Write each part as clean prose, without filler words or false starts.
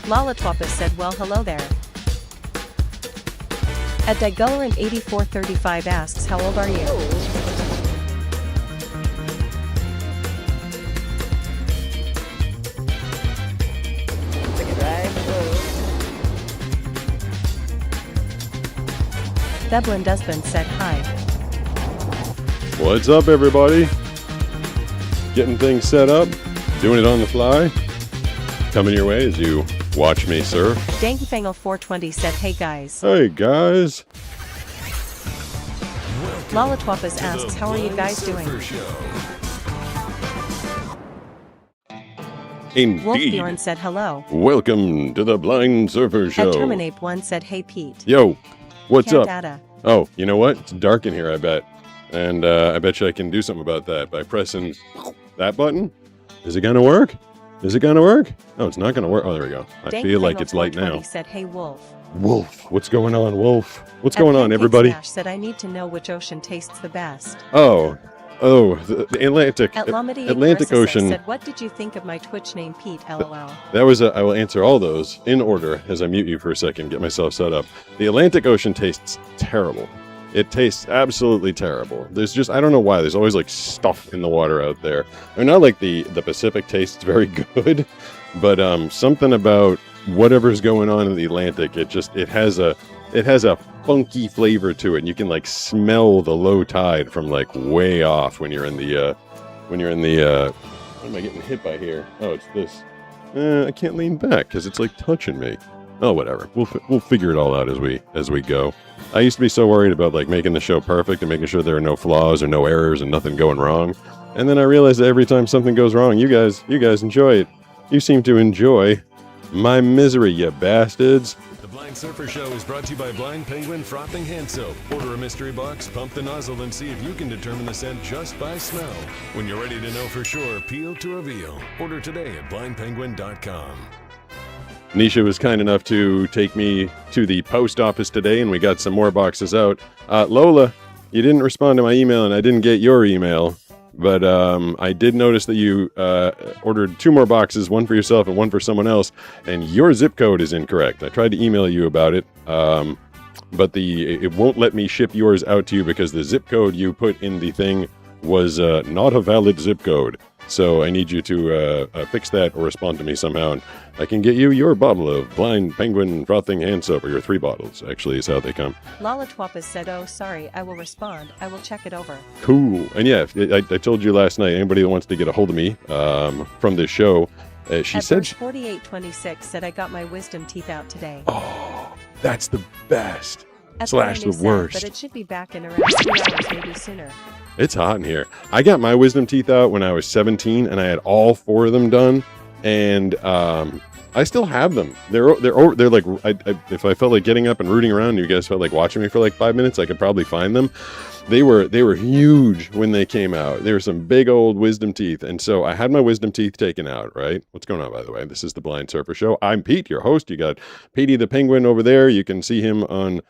Lollitwapus said, well, hello there. At Digolorant8435 asks, how old are you? Deblin Dusbin said, hi. What's up, everybody? Getting things set up, doing it on the fly. Coming your way as you watch me surf. Dankyfangle420 said, hey guys. Hey guys. Lollitwapus asks, how are you guys doing? Indeed. Wolfbjorn said, hello. Welcome to the Blind Surfer Show. At Terminape1 said, hey Pete. Yo, what's up? Candata. Oh, you know what? It's dark in here, I bet. And I bet you I can do something about that by pressing that button. Is it gonna work? Is it gonna work? Oh, it's not gonna work. Oh, there we go. I feel like it's light now. Said, hey Wolf. Wolf, what's going on, Wolf? What's going on, everybody? Smash said, I need to know which ocean tastes the best. Oh, the Atlantic. Atlantic Ocean. Said, what did you think of my Twitch name, Pete? LOL. That was I will answer all those in order as I mute you for a second, get myself set up. The Atlantic Ocean tastes terrible. It tastes absolutely terrible. There's just, I don't know why, there's always like stuff in the water out there. I mean, not like the Pacific tastes very good, but something about whatever's going on in the Atlantic, it has a funky flavor to it. And you can like smell the low tide from like way off when you're in the what am I getting hit by here? Oh, it's this. I can't lean back because it's like touching me. Oh, whatever. We'll figure it all out as we go. I used to be so worried about like making the show perfect and making sure there are no flaws or no errors and nothing going wrong. And then I realized that every time something goes wrong, you guys enjoy it. You seem to enjoy my misery, you bastards. The Blind Surfer Show is brought to you by Blind Penguin Frothing Hand Soap. Order a mystery box, pump the nozzle, and see if you can determine the scent just by smell. When you're ready to know for sure, peel to reveal. Order today at blindpenguin.com. Nisha was kind enough to take me to the post office today, and we got some more boxes out. Lola, you didn't respond to my email, and I didn't get your email, but I did notice that you ordered 2 more boxes, one for yourself and one for someone else, and your zip code is incorrect. I tried to email you about it, but it won't let me ship yours out to you because the zip code you put in the thing was not a valid zip code. So I need you to fix that or respond to me somehow, and I can get you your bottle of Blind Penguin Frothing Hand Soap, or your 3 bottles, actually, is how they come. Lollitwapus said, oh, sorry, I will respond. I will check it over. Cool. And yeah, I told you last night, anybody that wants to get a hold of me from this show, she said... 4826 said, I got my wisdom teeth out today. Oh, that's the best. That's Slash the worst. But it should be back in around 2 hours, maybe sooner. It's hot in here. I got my wisdom teeth out when I was 17, and I had all 4 of them done, and I still have them. They're like, if I felt like getting up and rooting around, and you guys felt like watching me for like 5 minutes, I could probably find them. They were huge when they came out. They were some big old wisdom teeth, and so I had my wisdom teeth taken out, right? What's going on, by the way? This is the Blind Surfer Show. I'm Pete, your host. You got Petey the Penguin over there. You can see him on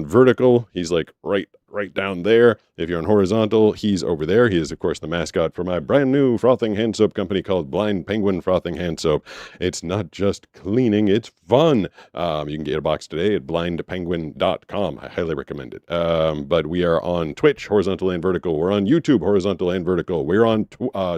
vertical. He's like right down there. If you're on horizontal, he's over there. He is, of course, the mascot for my brand new frothing hand soap company called Blind Penguin Frothing Hand Soap. It's not just cleaning, it's fun. You can get a box today at blindpenguin.com. I highly recommend it. But we are on Twitch, horizontal and vertical. We're on YouTube, horizontal and vertical. We're on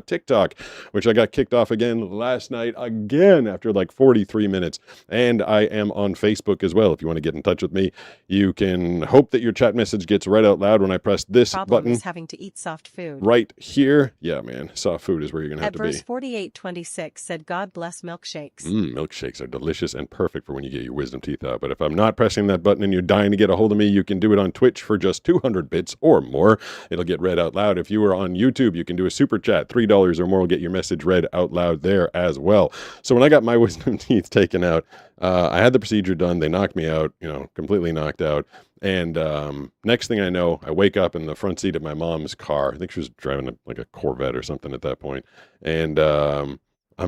TikTok, which I got kicked off again last night, again, after like 43 minutes. And I am on Facebook as well. If you want to get in touch with me, you can hope that your chat message gets read out loud when I press this button. Is having to eat soft food. Right here. Yeah, man. Soft food is where you're going to have to be. At verse 4826 said, God bless milkshakes. Milkshakes are delicious and perfect for when you get your wisdom teeth out. But if I'm not pressing that button and you're dying to get a hold of me, you can do it on Twitch for just 200 bits or more. It'll get read out loud. If you are on YouTube, you can do a super chat. $3 or more will get your message read out loud there as well. So when I got my wisdom teeth taken out, I had the procedure done. They knocked me out, completely knocked out. And next thing I know, I wake up in the front seat of my mom's car. I think she was driving like a Corvette or something at that point. And I'm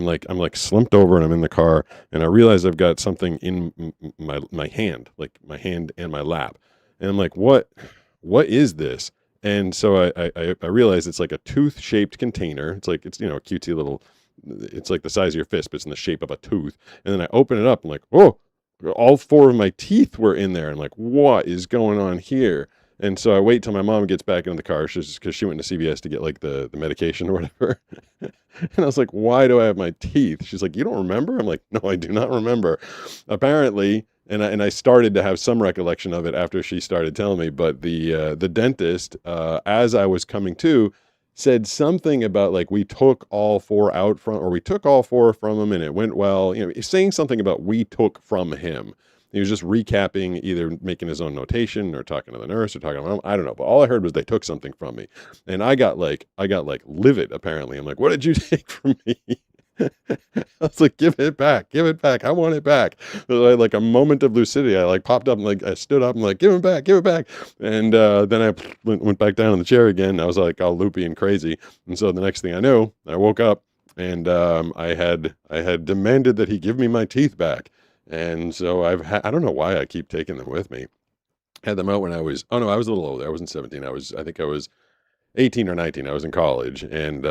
like slumped over, and I'm in the car, and I realize I've got something in my hand, like my hand and my lap. And I'm like, what is this? And so I realize it's like a tooth-shaped container. It's like, it's, a cutesy little it's like the size of your fist, but it's in the shape of a tooth. And then I open it up, I'm like, oh, all 4 of my teeth were in there. And like, what is going on here? And so I wait till my mom gets back into the car, because she went to CVS to get like the medication or whatever. And I was like, why do I have my teeth? She's like, you don't remember? I'm like, no, I do not remember. Apparently, and I started to have some recollection of it after she started telling me, but the dentist, as I was coming to, said something about like we took all 4 out from, or we took all 4 from him and it went well. You know, saying something about we took from him. He was just recapping, either making his own notation or talking to the nurse or talking to him. I don't know. But all I heard was they took something from me. And I got like livid, apparently. I'm like, what did you take from me? I was like, give it back. Give it back. I want it back. Like a moment of lucidity. I like popped up and like I stood up and like, give it back. Give it back. And then I went back down in the chair again. I was like all loopy and crazy. And so the next thing I knew, I woke up and I had demanded that he give me my teeth back. And so I don't know why I keep taking them with me. Had them out when I was a little older. I wasn't 17. I think I was 18 or 19. I was in college, and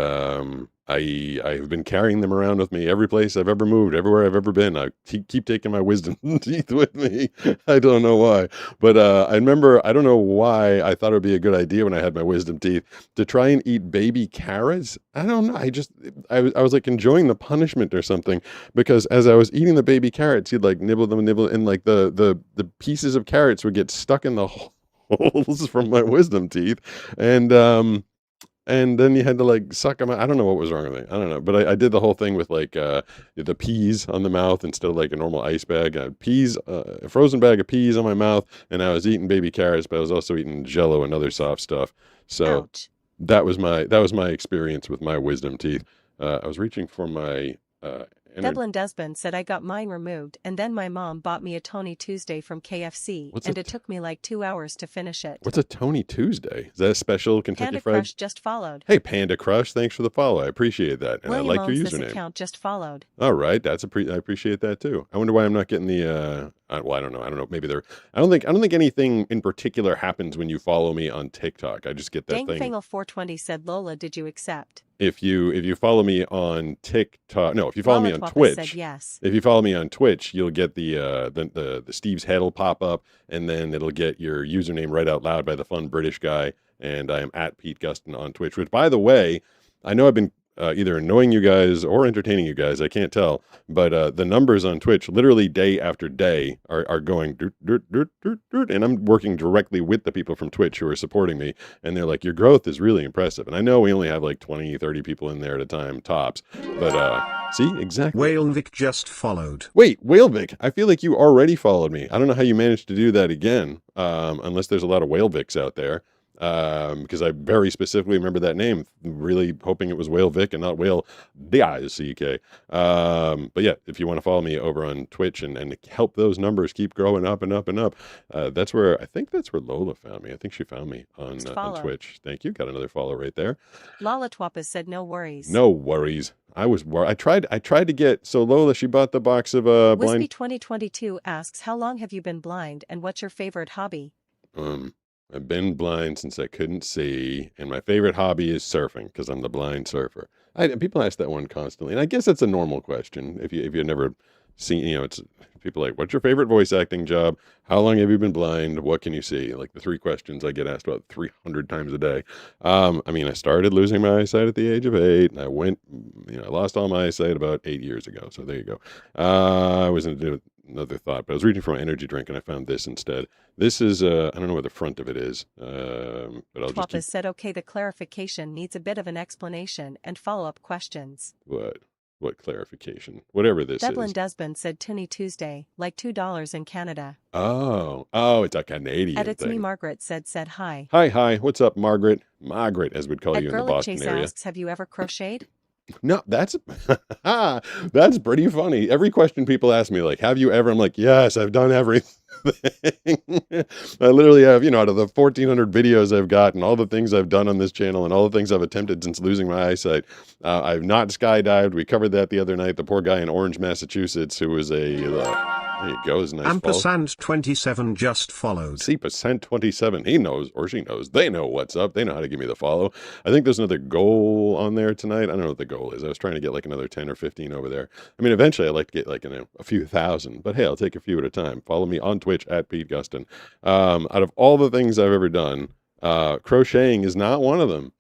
I've been carrying them around with me every place I've ever moved, everywhere I've ever been. I keep taking my wisdom teeth with me. I don't know why, but I remember, I don't know why I thought it would be a good idea when I had my wisdom teeth to try and eat baby carrots. I don't know. I was like enjoying the punishment or something, because as I was eating the baby carrots, he'd like nibble, and like the pieces of carrots would get stuck in the holes from my wisdom teeth. And then you had to like suck them out. I don't know what was wrong with me. I don't know. But I did the whole thing with like the peas on the mouth instead of like a normal ice bag. I had peas, a frozen bag of peas on my mouth, and I was eating baby carrots, but I was also eating Jell-O and other soft stuff. So Ouch. that was my experience with my wisdom teeth. I was reaching for my Devlin Desmond said I got mine removed, and then my mom bought me a Tony Tuesday from KFC, and it took me like 2 hours to finish it. What's a Tony Tuesday? Is that a special Kentucky Panda Fried? Crush just followed. Hey, Panda Crush, thanks for the follow. I appreciate that, and William I like your owns username. This account just followed. All right, I appreciate that too. I wonder why I'm not getting the. Well, I don't know. Maybe they're. I don't think anything in particular happens when you follow me on TikTok. I just get that thing. Dangfangle420 said, Lola, did you accept? If you follow me on TikTok, no, if you follow me on Twitch, said yes. If you follow me on Twitch, you'll get the Steve's head will pop up, and then it'll get your username right out loud by the fun British guy, and I am at Pete Gustin on Twitch. Which, by the way, I know I've been either annoying you guys or entertaining you guys. I can't tell, but the numbers on Twitch, literally day after day, are going doot, doot, doot, doot, doot, and I'm working directly with the people from Twitch who are supporting me, and they're like, your growth is really impressive. And I know we only have like 20, 30 people in there at a time, tops, but see, exactly. Whalevic just followed. Wait, Whalevic, I feel like you already followed me. I don't know how you managed to do that again, unless there's a lot of Whalevics out there. Because I very specifically remember that name, really hoping it was Whale Vic and not Whale D-I-C-K. But yeah, if you want to follow me over on Twitch and help those numbers keep growing up and up and up, I think that's where Lola found me. I think she found me on Twitch. Thank you. Got another follow right there. Lala Twappa said no worries. No worries. I was worried. I tried to get, so Lola, she bought the box of blind. Wispy 2022 asks, how long have you been blind and what's your favorite hobby? I've been blind since I couldn't see, and my favorite hobby is surfing because I'm the blind surfer. People ask that one constantly, and I guess it's a normal question. If you've never seen, it's people like, what's your favorite voice acting job? How long have you been blind? What can you see? Like the 3 questions I get asked about 300 times a day. I started losing my eyesight at the age of 8, and I lost all my eyesight about 8 years ago. So there you go. I was into another thought, but I was reaching for an energy drink and I found this instead. This is I don't know where the front of it is, but I'll just keep... said, okay, the clarification needs a bit of an explanation and follow-up questions. What clarification? Whatever this Devlin is. Desmond said Toonie Tuesday, like $2 in Canada. Oh, it's a Canadian It's thing. me, Margaret said hi. Hi, what's up, Margaret? Margaret, as we'd call you in the Boston Chase area. asks, have you ever crocheted? No, that's pretty funny. Every question people ask me, like, have you ever? I'm like, yes, I've done everything. I literally have, out of the 1,400 videos I've got and all the things I've done on this channel and all the things I've attempted since losing my eyesight, I've not skydived. We covered that the other night. The poor guy in Orange, Massachusetts, who was There you go. Is a nice follow. Ampersand 27 just followed. See, percent 27. He knows, or she knows. They know what's up. They know how to give me the follow. I think there's another goal on there tonight. I don't know what the goal is. I was trying to get like another 10 or 15 over there. I mean, eventually I'd like to get like a few thousand, but hey, I'll take a few at a time. Follow me on Twitch at Pete Gustin. Out of all the things I've ever done, crocheting is not one of them.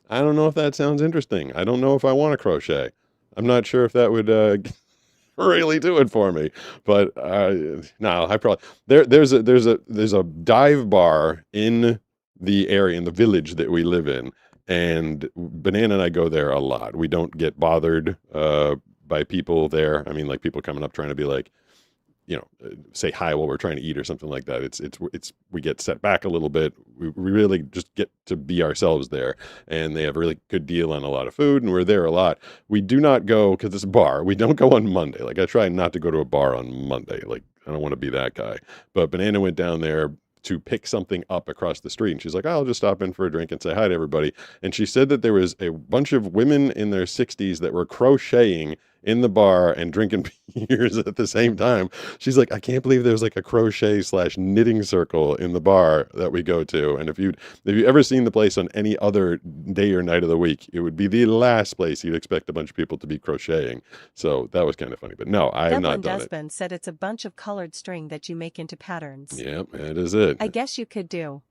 I don't know if that sounds interesting. I don't know if I want to crochet. I'm not sure if that would really do it for me. But no, I probably there's a dive bar in the area, in the village that we live in, and Banana and I go there a lot. We don't get bothered by people there. I mean, like people coming up trying to be like, you know, say hi while we're trying to eat or something like that. It's we get set back a little bit. We really just get to be ourselves there, and they have a really good deal on a lot of food, and we're there a lot. We do not go, because it's a bar, we don't go on Monday. Like I try not to go to a bar on Monday. Like I don't want to be that guy. But Banana went down there to pick something up across the street, and she's like, I'll just stop in for a drink and say hi to everybody. And she said that there was a bunch of women in their 60s that were crocheting in the bar and drinking beers at the same time. She's like, I can't believe there's like a crochet/knitting circle in the bar that we go to. And if you ever seen the place on any other day or night of the week, it would be the last place you'd expect a bunch of people to be crocheting. So that was kind of funny. But no, I have not done it. Dublin Desmond said it's a bunch of colored string that you make into patterns. Yep, that is it. I guess you could do.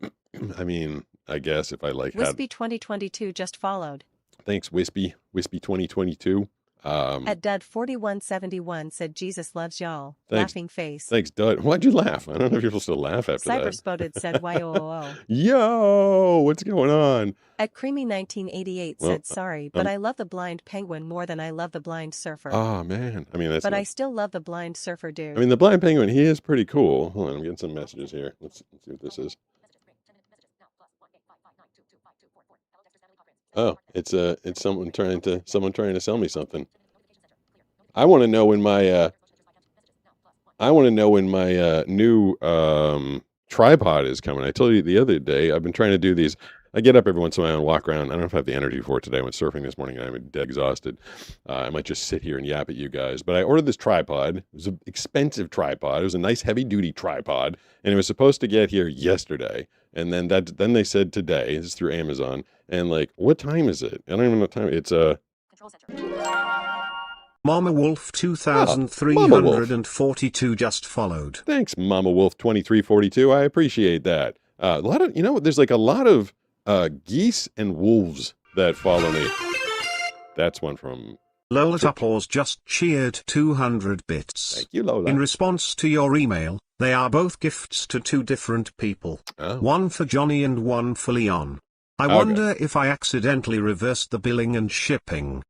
I mean, I guess if I like Wispy 2022 just followed. Thanks, Wispy 2022. At Dud 4171 said Jesus loves y'all. Thanks. Laughing face. Thanks, Dud. Why'd you laugh? I don't know if you're supposed to laugh after that. Cyberspotted said YOOO. Yo, what's going on? At Creamy 1988 said sorry, but I love the blind penguin more than I love the blind surfer. Oh man, I mean that's. But I still love the blind surfer dude. I mean the blind penguin, he is pretty cool. Hold on, I'm getting some messages here. Let's see what this is. Oh, it's someone trying to sell me something. I want to know when my new tripod is coming. I told you the other day I've been trying to do these. I get up every once in a while and walk around. I don't know if I have the energy for it today. I went surfing this morning and I'm dead exhausted. I might just sit here and yap at you guys. But I ordered this tripod. It was an expensive tripod. It was a nice heavy duty tripod, and it was supposed to get here yesterday. And then they said today. This is through Amazon. And like, what time is it? I don't even know what time. It's Control Center. Mama Wolf 2342 just followed. Thanks, Mama Wolf 2342. I appreciate that. A lot of, there's like a lot of geese and wolves that follow me. That's one from Lola Tupors just cheered 200 bits. Thank you, Lola. In response to your email, they are both gifts to two different people. Oh. One for Johnny and one for Leon. I wonder if I accidentally reversed the billing and shipping.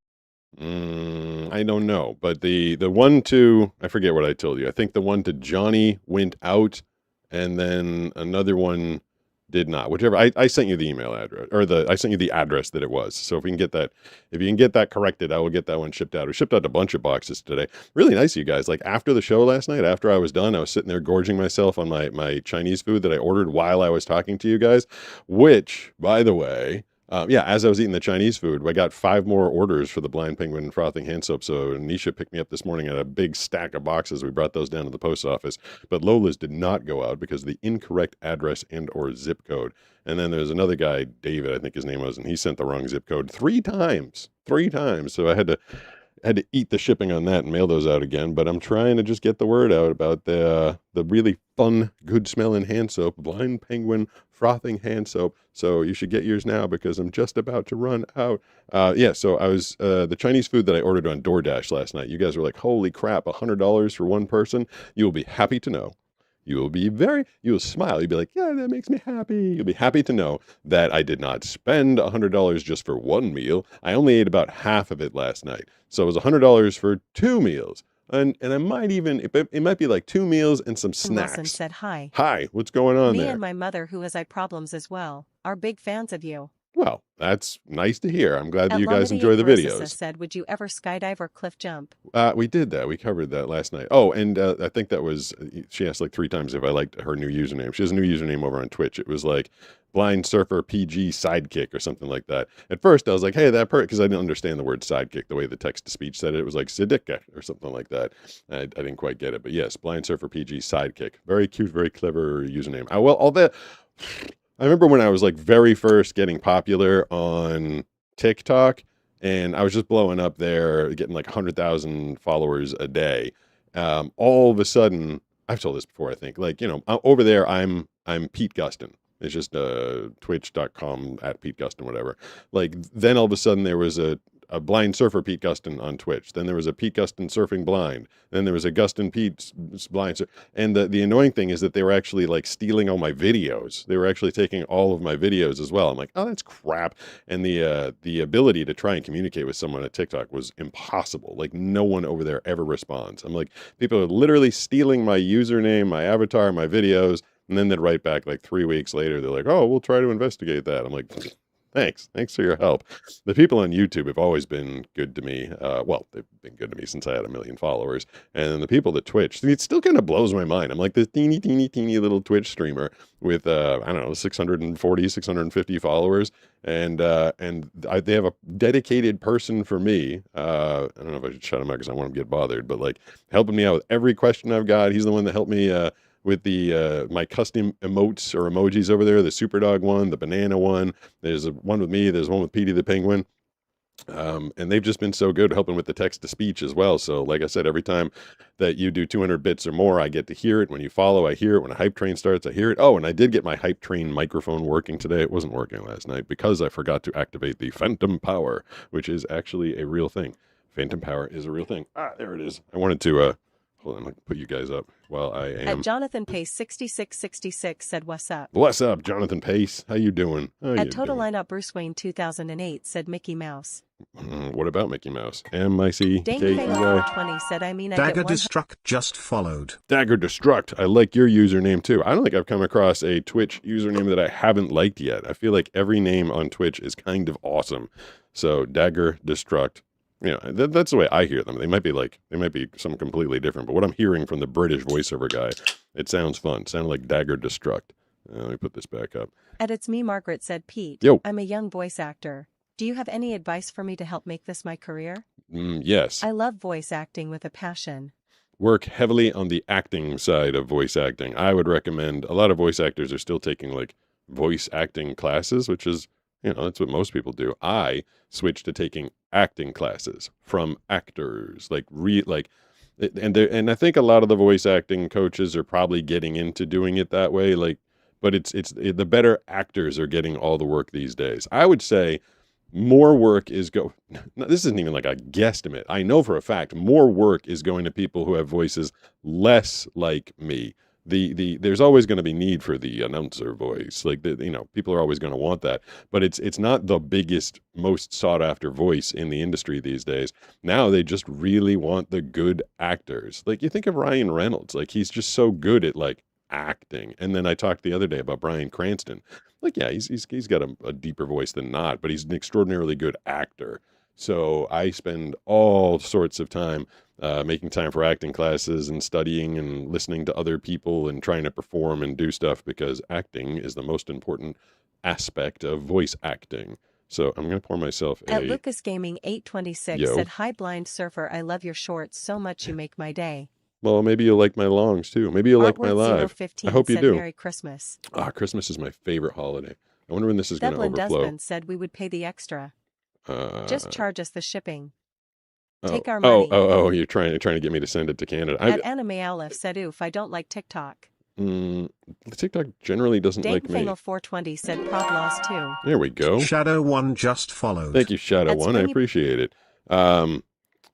I don't know, but the one to, I forget what I told you. I think the one to Johnny went out, and then another one did not. Whichever, I sent you the email address, or I sent you the address that it was. So if you can get that corrected, I will get that one shipped out. We shipped out a bunch of boxes today. Really nice, you guys. Like after the show last night, after I was done, I was sitting there gorging myself on my Chinese food that I ordered while I was talking to you guys. Which, by the way, as I was eating the Chinese food, I got 5 more orders for the Blind Penguin frothing hand soap. So Nisha picked me up this morning at a big stack of boxes. We brought those down to the post office. But Lola's did not go out because of the incorrect address and or zip code. And then there's another guy, David, I think his name was, and he sent the wrong zip code 3 times. 3 times. So I had to eat the shipping on that and mail those out again. But I'm trying to just get the word out about the really fun, good smelling hand soap, Blind Penguin frothing hand soap. So you should get yours now because I'm just about to run out. So I was the Chinese food that I ordered on DoorDash last night. You guys were like, holy crap, $100 for one person. You will be happy to know. You will smile. You'll be like, yeah, that makes me happy. You'll be happy to know that I did not spend $100 just for one meal. I only ate about half of it last night. So it was $100 for 2 meals. And I might even, it might be like 2 meals and some snacks. Wilson said hi. Hi, what's going on Me there? and my mother, who has eye problems as well, are big fans of you. Well, that's nice to hear. I'm glad that At you guys Lomity enjoy the Carissa videos. said, would you ever skydive or cliff jump? We did that. We covered that last night. Oh, and I think that was, she asked like 3 times if I liked her new username. She has a new username over on Twitch. It was like Blind Surfer PG Sidekick or something like that. At first, I was like, hey, because I didn't understand the word sidekick, the way the text to speech said it. It was like Sidika or something like that. I didn't quite get it. But yes, Blind Surfer PG Sidekick. Very cute, very clever username. I remember when I was like very first getting popular on TikTok, and I was just blowing up there, getting like 100,000 followers a day. All of a sudden, I've told this before, I think, like, over there, I'm Pete Gustin. It's just twitch.com at Pete Gustin, whatever. Like, then all of a sudden there was a blind surfer Pete Gustin on Twitch. Then there was a Pete Gustin surfing blind. Then there was a Gustin Pete blind. And the annoying thing is that they were actually like stealing all my videos. They were actually taking all of my videos as well. I'm like, oh, that's crap. And the ability to try and communicate with someone at TikTok was impossible. Like no one over there ever responds. I'm like, people are literally stealing my username, my avatar, my videos. And then they'd write back like 3 weeks later. They're like, oh, we'll try to investigate that. I'm like, thanks for your help. The people on YouTube have always been good to me. Well, they've been good to me since I had 1 million followers. And then the people that Twitch, it still kind of blows my mind. I'm like this teeny little Twitch streamer with, I don't know, 640, 650 followers. And they have a dedicated person for me. I don't know if I should shut him out because I want him to get bothered, but like helping me out with every question I've got. He's the one that helped me, with the my custom emotes or emojis over there, the super dog one, the banana one. There's one with me. There's one with Petey the Penguin. And they've just been so good helping with the text to speech as well. So like I said, every time that you do 200 bits or more, I get to hear it. When you follow, I hear it. When a hype train starts, I hear it. Oh, and I did get my hype train microphone working today. It wasn't working last night because I forgot to activate the phantom power, which is actually a real thing. Phantom power is a real thing. There it is. I wanted to, hold on, I'll put you guys up while I am. At Jonathan Pace 6666 said, what's up? What's up, Jonathan Pace? How you doing? At Total Lineup Bruce Wayne 2008 said Mickey Mouse. What about Mickey Mouse? M-I-C-K-E-Y. Dang said, I mean, Dagger Destruct just followed. Dagger Destruct. I like your username too. I don't think I've come across a Twitch username that I haven't liked yet. I feel like every name on Twitch is kind of awesome. So Dagger Destruct. You know, that's the way I hear them. They might be something completely different, but what I'm hearing from the British voiceover guy, it sounds fun. It sounded like Dagger Destruct. Let me put this back up. And it's me, Margaret said, Pete. Yo. I'm a young voice actor. Do you have any advice for me to help make this my career? Yes. I love voice acting with a passion. Work heavily on the acting side of voice acting. I would recommend, a lot of voice actors are still taking like voice acting classes, which is, that's what most people do. I switched to taking acting classes from actors, and I think a lot of the voice acting coaches are probably getting into doing it that way. But it's the better actors are getting all the work these days. I would say more work is this isn't even like a guesstimate. I know for a fact more work is going to people who have voices less like me. There's always going to be need for the announcer voice. People are always going to want that, but it's not the biggest, most sought after voice in the industry these days. Now they just really want the good actors. Like you think of Ryan Reynolds, like he's just so good at like acting. And then I talked the other day about Bryan Cranston. Like, yeah, he's got a deeper voice than not, but he's an extraordinarily good actor. So I spend all sorts of time making time for acting classes and studying and listening to other people and trying to perform and do stuff because acting is the most important aspect of voice acting. So I'm going to pour myself At Lucas Gaming 826 Yo. said, hi, Blind Surfer. I love your shorts so much. You make my day. Well, maybe you'll like my longs too. Maybe you'll like my live. I hope you do. Merry Christmas. Christmas is my favorite holiday. I wonder when this is going to overflow. Desmond said we would pay the extra. Just charge us the shipping. Take our money. You're trying to get me to send it to Canada. At Anime Aleph said, oof, I don't like TikTok. TikTok generally doesn't like me. Dank 420 said prod loss too. There we go. Shadow One just followed. Thank you, Shadow One. I appreciate it.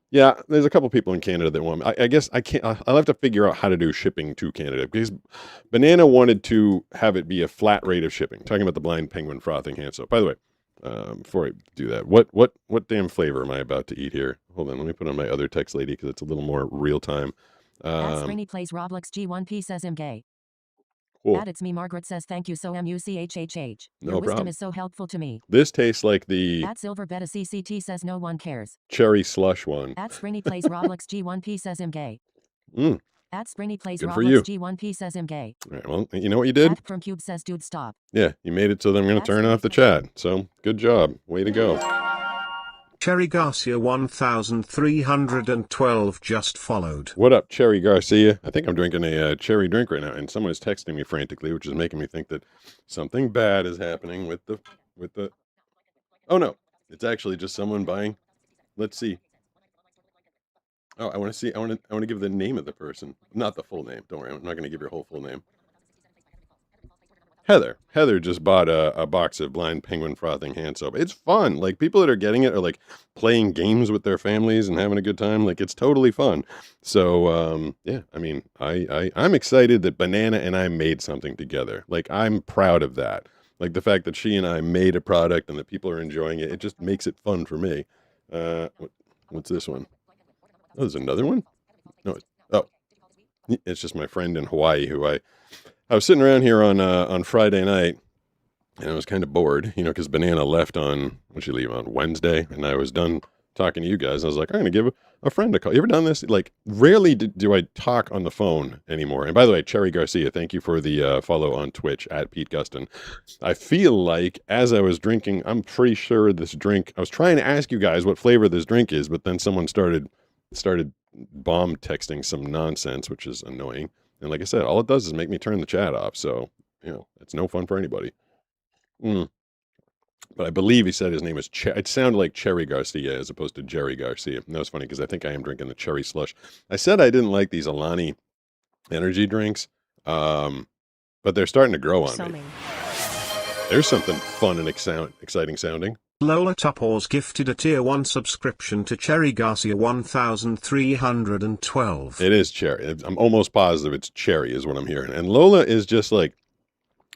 Yeah, there's a couple people in Canada that want me. I guess I can't. I'll have to figure out how to do shipping to Canada because Banana wanted to have it be a flat rate of shipping. Talking about the Blind Penguin frothing hand soap. By the way, before I do that, what damn flavor am I about to eat here? Hold on, let me put on my other text lady because it's a little more real time. As Springy plays Roblox G1P says I'm gay. Cool. It's me. Margaret says thank you so muchhh. No Your wisdom problem. is so helpful to me. This tastes like the Silver Beta CCT says no one cares. cherry slush one. Springy plays Roblox G1P says I'm gay. Mm. Springy plays Good for Roblox you. G1P says I'm gay. All right, well, you know what you did? Chromecube says dude stop. Yeah, you made it so that I'm going to turn off the chat. So, good job. Way to go. Cherry Garcia 1312 just followed. What up, Cherry Garcia? I think I'm drinking a cherry drink right now, and someone is texting me frantically, which is making me think that something bad is happening with the. Oh no, it's actually just someone buying. Let's see. Oh, I want to see. I want to give the name of the person, not the full name. Don't worry, I'm not going to give your whole full name. Heather. Heather just bought a box of Blind Penguin frothing hand soap. It's fun. Like, people that are getting it are like playing games with their families and having a good time. Like, it's totally fun. So, yeah, I mean, I'm excited that Banana and I made something together. Like, I'm proud of that. Like, the fact that she and I made a product and that people are enjoying it, it just makes it fun for me. What's this one? Oh, there's another one? No, it's just my friend in Hawaii who I was sitting around here on Friday night, and I was kind of bored, you know, because Banana left on, what'd she leave, on Wednesday, and I was done talking to you guys. I was like, I'm going to give a friend a call. You ever done this? Like, rarely do I talk on the phone anymore. And by the way, Cherry Garcia, thank you for the follow on Twitch, at Pete Gustin. I feel like, as I was drinking, I'm pretty sure this drink, I was trying to ask you guys what flavor this drink is, but then someone started bomb texting some nonsense, which is annoying. And like I said, all it does is make me turn the chat off. So, you know, it's no fun for anybody. But I believe he said his name was it sounded like Cherry Garcia as opposed to Jerry Garcia. And that was funny because I think I am drinking the cherry slush. I said I didn't like these Alani energy drinks, but they're starting to grow on me. There's something fun and exciting sounding. Lola Tupors gifted a tier 1 subscription to Cherry Garcia 1312. It is Cherry. I'm almost positive it's Cherry is what I'm hearing. And Lola is just like,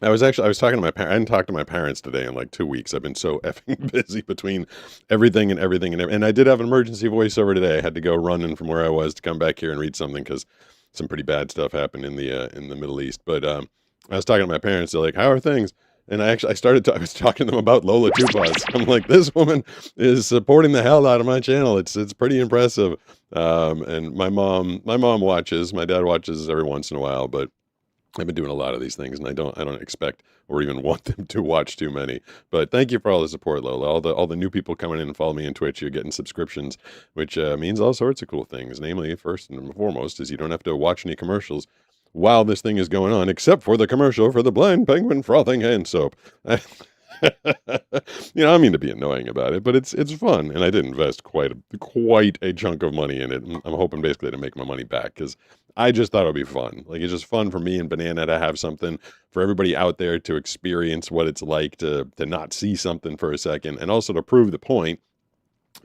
I was talking to my parents. I hadn't talked to my parents today in like 2 weeks. I've been so effing busy between everything. And I did have an emergency voiceover today. I had to go running from where I was to come back here and read something because some pretty bad stuff happened in the Middle East. But I was talking to my parents. They're like, how are things? And I was talking to them about Lola Tupaz. I'm like, this woman is supporting the hell out of my channel. It's pretty impressive. And my mom watches. My dad watches every once in a while, but I've been doing a lot of these things, and I don't expect or even want them to watch too many. But thank you for all the support, Lola. All the new people coming in and follow me on Twitch. You're getting subscriptions, which means all sorts of cool things. Namely, first and foremost, is you don't have to watch any commercials while this thing is going on, except for the commercial for the Blind Penguin frothing hand soap. You know, I mean to be annoying about it, but it's fun, and I did invest quite a chunk of money in it. I'm hoping basically to make my money back because I just thought it would be fun. Like, it's just fun for me and Banana to have something for everybody out there to experience what it's like to not see something for a second, and also to prove the point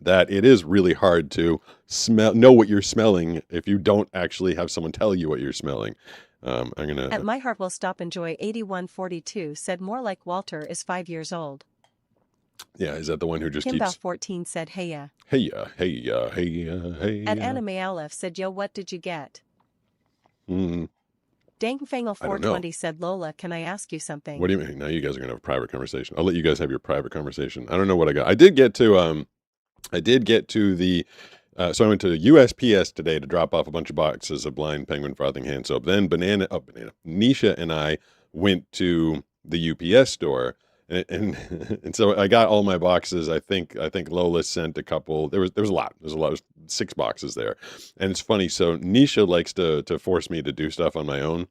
that it is really hard to know what you're smelling if you don't actually have someone tell you what you're smelling. I'm gonna. At My Heart Will Stop Enjoy 8142 said more like Walter is 5 years old. Yeah, is that the one who just Kimbow keeps? 14 said heya. Heya, heya, heya, heya. At Anime Aleph said yo, what did you get? Dangfangle 420 said Lola, can I ask you something? What do you mean? Now you guys are gonna have a private conversation. I'll let you guys have your private conversation. I don't know what I got. I did get to the. So I went to the USPS today to drop off a bunch of boxes of Blind Penguin frothing hand soap. Then Nisha and I went to the UPS store, and so I got all my boxes. I think Lola sent a couple. There was a lot. There's a lot. There's 6 boxes there, and it's funny. So Nisha likes to force me to do stuff on my own,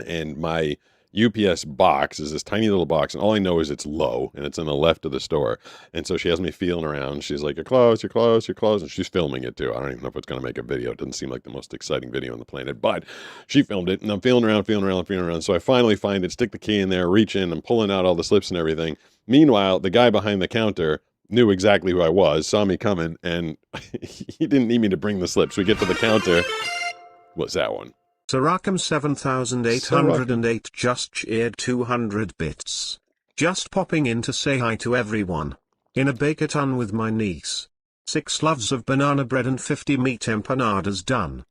and my UPS box is this tiny little box, and all I know is it's low, and it's on the left of the store. And so she has me feeling around. She's like, you're close, and she's filming it too. I don't even know if it's going to make a video. It doesn't seem like the most exciting video on the planet, but she filmed it, and I'm feeling around. So I finally find it, stick the key in there, reach in, I'm pulling out all the slips and everything. Meanwhile, the guy behind the counter knew exactly who I was, saw me coming, and he didn't need me to bring the slips. We get to the counter. What's that one? Sarakam 7808 just cheered 200 bits. Just popping in to say hi to everyone. In a bakeathon with my niece. 6 loaves of banana bread and 50 meat empanadas done.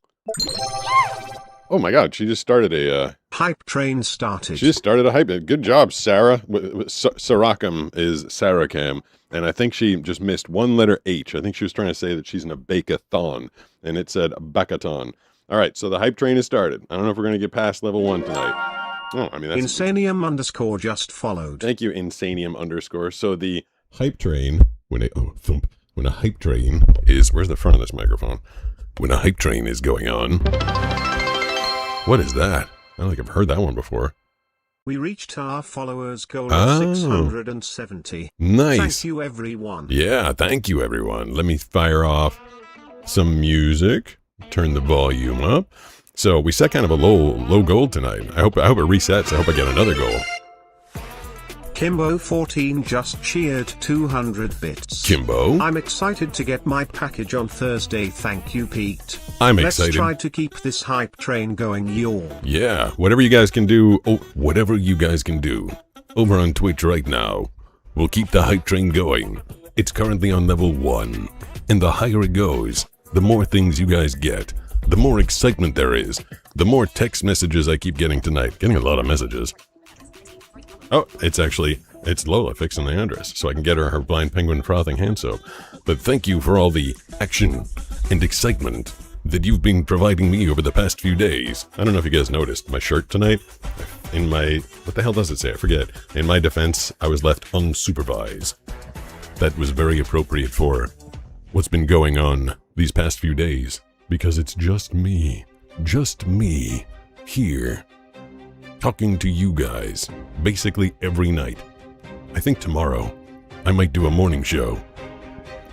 Oh my God, she just started a Hype train started. She just started a hype. Good job, Sarah. Sarakam is Sarakam, and I think she just missed one letter H. I think she was trying to say that she's in a bake-a-thon, and it said bakathon. All right, so the hype train has started. I don't know if we're going to get past level 1 tonight. Oh, I mean, that's... Insanium underscore just followed. Thank you, Insanium underscore. So the hype train, when a hype train is... Where's the front of this microphone? When a hype train is going on... What is that? I don't think I've heard that one before. We reached our followers goal of 670. Nice. Thank you, everyone. Yeah, thank you, everyone. Let me fire off some music. Turn the volume up. So we set kind of a low goal tonight. I hope it resets. I hope I get another goal. Kimbo14 just cheered 200 bits. Kimbo. I'm excited to get my package on Thursday. Thank you, Pete. I'm Let's excited. Let's try to keep this hype train going, y'all. Yeah, whatever you guys can do, whatever you guys can do over on Twitch right now, we'll keep the hype train going. It's currently on level 1, and the higher it goes, the more things you guys get, the more excitement there is, the more text messages I keep getting tonight. Getting a lot of messages. Oh, it's Lola fixing the Andress, so I can get her blind penguin frothing hand soap. But thank you for all the action and excitement that you've been providing me over the past few days. I don't know if you guys noticed my shirt tonight. What the hell does it say? I forget. In my defense, I was left unsupervised. That was very appropriate for what's been going on these past few days, because it's just me here, talking to you guys, basically every night. I think tomorrow, I might do a morning show,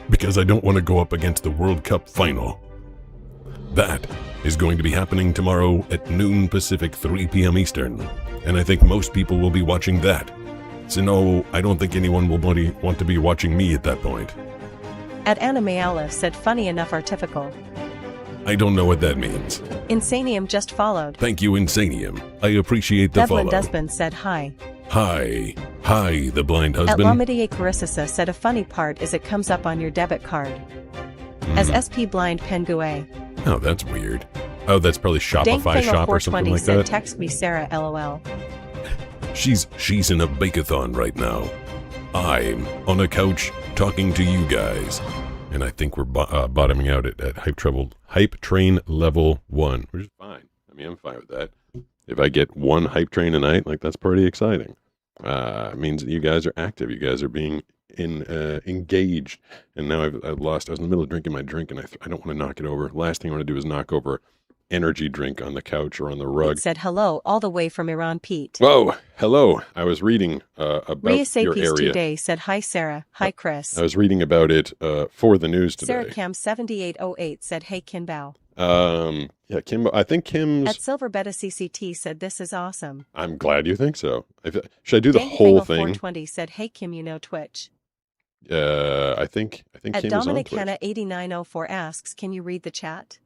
because I don't want to go up against the World Cup final. That is going to be happening tomorrow at noon Pacific, 3 p.m. Eastern, and I think most people will be watching that. So no, I don't think anyone will want to be watching me at that point. At Anime Aleph said funny enough artificial. I don't know what that means. Insanium just followed. Thank you, Insanium. I appreciate the Devlin follow. Dusbin said hi. Hi, the blind husband. At Lamidia Carissa said a funny part is it comes up on your debit card. As SP Blind Penguin. Oh, that's weird. Oh, that's probably Shopify shop or something like said, that. Text me Sarah LOL. She's in a bake-a-thon right now. I'm on a couch talking to you guys. And I think we're bottoming out at hype train level 1, which is fine. I mean, I'm fine with that. If I get one hype train a night, like, that's pretty exciting. It means that you guys are active. You guys are being engaged. And now I've lost. I was in the middle of drinking my drink, and I don't want to knock it over. Last thing I want to do is knock over energy drink on the couch or on the rug. It said hello all the way from Iran, Pete. Whoa, hello. I was reading about your area. Today said hi Sarah, hi Chris. I was reading about it for the news today. Sarah Cam 7808 said hey Kinbao. Yeah, Kimbo. I think Kim's... At Silver Beta CCT said this is awesome. I'm glad you think so. Should I do the whole thing? 420 said hey Kim, you know Twitch. I think Kim is on Twitch. At Dominicana 8904 asks, can you read the chat?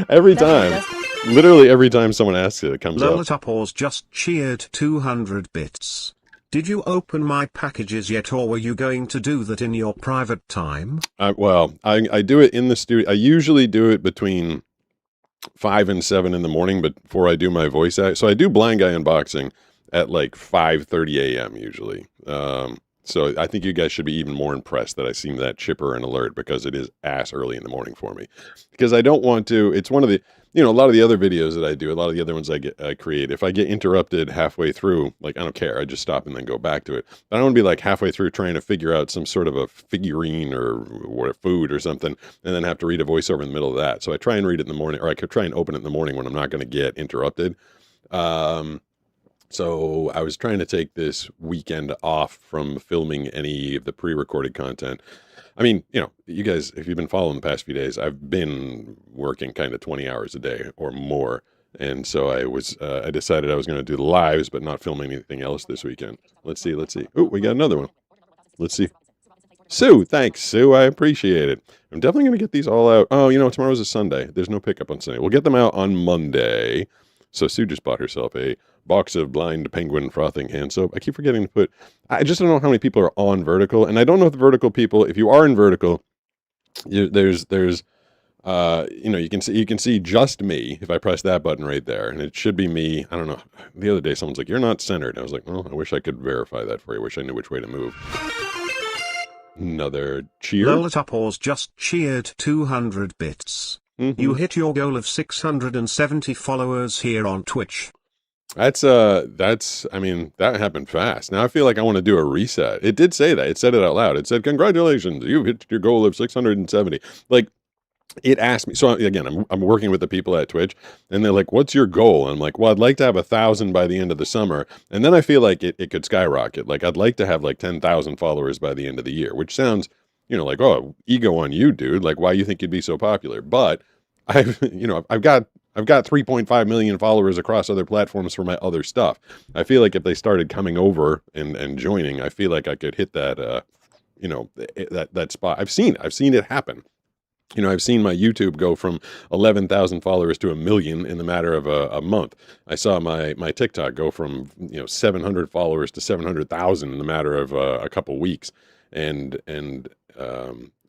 Every time. Literally every time someone asks it comes Lola up. Topors just cheered 200 bits. Did you open my packages yet, or were you going to do that in your private time? Well, I do it in the studio. I usually do it between 5 and 7 in the morning, but before I do my voice act. So I do Blind Guy Unboxing at like 5:30 a.m. usually. So I think you guys should be even more impressed that I seem that chipper and alert, because it is ass early in the morning for me. Because I don't want to, it's one of the, a lot of the other videos that I do, a lot of the other ones I create, if I get interrupted halfway through, like, I don't care. I just stop and then go back to it. But I don't want to be like halfway through trying to figure out some sort of a figurine or food or something, and then have to read a voiceover in the middle of that. So I try and read it in the morning, or I could try and open it in the morning when I'm not going to get interrupted. So I was trying to take this weekend off from filming any of the pre-recorded content. I mean, you guys, if you've been following the past few days, I've been working kind of 20 hours a day or more. And so I decided I was going to do the lives, but not film anything else this weekend. Let's see. Oh, we got another one. Let's see. Sue, thanks, Sue. I appreciate it. I'm definitely going to get these all out. Oh, tomorrow's a Sunday. There's no pickup on Sunday. We'll get them out on Monday. So Sue just bought herself a box of Blind Penguin frothing hand soap. I keep forgetting to put, I just don't know how many people are on vertical. And I don't know if the vertical people, if you are in vertical, there's You can see just me if I press that button right there, and it should be me. I don't know. The other day, someone's like, "You're not centered." I was like, "Well, I wish I could verify that for you. I wish I knew which way to move." Another cheer. Lolatopause just cheered 200 bits. You hit your goal of 670 followers here on Twitch. I mean, that happened fast. Now I feel like I want to do a reset. It did say that. It said it out loud. It said, "Congratulations, you've hit your goal of 670." Like, it asked me. So again, I'm working with the people at Twitch, and they're like, "What's your goal?" And I'm like, "Well, I'd like to have 1,000 by the end of the summer." And then I feel like it could skyrocket. Like, I'd like to have like 10,000 followers by the end of the year, which sounds, like, oh, ego on you, dude. Like, why you think you'd be so popular? But I've got 3.5 million followers across other platforms for my other stuff. I feel like if they started coming over and joining, I feel like I could hit that, that spot. I've seen it happen. I've seen my YouTube go from 11,000 followers to 1 million in the matter of a month. I saw my TikTok go from 700 followers to 700,000 in the matter of a couple weeks, and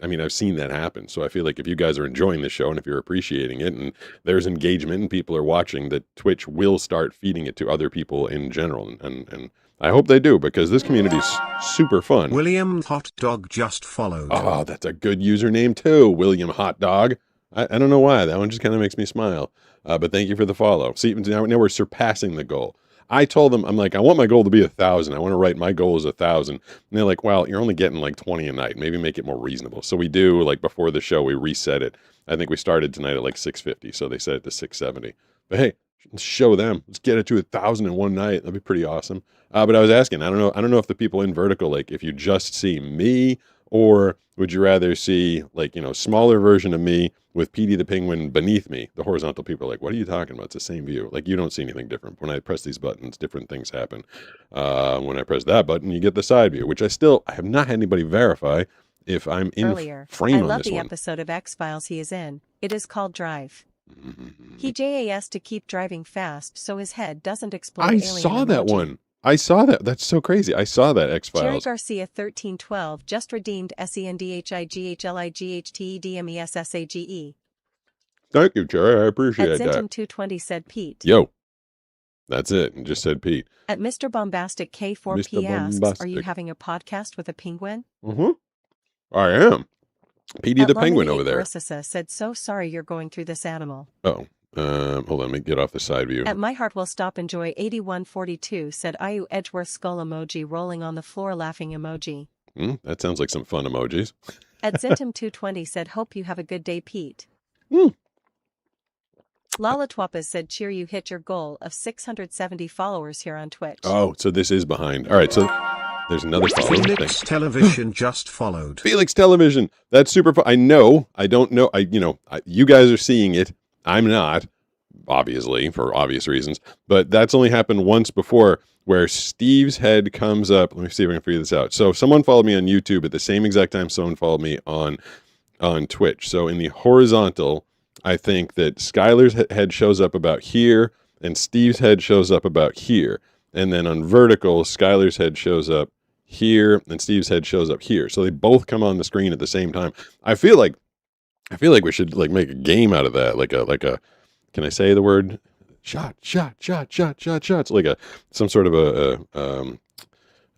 I mean, I've seen that happen. So I feel like if you guys are enjoying the show and if you're appreciating it and there's engagement and people are watching, that Twitch will start feeding it to other people in general, and I hope they do, because this community is super fun. William Hot Dog just followed. Oh, that's a good username too, William Hot Dog. I don't know why. That one just kind of makes me smile. But thank you for the follow. See, now we're surpassing the goal. I told them, I'm like, I want my goal to be 1,000. I want to write my goal as 1,000. And they're like, well, you're only getting like 20 a night. Maybe make it more reasonable. So we do, like, before the show, we reset it. I think we started tonight at like 650. So they set it to 670. But hey, let's show them. Let's get it to 1,000 in one night. That'd be pretty awesome. But I was asking, I don't know if the people in vertical, like, if you just see me, or would you rather see, like, smaller version of me with Petey the Penguin beneath me? The horizontal people are like, what are you talking about? It's the same view. Like, you don't see anything different. When I press these buttons, different things happen. When I press that button, you get the side view, which I have not had anybody verify if I'm in Earlier, frame I on love this the one. episode of X-Files he is in. It is called Drive. He JAS to keep driving fast so his head doesn't explode. I saw that one. I saw that. That's so crazy. I saw that Jerry X-Files. Garcia 1312 just redeemed SENDHIGHLIGHTEDMESSAGE. Thank you, Jerry. I appreciate At that. Zentum 220 said Pete. Yo. That's it. And just said Pete. At Mr. Bombastic K4P Mr. asks, Bombastic. are you having a podcast with a penguin? Mm-hmm. I am. Petey the Penguin over there. Marissa said, so sorry you're going through this, animal. Oh. Hold on, let me get off the side view. At My Heart Will Stop Enjoy 8142 said Ayu Edgeworth skull emoji rolling on the floor laughing emoji. That sounds like some fun emojis. At Zentum 220 said hope you have a good day, Pete. Lala Twapas said cheer you hit your goal of 670 followers here on Twitch. Oh, so this is behind. All right, so there's another follow. Felix Television just followed. Felix Television. That's super fun. I know. I don't know. You guys are seeing it. I'm not, obviously, for obvious reasons, but that's only happened once before, where Steve's head comes up. Let me see if I can figure this out. So someone followed me on YouTube at the same exact time someone followed me on Twitch. So in the horizontal, I think that Skylar's head shows up about here, and Steve's head shows up about here. And then on vertical, Skylar's head shows up here, and Steve's head shows up here. So they both come on the screen at the same time. I feel like we should, like, make a game out of that, like a. Can I say the word? Shot. It's like some sort of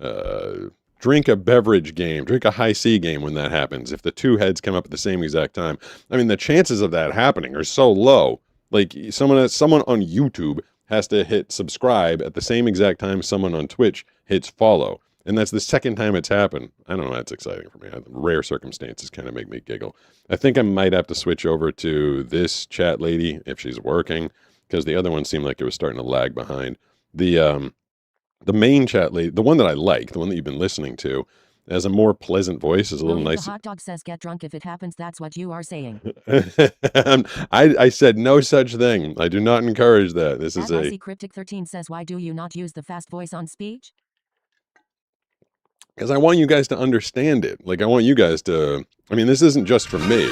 a drink a beverage game, drink a high C game when that happens. If the two heads come up at the same exact time, I mean, the chances of that happening are so low. Like, someone on YouTube has to hit subscribe at the same exact time someone on Twitch hits follow. And that's the second time it's happened. I don't know. That's exciting for me. Rare circumstances kind of make me giggle. I think I might have to switch over to this chat lady if she's working, because the other one seemed like it was starting to lag behind. The main chat lady, the one that I like, the one that you've been listening to, has a more pleasant voice, is a little nice. The hot dog says get drunk if it happens. That's what you are saying. I said no such thing. I do not encourage that. This is IC Cryptic 13 says, why do you not use the fast voice on speech? Because I want you guys to understand it. Like, I want you guys to. I mean, this isn't just for me.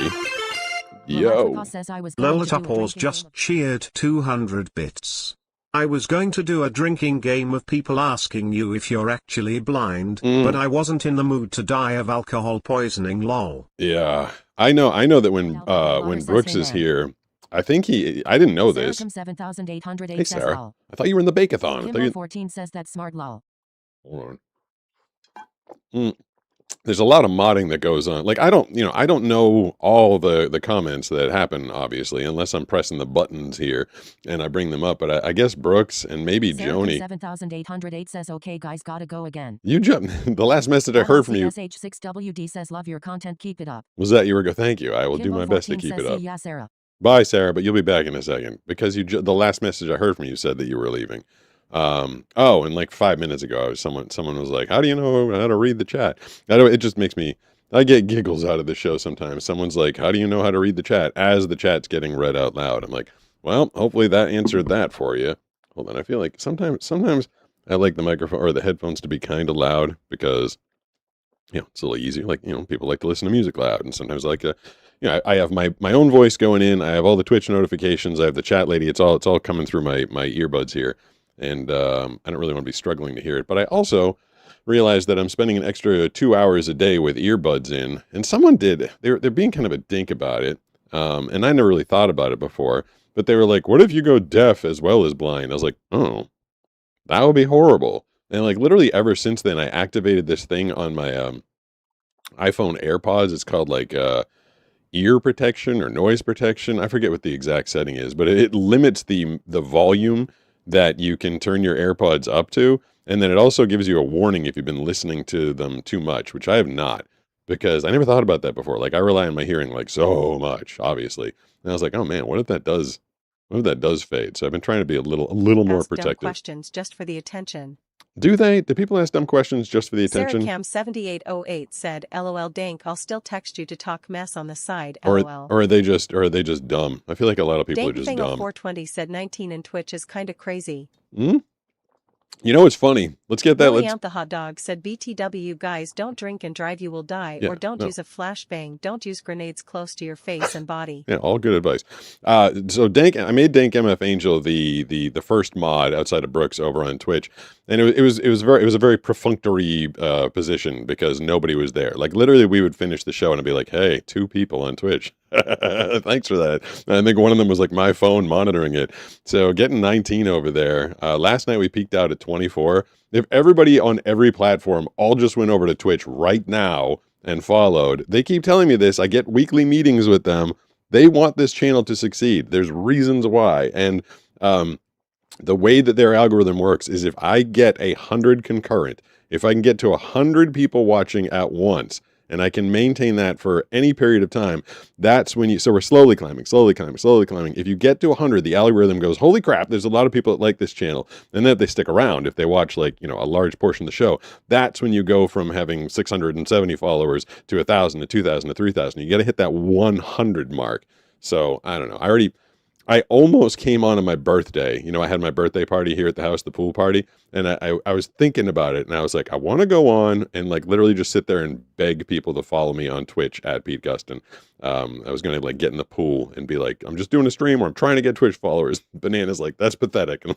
Yo. Lolatopause just cheered 200 bits. I was going to do a drinking game of people asking you if you're actually blind, but I wasn't in the mood to die of alcohol poisoning, lol. Yeah. I know that when Brooks is here, I think I didn't know this. Hey, Sarah. I thought you were in the Bake-a-thon. Kimbo 14 says that's smart, lol. Hold on. There's a lot of modding that goes on. Like, I don't know all the comments that happen, obviously, unless I'm pressing the buttons here and I bring them up. But I guess Brooks and maybe Joni. 7808 says, okay, guys, gotta go again. You jumped. The last message I heard from you. SH6WD says, love your content, keep it up. Was that you were thank you. I will do my best to keep it up. Yeah, Sarah. Bye, Sarah, but you'll be back in a second because the last message I heard from you said that you were leaving. And like 5 minutes ago, someone was like, how do you know how to read the chat? It just makes me, I get giggles out of the show sometimes. Someone's like, how do you know how to read the chat as the chat's getting read out loud? I'm like, well, hopefully that answered that for you. Hold on. I feel like sometimes I like the microphone or the headphones to be kind of loud because, it's a little easier. Like, people like to listen to music loud, and sometimes I have my own voice going in. I have all the Twitch notifications. I have the chat lady. It's all coming through my earbuds here. And I don't really want to be struggling to hear it. But I also realized that I'm spending an extra 2 hours a day with earbuds in. And someone they're being kind of a dink about it. And I never really thought about it before. But they were like, what if you go deaf as well as blind? I was like, oh, that would be horrible. And like literally ever since then, I activated this thing on my iPhone AirPods. It's called like ear protection or noise protection. I forget what the exact setting is, but it limits the volume that you can turn your AirPods up to. And then it also gives you a warning if you've been listening to them too much, which I have not, because I never thought about that before. Like I rely on my hearing like so much, obviously. And I was like, oh man, what if that does fade? So I've been trying to be a little more protective. Dumb questions just for the attention. Do people ask dumb questions just for the attention? SarahCam7808 said, LOL dank, I'll still text you to talk mess on the side, or, LOL. Or are they just dumb? I feel like a lot of people are just dumb. 420 said 19 in Twitch is kind of crazy. You know what's funny? Let's get that. Really the hot dog said BTW guys, don't drink and drive, you will die, or don't use a flashbang, don't use grenades close to your face and body. Yeah, all good advice. So I made Dank MF Angel the first mod outside of Brooks over on Twitch, and it was a very perfunctory position because nobody was there. Like literally, we would finish the show and I'd be like, "Hey, 2 people on Twitch." Thanks for that. And I think one of them was like my phone monitoring it. So getting 19 over there. Last night we peaked out at 24. If everybody on every platform all just went over to Twitch right now and followed, they keep telling me this. I get weekly meetings with them. They want this channel to succeed. There's reasons why. And the way that their algorithm works is if I get 100 concurrent, if I can get to 100 people watching at once, and I can maintain that for any period of time, that's when so we're slowly climbing. If you get to 100, the algorithm goes, holy crap, there's a lot of people that like this channel. And then if they stick around, if they watch like, a large portion of the show, that's when you go from having 670 followers to 1,000 to 2,000 to 3,000. You got to hit that 100 mark. So I don't know. I almost came on my birthday. I had my birthday party here at the house, the pool party. And I was thinking about it and I was like, I want to go on and like literally just sit there and beg people to follow me on Twitch at Pete Gustin. I was going to like get in the pool and be like, I'm just doing a stream or I'm trying to get Twitch followers. Banana's like, that's pathetic. And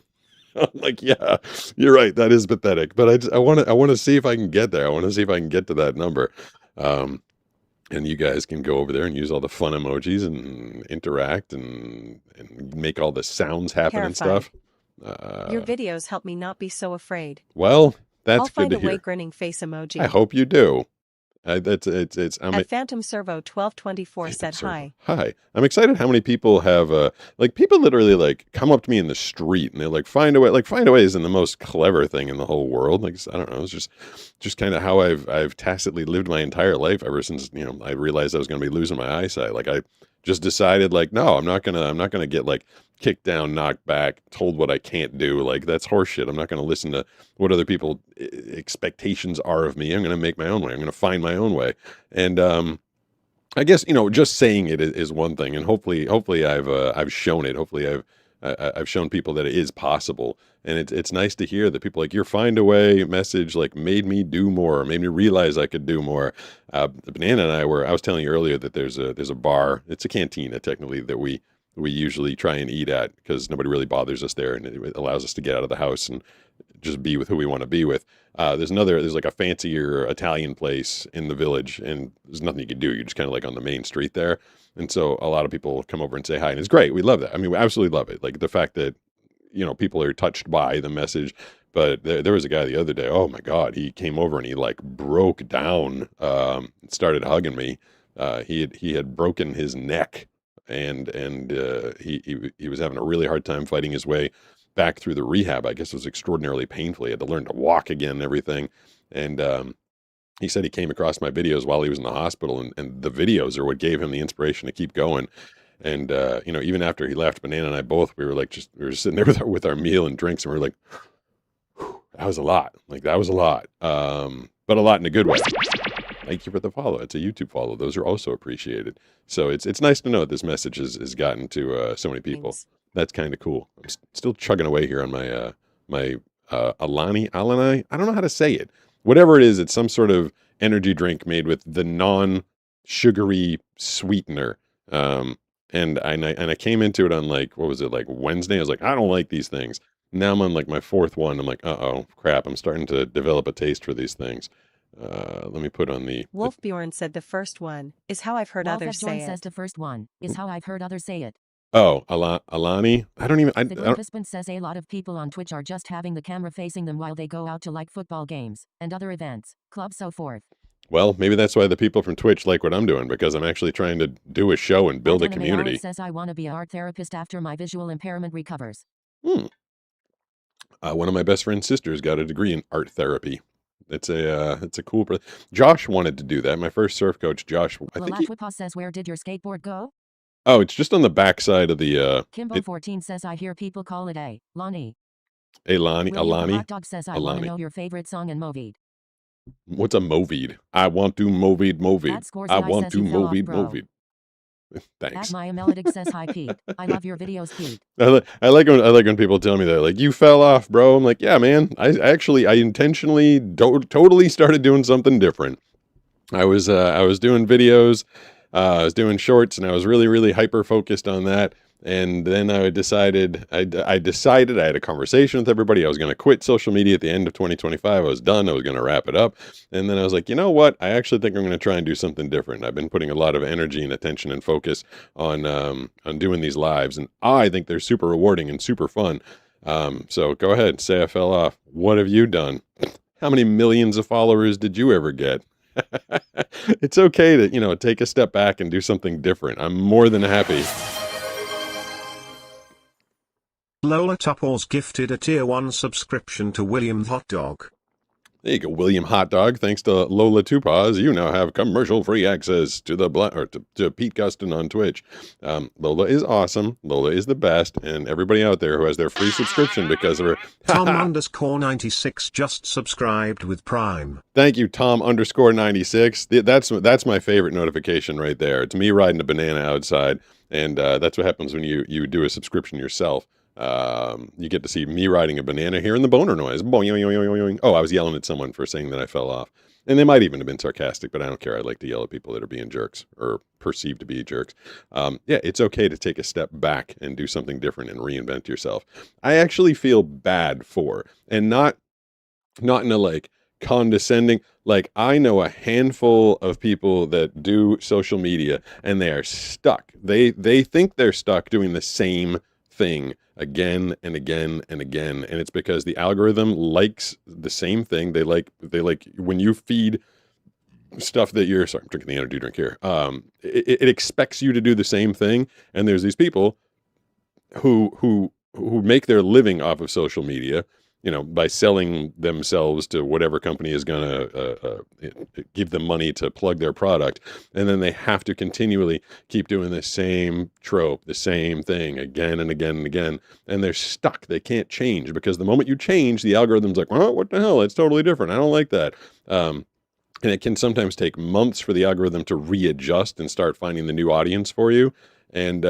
I'm like, yeah, you're right. That is pathetic. But I want to see if I can get there. I want to see if I can get to that number. And you guys can go over there and use all the fun emojis and interact and make all the sounds happen and stuff. Your videos help me not be so afraid. Well, that's good to hear. I'll find a way grinning face emoji. I hope you do. I'm Phantom Servo 1224 said hi. Hi. I'm excited how many people have people literally like come up to me in the street and they like find a way isn't the most clever thing in the whole world. Like I don't know, it's just kind of how I've tacitly lived my entire life ever since I realized I was going to be losing my eyesight. Like I just decided like no, I'm not gonna get like kicked down, knocked back, told what I can't do. Like that's horseshit. I'm not going to listen to what other people expectations are of me. I'm going to make my own way. I'm going to find my own way. And I guess just saying it is one thing, and hopefully I've shown it. Hopefully I've shown people that it is possible. And it's nice to hear that people like your find a way message like made me do more, made me realize I could do more. Banana and I was telling you earlier that there's a bar. It's a cantina technically that we we usually try and eat at because nobody really bothers us there, and it allows us to get out of the house and just be with who we want to be with. There's like a fancier Italian place in the village, and there's nothing you can do. You're just kind of like on the main street there. And so a lot of people come over and say hi, and it's great. We love that. I mean, we absolutely love it. Like the fact that, people are touched by the message. But there was a guy the other day, oh my God, he came over and he like broke down, started hugging me. He had broken his neck, and he was having a really hard time fighting his way back through the rehab. I guess it was extraordinarily painful. He had to learn to walk again and everything. And he said he came across my videos while he was in the hospital, and the videos are what gave him the inspiration to keep going. And even after he left, Banana and I both, we were sitting there with our meal and drinks, and we were like, that was a lot. Like that was a lot. But a lot in a good way. Thank you for the follow. It's a YouTube follow. Those are also appreciated. So it's nice to know this message has gotten to so many people. Thanks. That's kind of cool. I'm still chugging away here on my Alani. I don't know how to say it. Whatever it is, it's some sort of energy drink made with the non-sugary sweetener. And I came into it on like, what was it, like Wednesday? I was like, I don't like these things. Now I'm on like my fourth one. I'm like, uh-oh, crap. I'm starting to develop a taste for these things. Let me put on the... Wolfbjorn said the first one is how I've heard others say says it. the first one is how I've heard others say it. Oh, Alani? I don't even... The participant says a lot of people on Twitch are just having the camera facing them while they go out to like football games and other events, clubs, so forth. Well, maybe that's why the people from Twitch like what I'm doing, because I'm actually trying to do a show and build a community. Says I want to be an art therapist after my visual impairment recovers. One of my best friend's sisters got a degree in art therapy. It's a cool... Josh wanted to do that. My first surf coach, Josh... Lalachwipa says, where did your skateboard go? Oh, it's just on the backside of the... Kimbo14 says, I hear people call it a Lonnie. Alani. Hot Dog says, I want to know your favorite song and Movid. What's a Movid? I want to Movid. I want to Movid. Thanks. At Maya Melodic says, hi Pete. I love your videos, Pete. I like when people tell me that, like, you fell off, bro. I'm like, yeah, man. I intentionally totally started doing something different. I was doing videos, I was doing shorts, and I was really, really hyper focused on that. And then I decided I had a conversation with everybody. I was going to quit social media at the end of 2025. I was done. I was going to wrap it up. And then I was like, you know what? I actually think I'm going to try and do something different. I've been putting a lot of energy and attention and focus on doing these lives. And I think they're super rewarding and super fun. So go ahead, say I fell off. What have you done? How many millions of followers did you ever get? It's okay to, take a step back and do something different. I'm more than happy. Lola Tupples gifted a tier 1 subscription to William Hot Dog. There you go, William Hot Dog. Thanks to Lola Tuppaz, you now have commercial-free access to to Pete Gustin on Twitch. Lola is awesome. Lola is the best, and everybody out there who has their free subscription because of her... Tom_96 just subscribed with Prime. Thank you, Tom_96. That's my favorite notification right there. It's me riding a banana outside, and that's what happens when you do a subscription yourself. You get to see me riding a banana, hearing the boner noise. Oh, I was yelling at someone for saying that I fell off. And they might even have been sarcastic, but I don't care. I like to yell at people that are being jerks or perceived to be jerks. Yeah, it's okay to take a step back and do something different and reinvent yourself. I actually feel bad for, and not in a like condescending, like I know a handful of people that do social media and they are stuck. They think they're stuck doing the same thing again and again and again, and it's because the algorithm likes the same thing. They like when you feed stuff that you're... Sorry, I'm drinking the energy drink here. It expects you to do the same thing, and there's these people who make their living off of social media, by selling themselves to whatever company is going to give them money to plug their product. And then they have to continually keep doing the same trope, the same thing again and again and again. And they're stuck. They can't change, because the moment you change, the algorithm's like, oh, what the hell? It's totally different. I don't like that. And it can sometimes take months for the algorithm to readjust and start finding the new audience for you. And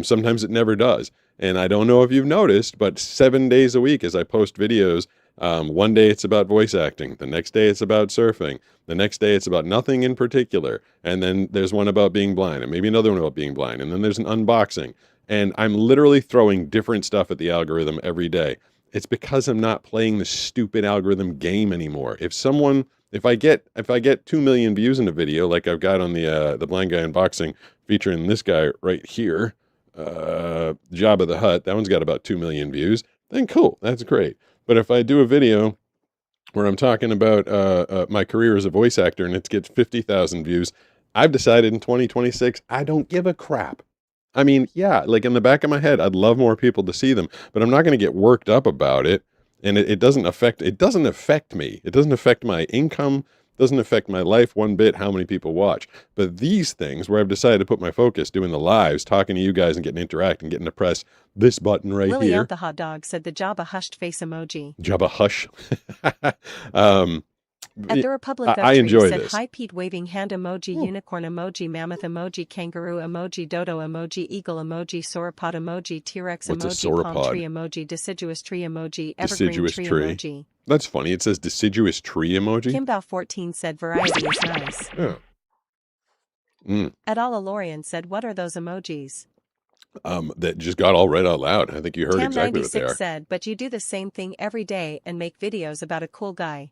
sometimes it never does. And I don't know if you've noticed, but 7 days a week as I post videos, One day it's about voice acting. The next day it's about surfing. The next day it's about nothing in particular. And then there's one about being blind, and maybe another one about being blind. And then there's an unboxing. And I'm literally throwing different stuff at the algorithm every day. It's because I'm not playing the stupid algorithm game anymore. If I get 2 million views in a video, like I've got on the blind guy unboxing featuring this guy right here, Jabba the Hutt, that one's got about 2 million views, then cool, that's great. But if I do a video where I'm talking about my career as a voice actor and it gets 50,000 views, I've decided in 2026, I don't give a crap. I mean, yeah, like in the back of my head, I'd love more people to see them, but I'm not going to get worked up about it. And it doesn't affect me. It doesn't affect my income, doesn't affect my life one bit, how many people watch. But these things where I've decided to put my focus, doing the lives, talking to you guys and getting to interact and getting to press this button right Willie here. out the hot dog said the Jabba hushed face emoji. Jabba hush. At the Republic of I enjoy said this. hi Pete waving hand emoji, unicorn emoji, mammoth emoji, kangaroo emoji, dodo emoji, eagle emoji, sauropod emoji, T-Rex What's a emoji, palm sauropod? tree emoji, deciduous tree emoji, evergreen Deciduous tree tree. emoji. That's funny. It says deciduous tree emoji. Kimbao14 said variety is nice. Yeah. Mm. At Lorian said what are those emojis? That just got all read out loud. I think you heard exactly what they Tam96 are. said but you do the same thing every day and make videos about a cool guy.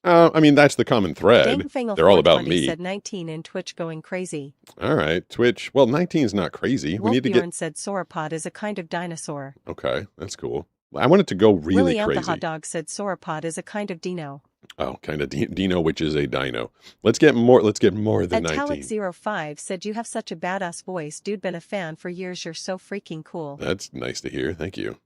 I mean, that's the common thread. They're all about me. Said 19 in Twitch going crazy. All right, Twitch. Well, 19 is not crazy. We need to get. said sauropod is a kind of dinosaur. Okay, that's cool. I want it to go really Willie crazy. the hot dog said sauropod is a kind of dino. Oh, kind of dino, which is a dino. Let's get more than 19. Talik05 said you have such a badass voice, dude. Been a fan for years. You're so freaking cool. That's nice to hear. Thank you.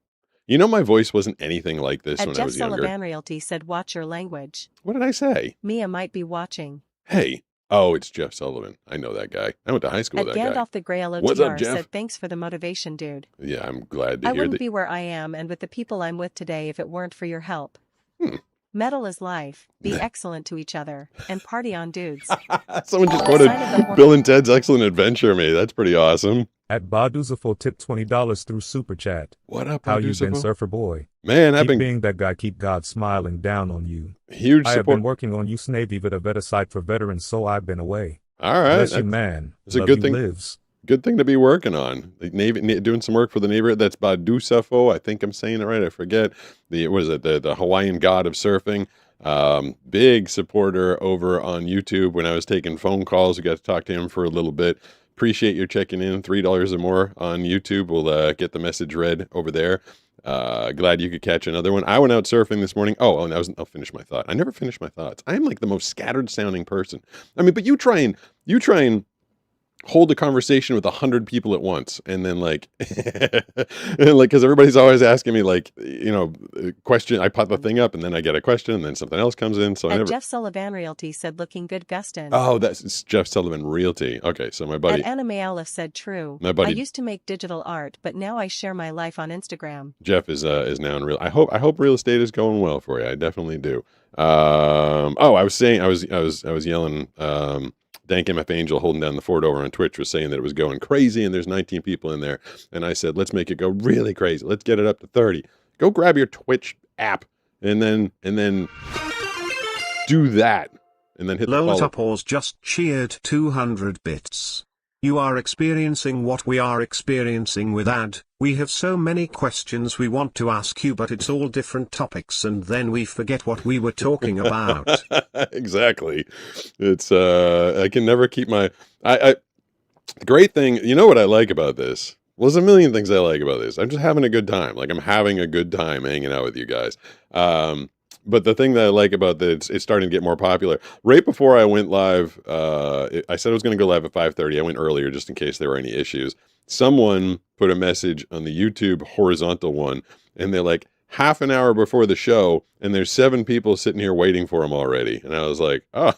You know, my voice wasn't anything like this when I was younger. Jeff Sullivan Realty said watch your language. What did I say? Mia might be watching. Hey. Oh, it's Jeff Sullivan. I know that guy. I went to high school with that guy. Gandalf the Grey LOTR What's up, Jeff? said thanks for the motivation, dude. Yeah, I'm glad to I hear wouldn't that. be where I am and with the people I'm with today if it weren't for your help. Hmm. Metal is life. Be excellent to each other and party on, dudes. Someone just quoted Bill and Ted's Excellent Adventure me. That's pretty awesome. At Baduzafo tip $20 through Super Chat. What up, How you been, Baduzafo? Surfer Boy? Man, I've keep been being that guy. Keep God smiling down on you. Huge I have support. been working on you, Snavy, with a better site for veterans, so I've been away. All right, Bless you, man. It's a Love good you thing. Lives. Good thing to be working on. Like doing some work for the neighborhood. That's Badusafo. I think I'm saying it right. I forget. The Hawaiian god of surfing. Big supporter over on YouTube. When I was taking phone calls, we got to talk to him for a little bit. Appreciate your checking in. $3 or more on YouTube. We'll get the message read over there. Glad you could catch another one. I went out surfing this morning. And I'll finish my thought. I never finish my thoughts. I am like the most scattered sounding person. I mean, but you try and hold a conversation with 100 people at once, and then because everybody's always asking me question. I pop the thing up, and then I get a question, and then something else comes in. So Jeff Sullivan Realty said looking good, Gustin. Oh, that's Jeff Sullivan Realty. Okay, so my buddy. And Anime Aleph said true. My buddy. I used to make digital art, but now I share my life on Instagram. Jeff is now in real. I hope real estate is going well for you. I definitely do. I was yelling. Dank MF Angel holding down the fort over on Twitch was saying that it was going crazy and there's 19 people in there. And I said, let's make it go really crazy. Let's get it up to 30. Go grab your Twitch app and then do that. And then hit the follow. Loltopause just cheered 200 bits. You are experiencing what we are experiencing with ad. We have so many questions we want to ask you, but it's all different topics and then we forget what we were talking about. Exactly. It's I can never keep my the great thing, you know what I like about this? Well, there's a million things I like about this. I'm just having a good time. Like, I'm having a good time hanging out with you guys. But the thing that I like about this, it's starting to get more popular. Right before I went live, I said I was going to go live at 5:30. I went earlier just in case there were any issues. Someone put a message on the YouTube horizontal one, and they're like, half an hour before the show, and there's 7 people sitting here waiting for him already. And I was like, oh,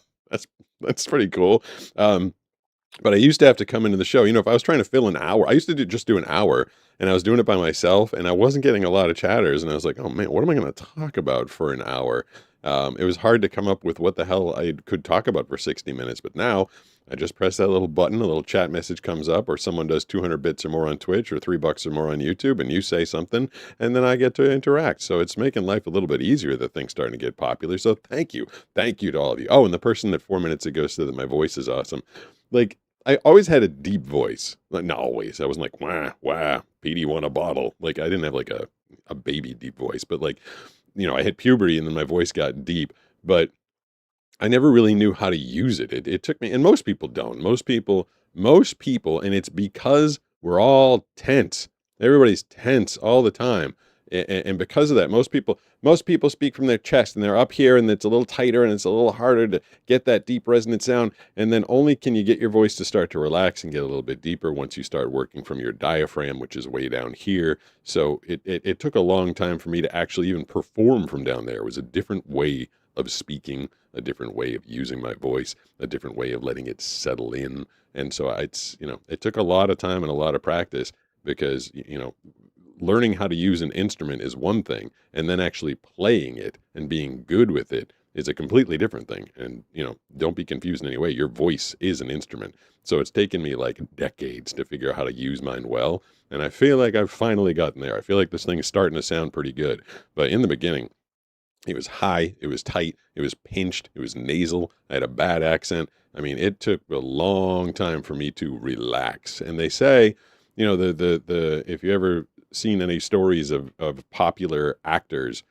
that's pretty cool. But I used to have to come into the show. If I was trying to fill an hour, I used to just do an hour, and I was doing it by myself, and I wasn't getting a lot of chatters. And I was like, oh man, what am I going to talk about for an hour? It was hard to come up with what the hell I could talk about for 60 minutes, but now I just press that little button, a little chat message comes up, or someone does 200 bits or more on Twitch or $3 or more on YouTube, and you say something, and then I get to interact. So it's making life a little bit easier that things starting to get popular. So thank you. Thank you to all of you. Oh, and the person that 4 minutes ago said that my voice is awesome. Like, I always had a deep voice. Like, not always. I wasn't like, wah, wah, Petey won a bottle. Like, I didn't have like a baby deep voice, but like, I hit puberty and then my voice got deep, but I never really knew how to use it. It took me, and most people don't. Most people, and it's because we're all tense. Everybody's tense all the time. And because of that, most people speak from their chest and they're up here and it's a little tighter and it's a little harder to get that deep resonant sound. And then only can you get your voice to start to relax and get a little bit deeper once you start working from your diaphragm, which is way down here. So it took a long time for me to actually even perform from down there. It was a different way of speaking, a different way of using my voice, a different way of letting it settle in. And so it took a lot of time and a lot of practice because, learning how to use an instrument is one thing, and then actually playing it and being good with it is a completely different thing. And, don't be confused in any way. Your voice is an instrument. So it's taken me like decades to figure out how to use mine well. And I feel like I've finally gotten there. I feel like this thing is starting to sound pretty good. But in the beginning, it was high, it was tight, it was pinched, it was nasal. I had a bad accent. I mean, it took a long time for me to relax. And they say, the if you ever seen any stories of popular actors,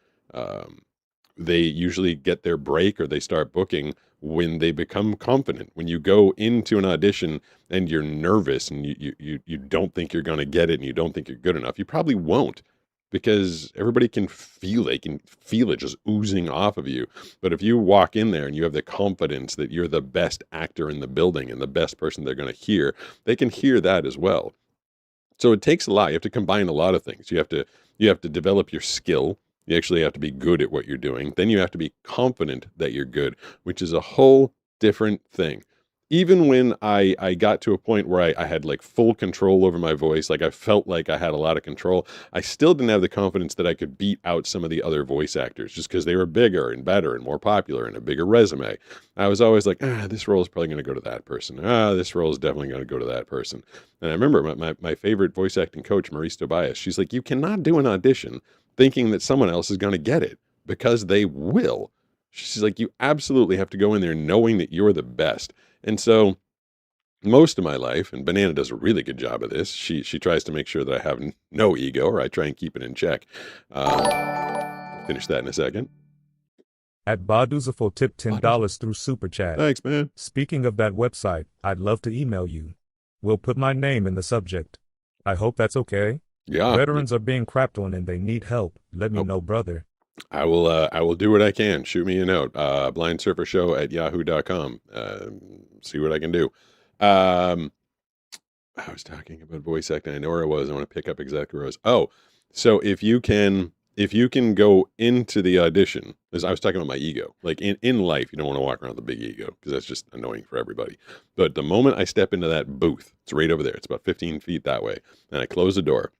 they usually get their break or they start booking when they become confident. When you go into an audition and you're nervous and you don't think you're going to get it and you don't think you're good enough, you probably won't, because everybody can feel it. They can feel it just oozing off of you. But if you walk in there and you have the confidence that you're the best actor in the building and the best person they're going to hear, they can hear that as well. So it takes a lot. You have to combine a lot of things. You have to develop your skill. You actually have to be good at what you're doing. Then you have to be confident that you're good, which is a whole different thing. Even when I got to a point where I had like full control over my voice, like I felt like I had a lot of control, I still didn't have the confidence that I could beat out some of the other voice actors just because they were bigger and better and more popular and a bigger resume. I was always like, this role is probably going to go to that person. This role is definitely going to go to that person. And I remember my favorite voice acting coach, Maurice Tobias, she's like, you cannot do an audition thinking that someone else is going to get it, because they will. She's like, you absolutely have to go in there knowing that you're the best. And so most of my life, and Banana does a really good job of this, she tries to make sure that I have no ego, or I try and keep it in check. Finish that in a second. At Baduzafo tip $10 through Super Chat. Thanks, man. Speaking of that website, I'd love to email you. We'll put my name in the subject. I hope that's okay. Yeah. Veterans are being crapped on and they need help. Let me know, brother. I will do what I can. Shoot me a note. blindsurfershow@yahoo.com. See what I can do. I was talking about voice acting. I know where I was. I want to pick up exactly where I was. Oh, so if you can go into the audition, as I was talking about my ego, like in life, you don't want to walk around with a big ego because that's just annoying for everybody. But the moment I step into that booth, it's right over there. It's about 15 feet that way. And I close the door.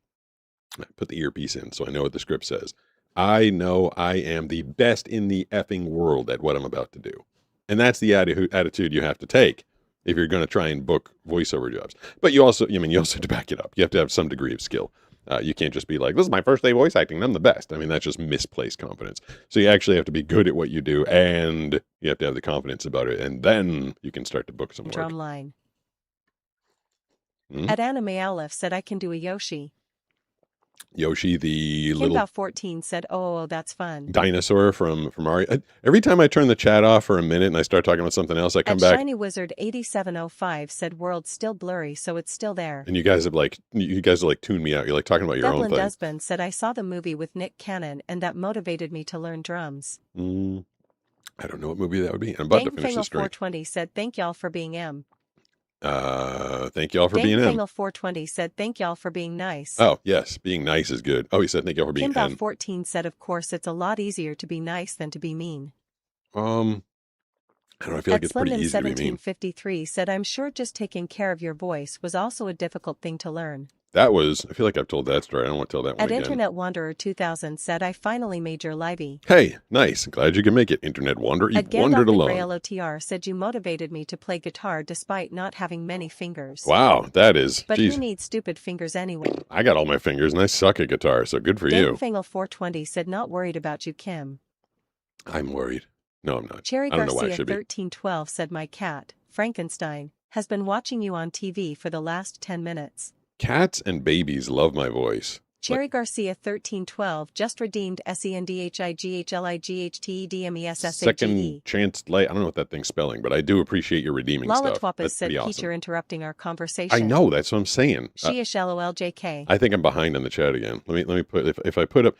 I put the earpiece in so I know what the script says. I know I am the best in the effing world at what I'm about to do. And that's the attitude you have to take if you're going to try and book voiceover jobs. But you also have to back it up. You have to have some degree of skill. You can't just be like, this is my first day voice acting, and I'm the best. I mean, that's just misplaced confidence. So you actually have to be good at what you do, and you have to have the confidence about it, and then you can start to book some work. Drumline. At Anime Aleph said I can do a Yoshi. Yoshi, the little Kimba 14 said, oh, that's fun. dinosaur from Mario. Every time I turn the chat off for a minute and I start talking about something else, I come back. Shiny Wizard 8705 said world's still blurry, so it's still there. And you guys are like tuned me out. You're like talking about your own thing. Desmond said I saw the movie with Nick Cannon and that motivated me to learn drums. I don't know what movie that would be. I'm about to finish this drink. 420 said thank y'all for being M. Thank y'all for being in. 420 said thank y'all for being nice. Oh, yes. Being nice is good. Oh, he said thank y'all for being Kimba 14 said of course it's a lot easier to be nice than to be mean. I don't know. I feel like it's pretty easy to be mean. 1753 said I'm sure just taking care of your voice was also a difficult thing to learn. That was, I feel like I've told that story. I don't want to tell that one At again. Internet Wanderer 2000 said I finally made your livey. Hey, nice. Glad you can make it, Internet Wanderer. At You've wandered Gandalf the alone. Grey LOTR said you motivated me to play guitar despite not having many fingers. Wow, that is, But geez. who needs stupid fingers anyway? I got all my fingers and I suck at guitar, so good for you. Danfangle420 said not worried about you, Kim. I'm worried. No, I'm not. Cherry I don't know why I Garcia should be. 1312 said my cat, Frankenstein, has been watching you on TV for the last 10 minutes. Cats and babies love my voice. Cherry Garcia 1312 just redeemed SENDHIGHLIGHTEDMESSAGE. Second chance light. I don't know what that thing's spelling, but I do appreciate your redeeming stuff. Lollitwapas That's said pretty awesome. Peter interrupting our conversation. I know, that's what I'm saying. She-ish LOLJK. I think I'm behind on the chat again. Let me put, if I put up,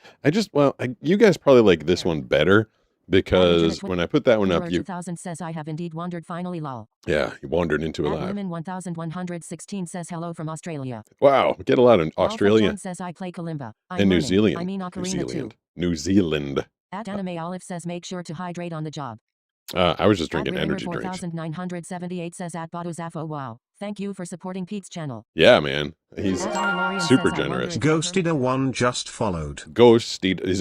you guys probably like this one better because when I put that one up, 2000 says I have indeed wandered finally lol. Yeah, you wandered into a live. Women 1116 says hello from Australia. Wow, get a lot in Australia. John says I play kalimba. And New Zealand. I mean ocarina too. New Zealand. At Anime Olive says make sure to hydrate on the job. I was just drinking energy drinks. 4978 says at Baduzafo wow. Thank you for supporting Pete's channel. Yeah, man. He's super generous. Ghostida1 just followed. Ghostida is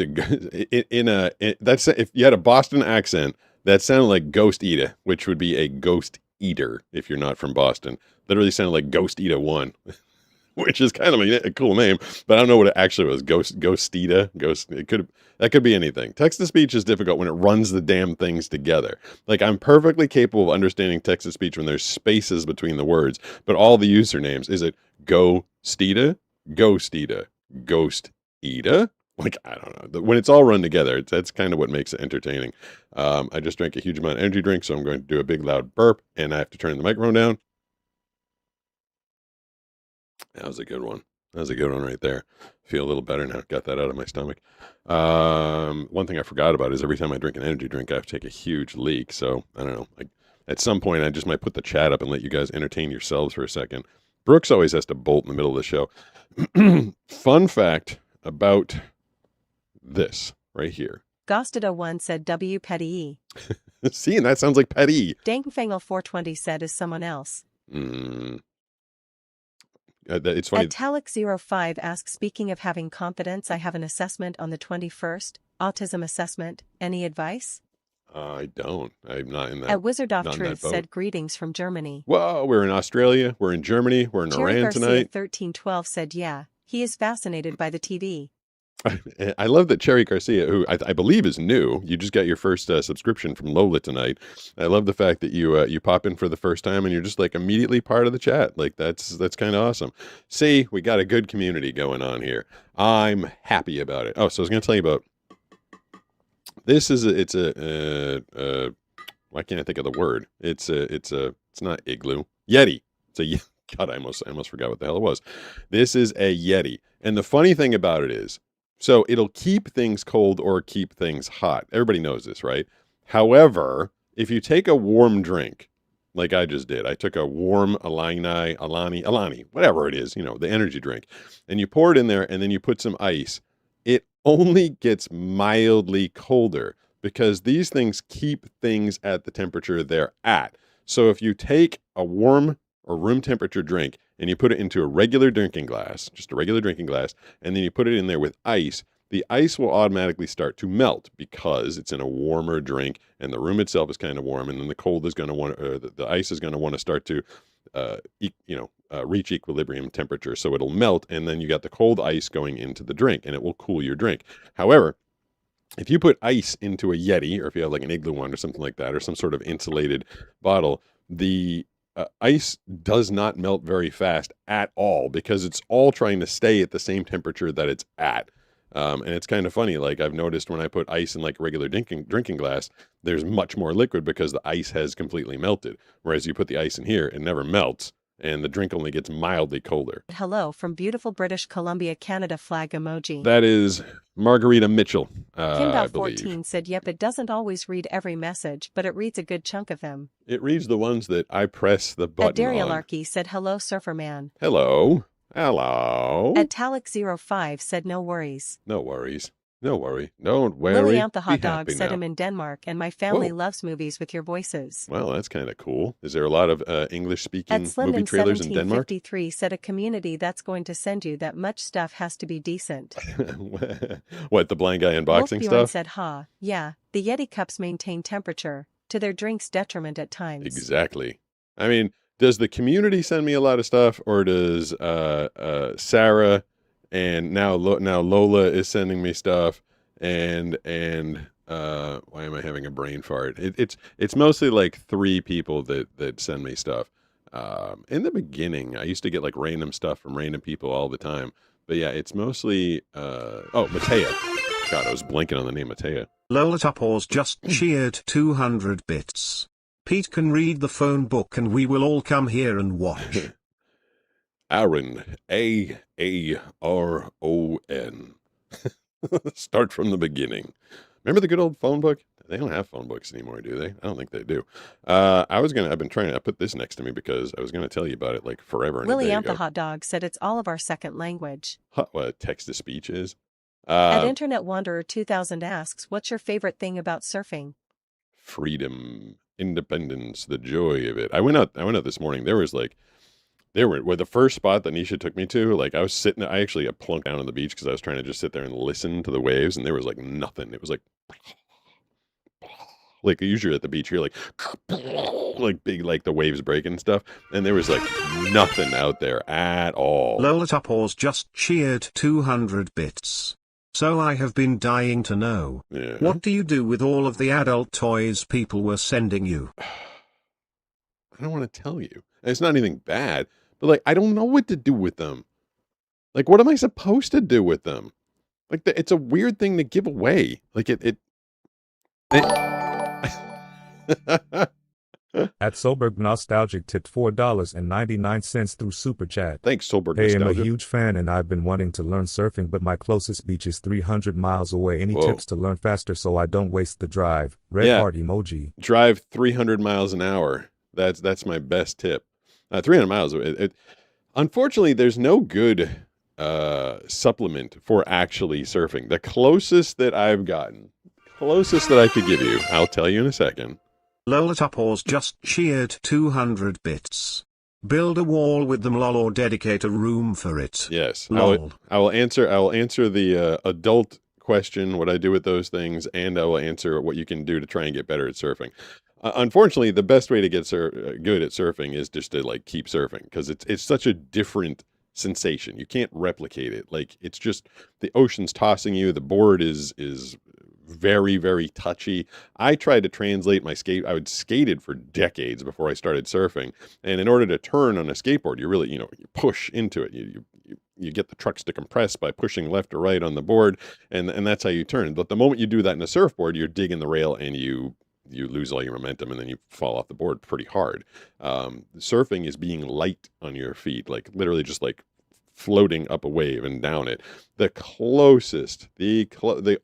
that's if you had a Boston accent, that sounded like Ghost Eater, which would be a ghost eater if you're not from Boston. Literally sounded like Ghost Eater 1. Which is kind of a cool name, but I don't know what it actually was. Ghostida. That could be anything. Text-to-speech is difficult when it runs the damn things together. Like, I'm perfectly capable of understanding text-to-speech when there's spaces between the words, but all the usernames, is it Ghostida? Ghostida? Ghostida? Like, I don't know. When it's all run together, that's kind of what makes it entertaining. I just drank a huge amount of energy drink, so I'm going to do a big loud burp, and I have to turn the microphone down. That was a good one. That was a good one right there. Feel a little better now. Got that out of my stomach. One thing I forgot about is every time I drink an energy drink, I have to take a huge leak. So, I don't know. At some point, I just might put the chat up and let you guys entertain yourselves for a second. Brooks always has to bolt in the middle of the show. Fun fact about this right here. Ghostida1 said W Petey. See, and that sounds like Petty. Danfangle420 said is someone else. It's funny. Italic05 asks, speaking of having confidence, I have an assessment on the 21st, autism assessment. Any advice? I don't. I'm not in that. At Wizard of not in Truth that boat. said greetings from Germany. Whoa, we're in Australia. We're in Germany. We're in Cherry Iran Garcia tonight. 1312 said yeah, he is fascinated by the TV. I love that Cherry Garcia, who I believe is new. You just got your first subscription from Lola tonight. I love the fact that you pop in for the first time and you're just like immediately part of the chat. Like that's kind of awesome. See, we got a good community going on here. I'm happy about it. Oh, so I was going to tell you about this. It's a why can't I think of the word? It's not igloo. Yeti. It's a God. I almost forgot what the hell it was. This is a Yeti, and the funny thing about it is. So it'll keep things cold or keep things hot. Everybody knows this, right? However, if you take a warm drink, like I just did, I took a warm Alani, whatever it is, the energy drink, and you pour it in there and then you put some ice, it only gets mildly colder because these things keep things at the temperature they're at. So if you take a warm or room temperature drink and you put it into a regular drinking glass, just a regular drinking glass, and then you put it in there with ice, the ice will automatically start to melt because it's in a warmer drink and the room itself is kind of warm, and then the cold is going to want the ice is going to want to start to reach equilibrium temperature, so it'll melt, and then you got the cold ice going into the drink and it will cool your drink. However, if you put ice into a Yeti, or if you have like an igloo one or something like that, or some sort of insulated bottle, the ice does not melt very fast at all because it's all trying to stay at the same temperature that it's at. And it's kind of funny. Like I've noticed when I put ice in like a regular drinking glass, there's much more liquid because the ice has completely melted. Whereas you put the ice in here, it never melts. And the drink only gets mildly colder. Hello from beautiful British Columbia, Canada flag emoji. That is Margarita Mitchell, I believe. Kimball14 said, yep, it doesn't always read every message, but it reads a good chunk of them. It reads the ones that I press the button on. Darialarchy said, hello, Surferman. Hello. Hello. Italic05 said, no worries. No worries. No worry. Don't Lily worry. Ant the Be hot dog happy said now. I'm in Denmark and my family Whoa. loves movies with your voices. Well, that's kind of cool. Is there a lot of At English-speaking movie trailers in Denmark? Slinden1753 said a community that's going to send you that much stuff has to be decent. What, the blind guy unboxing Wolfbjorn stuff? said, yeah, the Yeti cups maintain temperature, to their drink's detriment at times. Exactly. I mean, does the community send me a lot of stuff, or does Sarah and now Lola is sending me stuff, and why am I having a brain fart? It's mostly like 3 people that send me stuff. In the beginning, I used to get like random stuff from random people all the time, but yeah, it's mostly Matea. God, I was blanking on the name Matea. Lola Tupors just cheered 200 bits. Pete can read the phone book and we will all come here and watch. Aaron, Aaron. Start from the beginning. Remember the good old phone book? They don't have phone books anymore, do they? I don't think they do. I put this next to me because I was gonna tell you about it like forever and a Lily day Ant ago. the hot dog said it's all of our second language. What text-to-speech is? At Internet Wanderer 2000 asks, what's your favorite thing about surfing? Freedom, independence, the joy of it. I went out this morning. There were the first spot that Nisha took me to, like I actually plunked down on the beach because I was trying to just sit there and listen to the waves, and there was like nothing. It was like usually at the beach you're like big, like the waves breaking and stuff, and there was like nothing out there at all. Lola Tupors just cheered 200 bits. So I have been dying to know. Yeah. What do you do with all of the adult toys people were sending you? I don't want to tell you. It's not anything bad, but like I don't know what to do with them. Like, what am I supposed to do with them? Like, it's a weird thing to give away. Like it At Solberg Nostalgic tipped $4.99 through Super Chat. Thanks, Solberg Hey, I'm a Nostalgia. huge fan and I've been wanting to learn surfing, but my closest beach is 300 miles away. Any Whoa. tips to learn faster so I don't waste the drive? Red Yeah. heart emoji. Drive 300 miles an hour. That's my best tip. 300 miles. Unfortunately, there's no good supplement for actually surfing. The closest that I've gotten, closest that I could give you, I'll tell you in a second. Lola Tupors just cheered 200 bits. Build a wall with them lol or dedicate a room for it. Yes. Lol. I will answer the adult question, what I do with those things, and I will answer what you can do to try and get better at surfing. Unfortunately, the best way to get good at surfing is just to like keep surfing, because it's such a different sensation. You can't replicate it. Like, it's just the ocean's tossing you. The board is very, very touchy. I tried to translate my skate. I would skated for decades before I started surfing, and in order to turn on a skateboard, you really, you push into it. You get the trucks to compress by pushing left or right on the board, and that's how you turn. But the moment you do that in a surfboard, you're digging the rail and you lose all your momentum, and then you fall off the board pretty hard. Surfing is being light on your feet, like literally just like floating up a wave and down it. The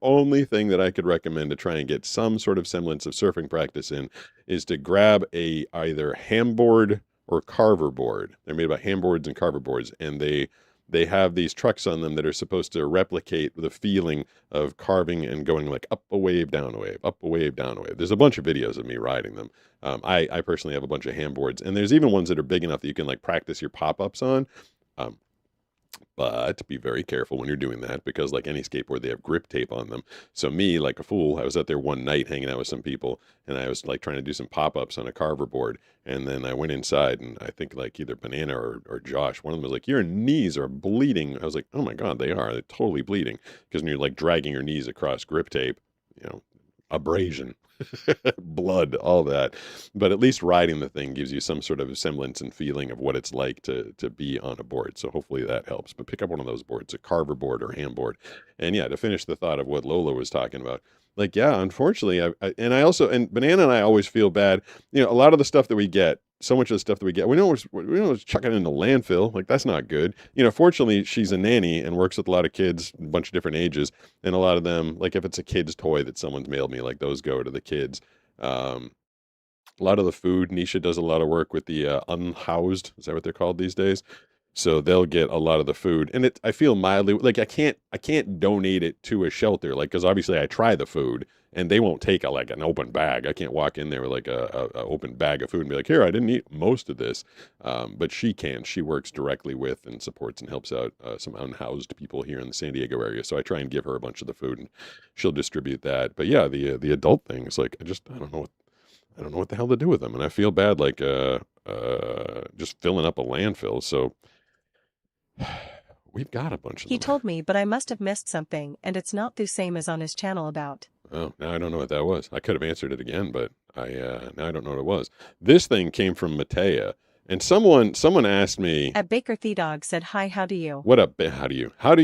only thing that I could recommend to try and get some sort of semblance of surfing practice in is to grab either handboard or carver board. They're made by handboards and carver boards, and they have these trucks on them that are supposed to replicate the feeling of carving and going like up a wave, down a wave, up a wave, down a wave. There's a bunch of videos of me riding them. I personally have a bunch of handboards, and there's even ones that are big enough that you can like practice your pop-ups on. But be very careful when you're doing that, because like any skateboard, they have grip tape on them. So me, like a fool, I was out there one night hanging out with some people, and I was like trying to do some pop-ups on a carver board. And then I went inside, and I think like either Banana or Josh, one of them was like, your knees are bleeding. I was like, oh my God, they are. They're totally bleeding. Because when you're like dragging your knees across grip tape, abrasion, blood, all that. But at least riding the thing gives you some sort of semblance and feeling of what it's like to be on a board. So hopefully that helps. But pick up one of those boards, a carver board or handboard. And yeah, to finish the thought of what Lola was talking about, like, yeah, unfortunately, and Banana and I always feel bad. A lot of the stuff that we get, so much of the stuff that we get, we don't just chuck it into landfill. Like, that's not good. Fortunately, she's a nanny and works with a lot of kids, a bunch of different ages. And a lot of them, like if it's a kid's toy that someone's mailed me, like those go to the kids. A lot of the food, Nisha does a lot of work with the unhoused. Is that what they're called these days? So they'll get a lot of the food, and I feel mildly like I can't donate it to a shelter, like, because obviously I try the food and they won't take like an open bag. I can't walk in there with like a open bag of food and be like, here, I didn't eat most of this. But she can. She works directly with and supports and helps out some unhoused people here in the San Diego area. So I try and give her a bunch of the food, and she'll distribute that. But yeah, the adult things, like I don't know what the hell to do with them, and I feel bad like just filling up a landfill. So we've got a bunch of He them. told me, but I must have missed something, and it's not the same as on his channel about. Oh, now I don't know what that was. I could have answered it again, but now I don't know what it was. This thing came from Matea, and someone asked me At Baker the Dog said, hi, how do you? what up? How do you? How do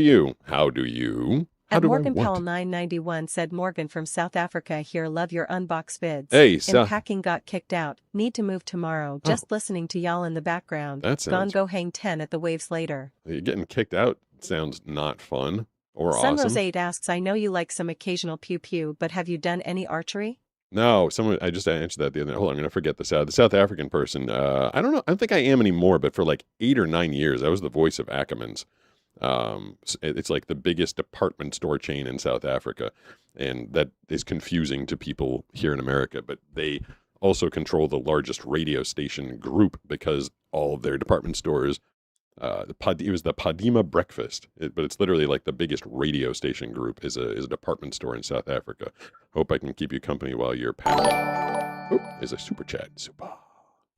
At I Morgan what? Powell 991 said, Morgan from South Africa here, love your unbox vids. Hey, South. Packing got kicked out, need to move tomorrow, just listening to y'all in the background. That sounds- Gone go hang 10 at the waves later. You're getting kicked out sounds not fun or Sunrose awesome. 8 asks, I know you like some occasional pew-pew, but have you done any archery? No, I just answered that the other night. Hold on, I'm going to forget the South African person. I don't know. I don't think I am anymore, but for like 8 or 9 years, I was the voice of Ackerman's. It's like the biggest department store chain in South Africa, and that is confusing to people here in America, but they also control the largest radio station group because all of their department stores, it was the Padima Breakfast, but it's literally like the biggest radio station group is a department store in South Africa. Hope I can keep you company while you're packing. Oh, there's a super chat. Super.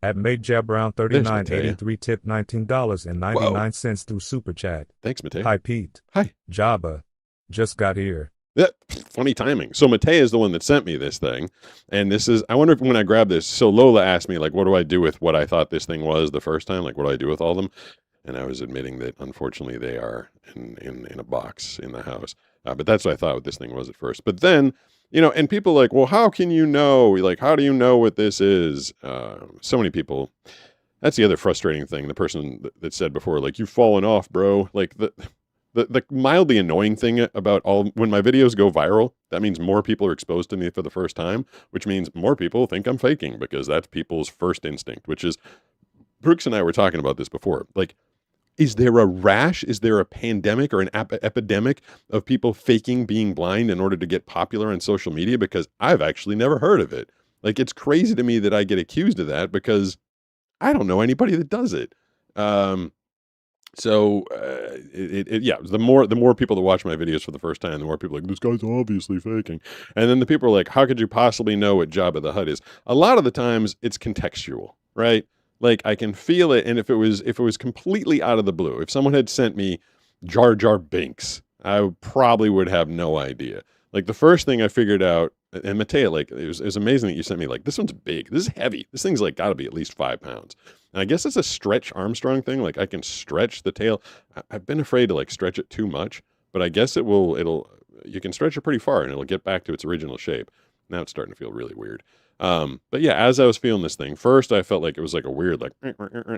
At Made Jab Brown There's 3983 tip $19.99 through Super Chat. Thanks, Matei. Hi Pete. Hi. Jabba. Just got here. Yeah, funny timing. So Matei is the one that sent me this thing, and this is, I wonder if when I grab this, so Lola asked me, like, what do I do with what I thought this thing was the first time? Like, what do I do with all of them? And I was admitting that, unfortunately, they are in a box in the house. But that's what I thought what this thing was at first. But then, and people like, well, how can you know? Like, how do you know what this is? So many people, that's the other frustrating thing. The person that said before, like, you've fallen off, bro. Like, the mildly annoying thing about when my videos go viral, that means more people are exposed to me for the first time, which means more people think I'm faking, because that's people's first instinct, which is, Brooks and I were talking about this before. Like, is there a rash? Is there a pandemic or an epidemic of people faking being blind in order to get popular on social media? Because I've actually never heard of it. Like, it's crazy to me that I get accused of that because I don't know anybody that does it. The more people that watch my videos for the first time, the more people are like, this guy's obviously faking. And then the people are like, how could you possibly know what Jabba the Hutt is? A lot of the times it's contextual, right? Like, I can feel it, and if it was completely out of the blue, if someone had sent me Jar Jar Binks, I probably would have no idea. Like, the first thing I figured out, and Mateo, like, it was amazing that you sent me, like, this one's big, this is heavy, this thing's like got to be at least 5 pounds. And I guess it's a stretch Armstrong thing. Like, I can stretch the tail. I've been afraid to like stretch it too much, but I guess you can stretch it pretty far and it'll get back to its original shape. Now it's starting to feel really weird. But yeah, as I was feeling this thing, first I felt like it was like a weird, like,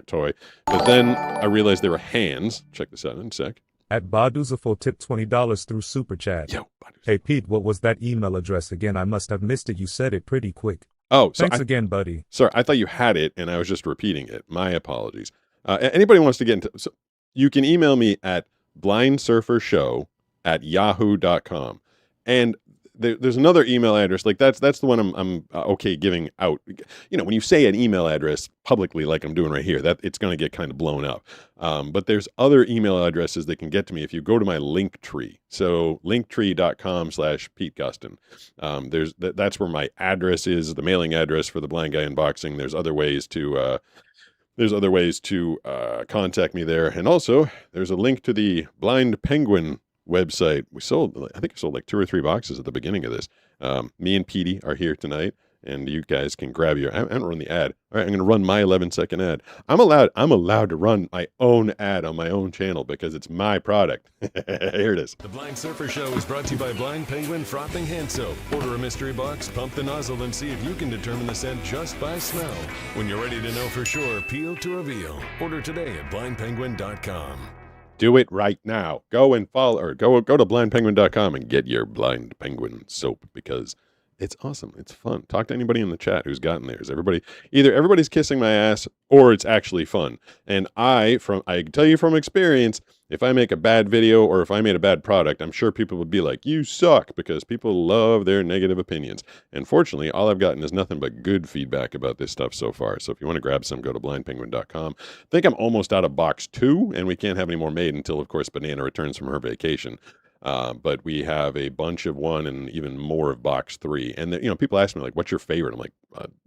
toy. But then I realized there were hands. Check this out in a sec. At Baduzaful tip $20 through Super Chat. Yo, Hey Pete, what was that email address again? I must have missed it. You said it pretty quick. Oh, so thanks again, buddy. Sorry, I thought you had it and I was just repeating it. My apologies. Anybody wants to get into, so you can email me at blindsurfershow@yahoo.com. And there's another email address. Like, that's the one I'm okay giving out. When you say an email address publicly, like I'm doing right here, that it's going to get kind of blown up. But there's other email addresses that can get to me if you go to my Linktree. So linktree.com/Pete Gustin. That's where my address is, the mailing address for the Blind Guy Unboxing. There's other ways to contact me there. And also there's a link to the Blind Penguin website. I think I sold like 2 or 3 boxes at the beginning of this. Me and Petey are here tonight, and you guys can grab I haven't run the ad. All right, I'm going to run my 11-second ad. I'm allowed to run my own ad on my own channel because it's my product. Here it is. The Blind Surfer Show is brought to you by Blind Penguin Frothing Hand Soap. Order a mystery box, pump the nozzle, and see if you can determine the scent just by smell. When you're ready to know for sure, peel to reveal. Order today at blindpenguin.com. Do it right now. Go and follow, or go to blindpenguin.com and get your Blind Penguin soap, because It's awesome. It's fun. Talk to anybody in the chat who's gotten theirs. Either everybody's kissing my ass or it's actually fun. And I can tell you from experience, if I make a bad video or if I made a bad product, I'm sure people would be like, you suck, because people love their negative opinions. And fortunately, all I've gotten is nothing but good feedback about this stuff so far. So if you want to grab some, go to blindpenguin.com. I think I'm almost out of box 2, and we can't have any more made until, of course, Banana returns from her vacation. But we have a bunch of 1 and even more of box 3. And, people ask me, like, what's your favorite? I'm like,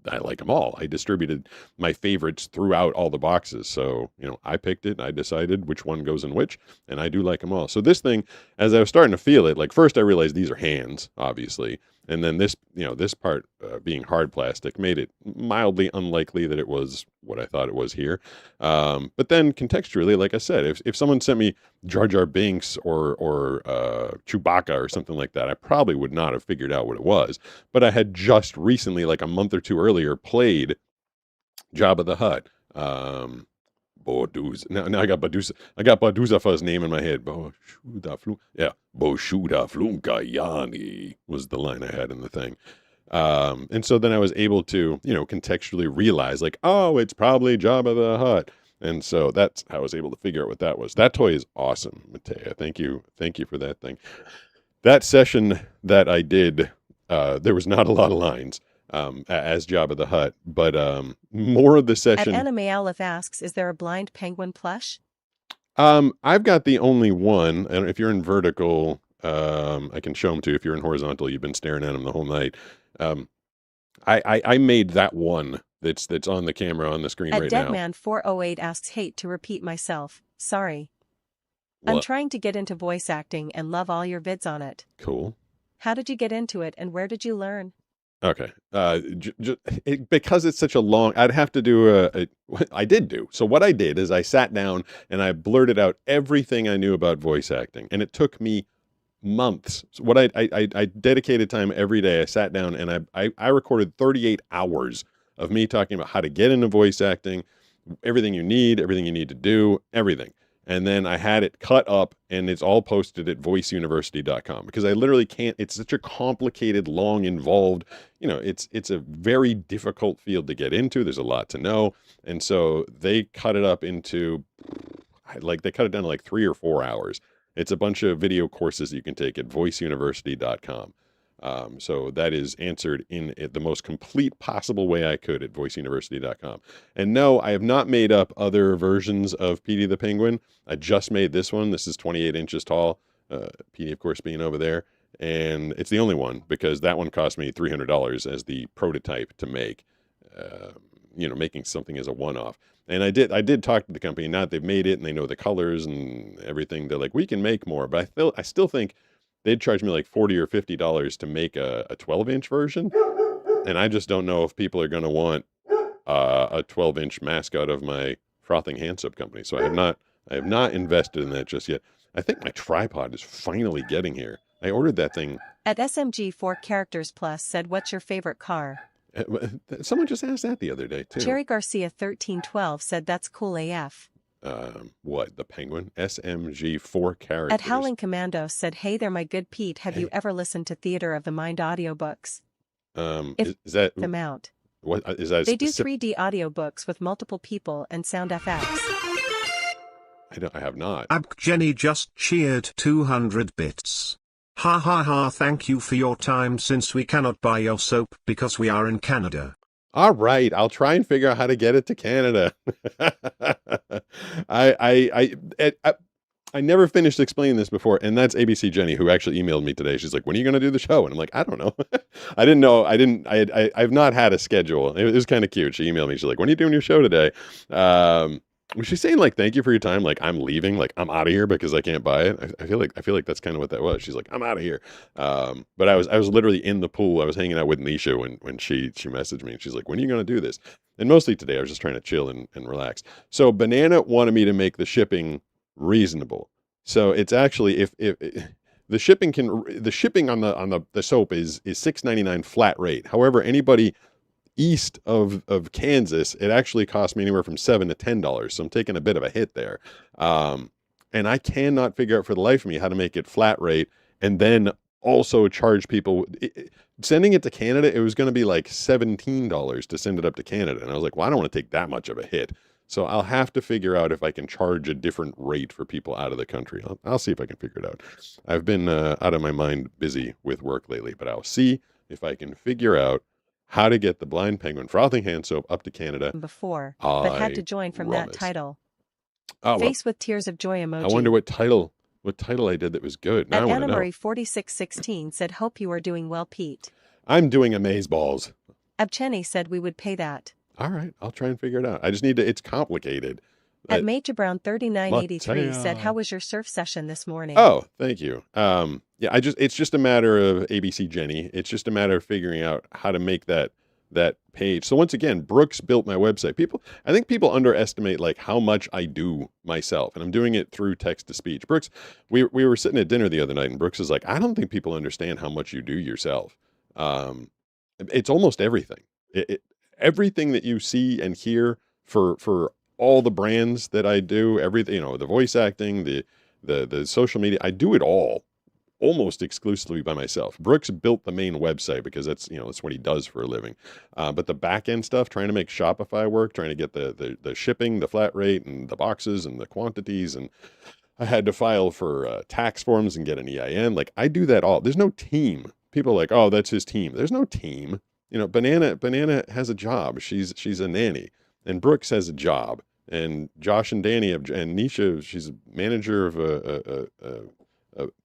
I like them all. I distributed my favorites throughout all the boxes. So, I picked it. I decided which one goes in which, and I do like them all. So this thing, as I was starting to feel it, like, first I realized these are hands, obviously. And then this part being hard plastic made it mildly unlikely that it was what I thought it was here. But then contextually, like I said, if someone sent me Jar Jar Binks or Chewbacca or something like that, I probably would not have figured out what it was. But I had just recently, like a month or two earlier, played Jabba the Hutt. Boduza. Now I got Badusa. I got Baduza for his name in my head. Yeah, Boshuda Flunkayani was the line I had in the thing. And so then I was able to, contextually realize, like, oh, it's probably Jabba the Hutt. And so that's how I was able to figure out what that was. That toy is awesome, Matea. Thank you for that thing. That session that I did, there was not a lot of lines. As Jabba the Hutt, but more of the session. At Anime Aleph asks, is there a blind penguin plush? I've got the only one, and if you're in vertical, I can show them to you. If you're in horizontal, you've been staring at them the whole night. I made that one that's on the camera on the screen right now. At Deadman408 asks, hate to repeat myself, sorry. I'm trying to get into voice acting and love all your vids on it. Cool. How did you get into it and where did you learn? Okay. Because it's such a long, I'd have to do I did do. So what I did is I sat down and I blurted out everything I knew about voice acting. And it took me months. So what I dedicated time every day. I sat down and I recorded 38 hours of me talking about how to get into voice acting, everything you need to do, everything. And then I had it cut up and it's all posted at voiceuniversity.com because I literally can't, it's such a complicated, long, involved, it's a very difficult field to get into. There's a lot to know. And so they cut it up into, they cut it down to like 3 or 4 hours. It's a bunch of video courses you can take at voiceuniversity.com. So that is answered in the most complete possible way I could at voiceuniversity.com. And no, I have not made up other versions of Petey the Penguin. I just made this one. This is 28 inches tall. Petey, of course, being over there. And it's the only one because that one cost me $300 as the prototype to make, making something as a one-off. And I did talk to the company. Now that they've made it and they know the colors and everything, they're like, we can make more. But I still think they'd charge me like $40 or $50 to make a 12-inch version. And I just don't know if people are going to want a 12-inch mascot of my frothing hand soap company. So I have not invested in that just yet. I think my tripod is finally getting here. I ordered that thing. At SMG4 Characters Plus said, what's your favorite car? Someone just asked that the other day, too. Cherry Garcia 1312 said, that's cool AF. What, the Penguin? SMG4 Characters. At Howling Commando said, hey there, my good Pete, have you ever listened to Theater of the Mind audiobooks? Is that them out? What is that? They do 3D audiobooks with multiple people and sound effects. I have not. Jenny just cheered 200 bits. Ha ha ha, thank you for your time since we cannot buy your soap because we are in Canada. All right, I'll try and figure out how to get it to Canada. I never finished explaining this before, and that's ABC Jenny who actually emailed me today. She's like, "When are you going to do the show?" And I'm like, "I don't know. I didn't know. I've not had a schedule. It was kind of cute. She emailed me. She's like, "When are you doing your show today?" Was she saying like, "Thank you for your time"? Like I'm leaving, like I'm out of here because I can't buy it. I feel like that's kind of what that was. She's like, "I'm out of here." But I was literally in the pool. I was hanging out with Nisha when she messaged me and she's like, "When are you going to do this?" And mostly today I was just trying to chill and relax. So Banana wanted me to make the shipping reasonable. So it's actually if the shipping on the soap is $6.99 flat rate. However, anybody east of Kansas, it actually cost me anywhere from $7 to $10. So I'm taking a bit of a hit there. And I cannot figure out for the life of me how to make it flat rate and then also charge people. sending it to Canada, it was going to be like $17 to send it up to Canada. And I was like, well, I don't want to take that much of a hit. So I'll have to figure out if I can charge a different rate for people out of the country. I'll see if I can figure it out. I've been out of my mind busy with work lately, but I'll see if I can figure out how to get the Blind Penguin Frothing Hand Soap up to Canada. Before, but had to join from that title. Oh, well, Face with tears of joy emoji. I wonder what title I did that was good. Now I want to know. Annamarie4616 said, hope you are doing well, Pete. I'm doing amazeballs. Abcheni said we would pay that. All right, I'll try and figure it out. I just need to, it's complicated. At Major Brown 3983 said, how was your surf session this morning? Oh, thank you. Yeah, it's just a matter of ABC Jenny. It's just a matter of figuring out how to make that page. So once again, Brooks built my website. I think people underestimate like how much I do myself, and I'm doing it through text to speech. Brooks, we were sitting at dinner the other night, and Brooks is like, I don't think people understand how much you do yourself. It's almost everything. Everything that you see and hear for all the brands that I do, everything, the voice acting, the social media, I do it all almost exclusively by myself. Brooks built the main website because that's what he does for a living. But the back end stuff, trying to make Shopify work, trying to get the shipping, the flat rate, and the boxes and the quantities, and I had to file for tax forms and get an EIN. Like, I do that all. There's no team. People are like, oh, that's his team. There's no team. Banana has a job. She's a nanny, and Brooks has a job, and Josh and Danny and Nisha, she's a manager of a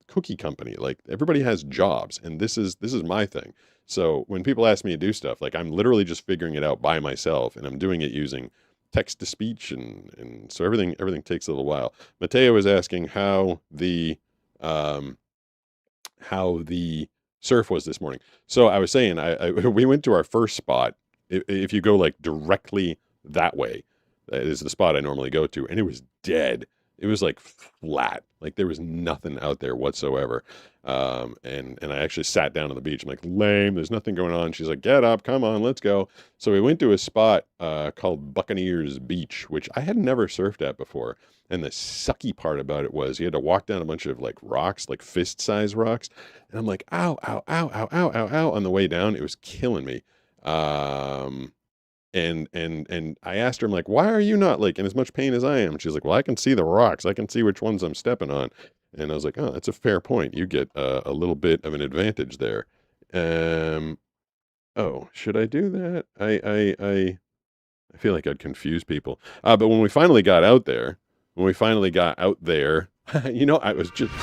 cookie company. Like, everybody has jobs, and this is my thing. So when people ask me to do stuff, like, I'm literally just figuring it out by myself, and I'm doing it using text to speech, and so everything takes a little while. Mateo is asking how the surf was this morning. So I was saying, we went to our first spot. If you go like directly that way, that is the spot I normally go to, and it was dead. It was like flat, like there was nothing out there whatsoever. And I actually sat down on the beach. I'm like, lame, there's nothing going on. She's like, get up, come on, let's go. So we went to a spot called Buccaneers Beach, which I had never surfed at before. And the sucky part about it was you had to walk down a bunch of like rocks, like fist-sized rocks. And I'm like, ow, ow, ow, ow, ow, ow, ow. On the way down, it was killing me. And I asked her, I'm like, why are you not like in as much pain as I am? She's like, well, I can see the rocks. I can see which ones I'm stepping on. And I was like, oh, that's a fair point. You get a little bit of an advantage there. Oh, should I do that? I feel like I'd confuse people. But when we finally got out there, I was just,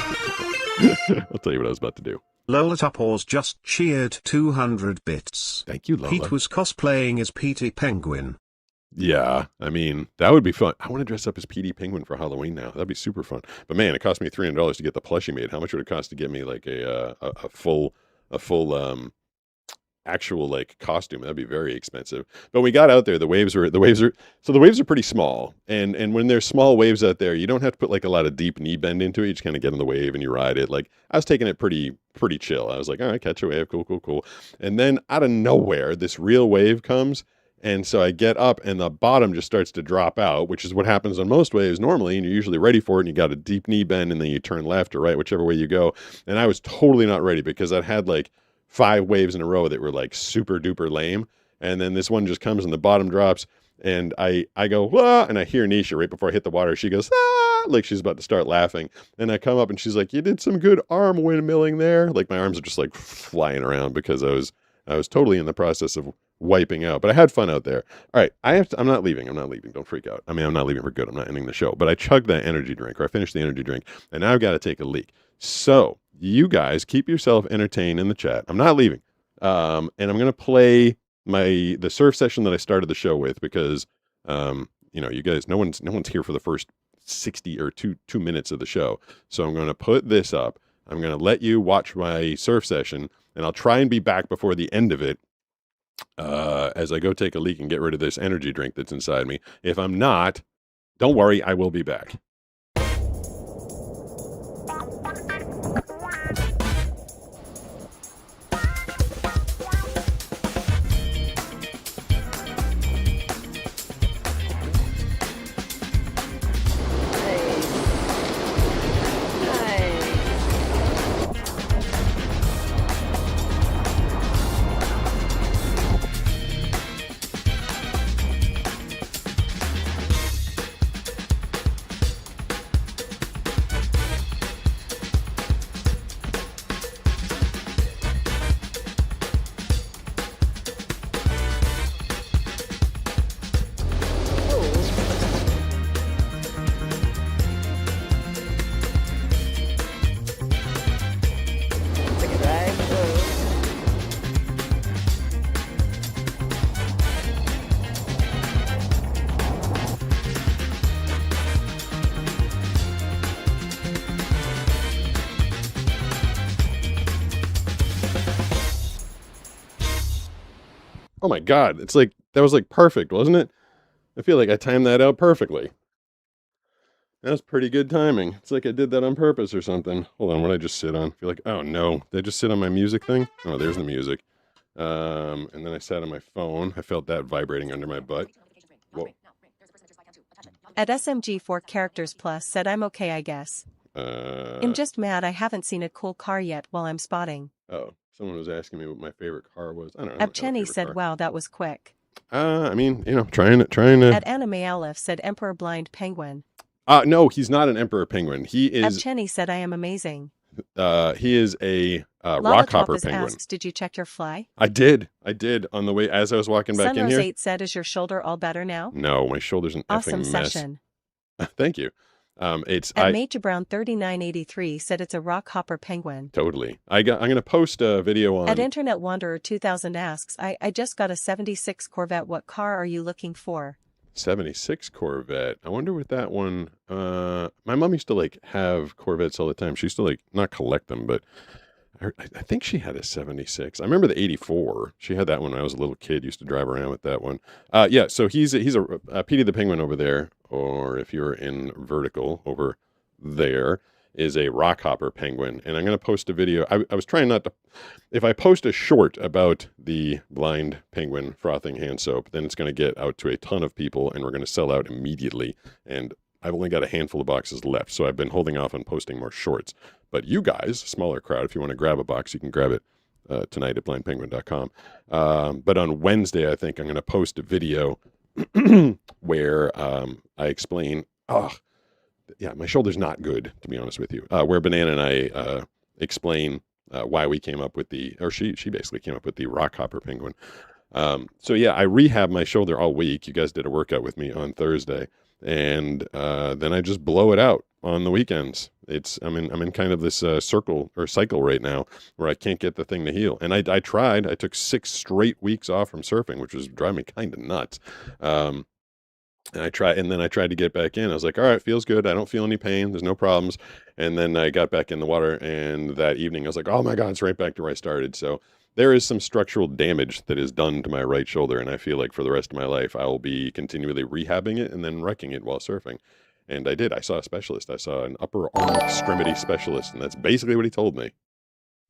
I'll tell you what I was about to do. Lola Topors just cheered 200 bits. Thank you, Lola. Pete was cosplaying as Petey Penguin. Yeah, I mean, that would be fun. I want to dress up as Petey Penguin for Halloween now. That'd be super fun. But man, it cost me $300 to get the plushie made. How much would it cost to get me like a full actual like costume? That'd be very expensive. But we got out there, the waves are pretty small. And when there's small waves out there, you don't have to put like a lot of deep knee bend into it. You just kind of get in the wave and you ride it. Like, I was taking it pretty chill. I was like, all right, catch a wave, cool. And then out of nowhere, this real wave comes. And so I get up and the bottom just starts to drop out, which is what happens on most waves normally. And you're usually ready for it. And you got a deep knee bend and then you turn left or right, whichever way you go. And I was totally not ready because I'd had like 5 waves in a row that were like super duper lame. And then this one just comes and the bottom drops. And I go, ah, and I hear Nisha right before I hit the water. She goes, ah, like she's about to start laughing. And I come up and she's like, you did some good arm windmilling there. Like my arms are just like flying around because I was totally in the process of wiping out, but I had fun out there. All right. I'm not leaving. Don't freak out. I mean, I'm not leaving for good. I'm not ending the show, but I chugged that energy drink, or I finished the energy drink, and now I've got to take a leak. So you guys keep yourself entertained in the chat. I'm not leaving. And I'm going to play the surf session that I started the show with because, you guys, no one's here for the first 60 or two minutes of the show. So I'm going to put this up. I'm going to let you watch my surf session, and I'll try and be back before the end of it. As I go take a leak and get rid of this energy drink that's inside me. If I'm not, don't worry, I will be back. Oh my God. It's like, that was like perfect, wasn't it? I feel like I timed that out perfectly. That was pretty good timing. It's like I did that on purpose or something. Hold on, what did I just sit on? I feel like, oh no, did I just sit on my music thing? Oh, there's the music. And then I sat on my phone. I felt that vibrating under my butt. Whoa. At SMG4 Characters Plus said I'm okay I guess. I'm just mad I haven't seen a cool car yet while I'm spotting. Oh, someone was asking me what my favorite car was. I don't know. Abchenny said wow that was quick. I mean, you know, trying to. At Anime Aleph said Emperor Blind Penguin. No, he's not an Emperor Penguin. He is. Abchenny said I am amazing. He is a rockhopper penguin. Asks, did you check your fly? I did on the way as I was walking back in here. Sunrose 8 said, is your shoulder all better now? No, my shoulder's an awesome effing mess. session. Thank you. It's at Major Brown 3983 said it's a rockhopper penguin. Totally. I'm gonna post a video on. At Internet Wanderer 2000 asks, I just got a 76 Corvette. What car are you looking for? 76 Corvette. I wonder what that one. My mom used to like have Corvettes all the time. She used to like not collect them, but I think she had a 76. I remember the 84. She had that one when I was a little kid. Used to drive around with that one. Yeah. So he's a Petey the Penguin over there, or if you're in vertical over there, is a rockhopper penguin. And I'm going to post a video. I was trying not to. If I post a short about the blind penguin frothing hand soap, then it's going to get out to a ton of people, and we're going to sell out immediately. And I've only got a handful of boxes left, so I've been holding off on posting more shorts. But you guys, smaller crowd, if you want to grab a box, you can grab it tonight at blindpenguin.com. But on Wednesday, I think I'm going to post a video where I explain, yeah, my shoulder's not good, to be honest with you, where Banana and I explain why we came up with she basically came up with the rockhopper penguin. So yeah, I rehab my shoulder all week. You guys did a workout with me on Thursday. And then I just blow it out on the weekends. I'm in kind of this cycle right now where I can't get the thing to heal. And I tried. I took 6 straight weeks off from surfing, which was driving me kind of nuts. And then I tried to get back in. I was like, all right, feels good. I don't feel any pain. There's no problems. And then I got back in the water, and that evening I was like, oh my God, it's right back to where I started. So there is some structural damage that is done to my right shoulder, and I feel like for the rest of my life, I will be continually rehabbing it and then wrecking it while surfing. And I did. I saw a specialist. I saw an upper arm extremity specialist, and that's basically what he told me.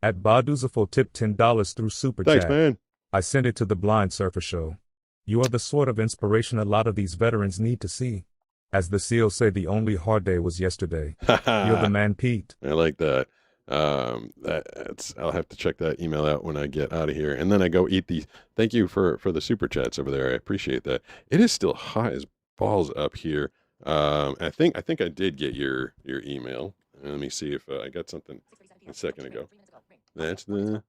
At Baduzafo tipped $10 through Super Thanks, Chat. man. I sent it to the Blind Surfer Show. You are the sort of inspiration a lot of these veterans need to see. As the SEALs say, the only hard day was yesterday. You're the man, Pete. I like that. I'll have to check that email out when I get out of here, and then I go eat the. Thank you for the super chats over there. I appreciate that. It is still hot as balls up here. I think I did get your email. Let me see if I got something a second ago. That's the.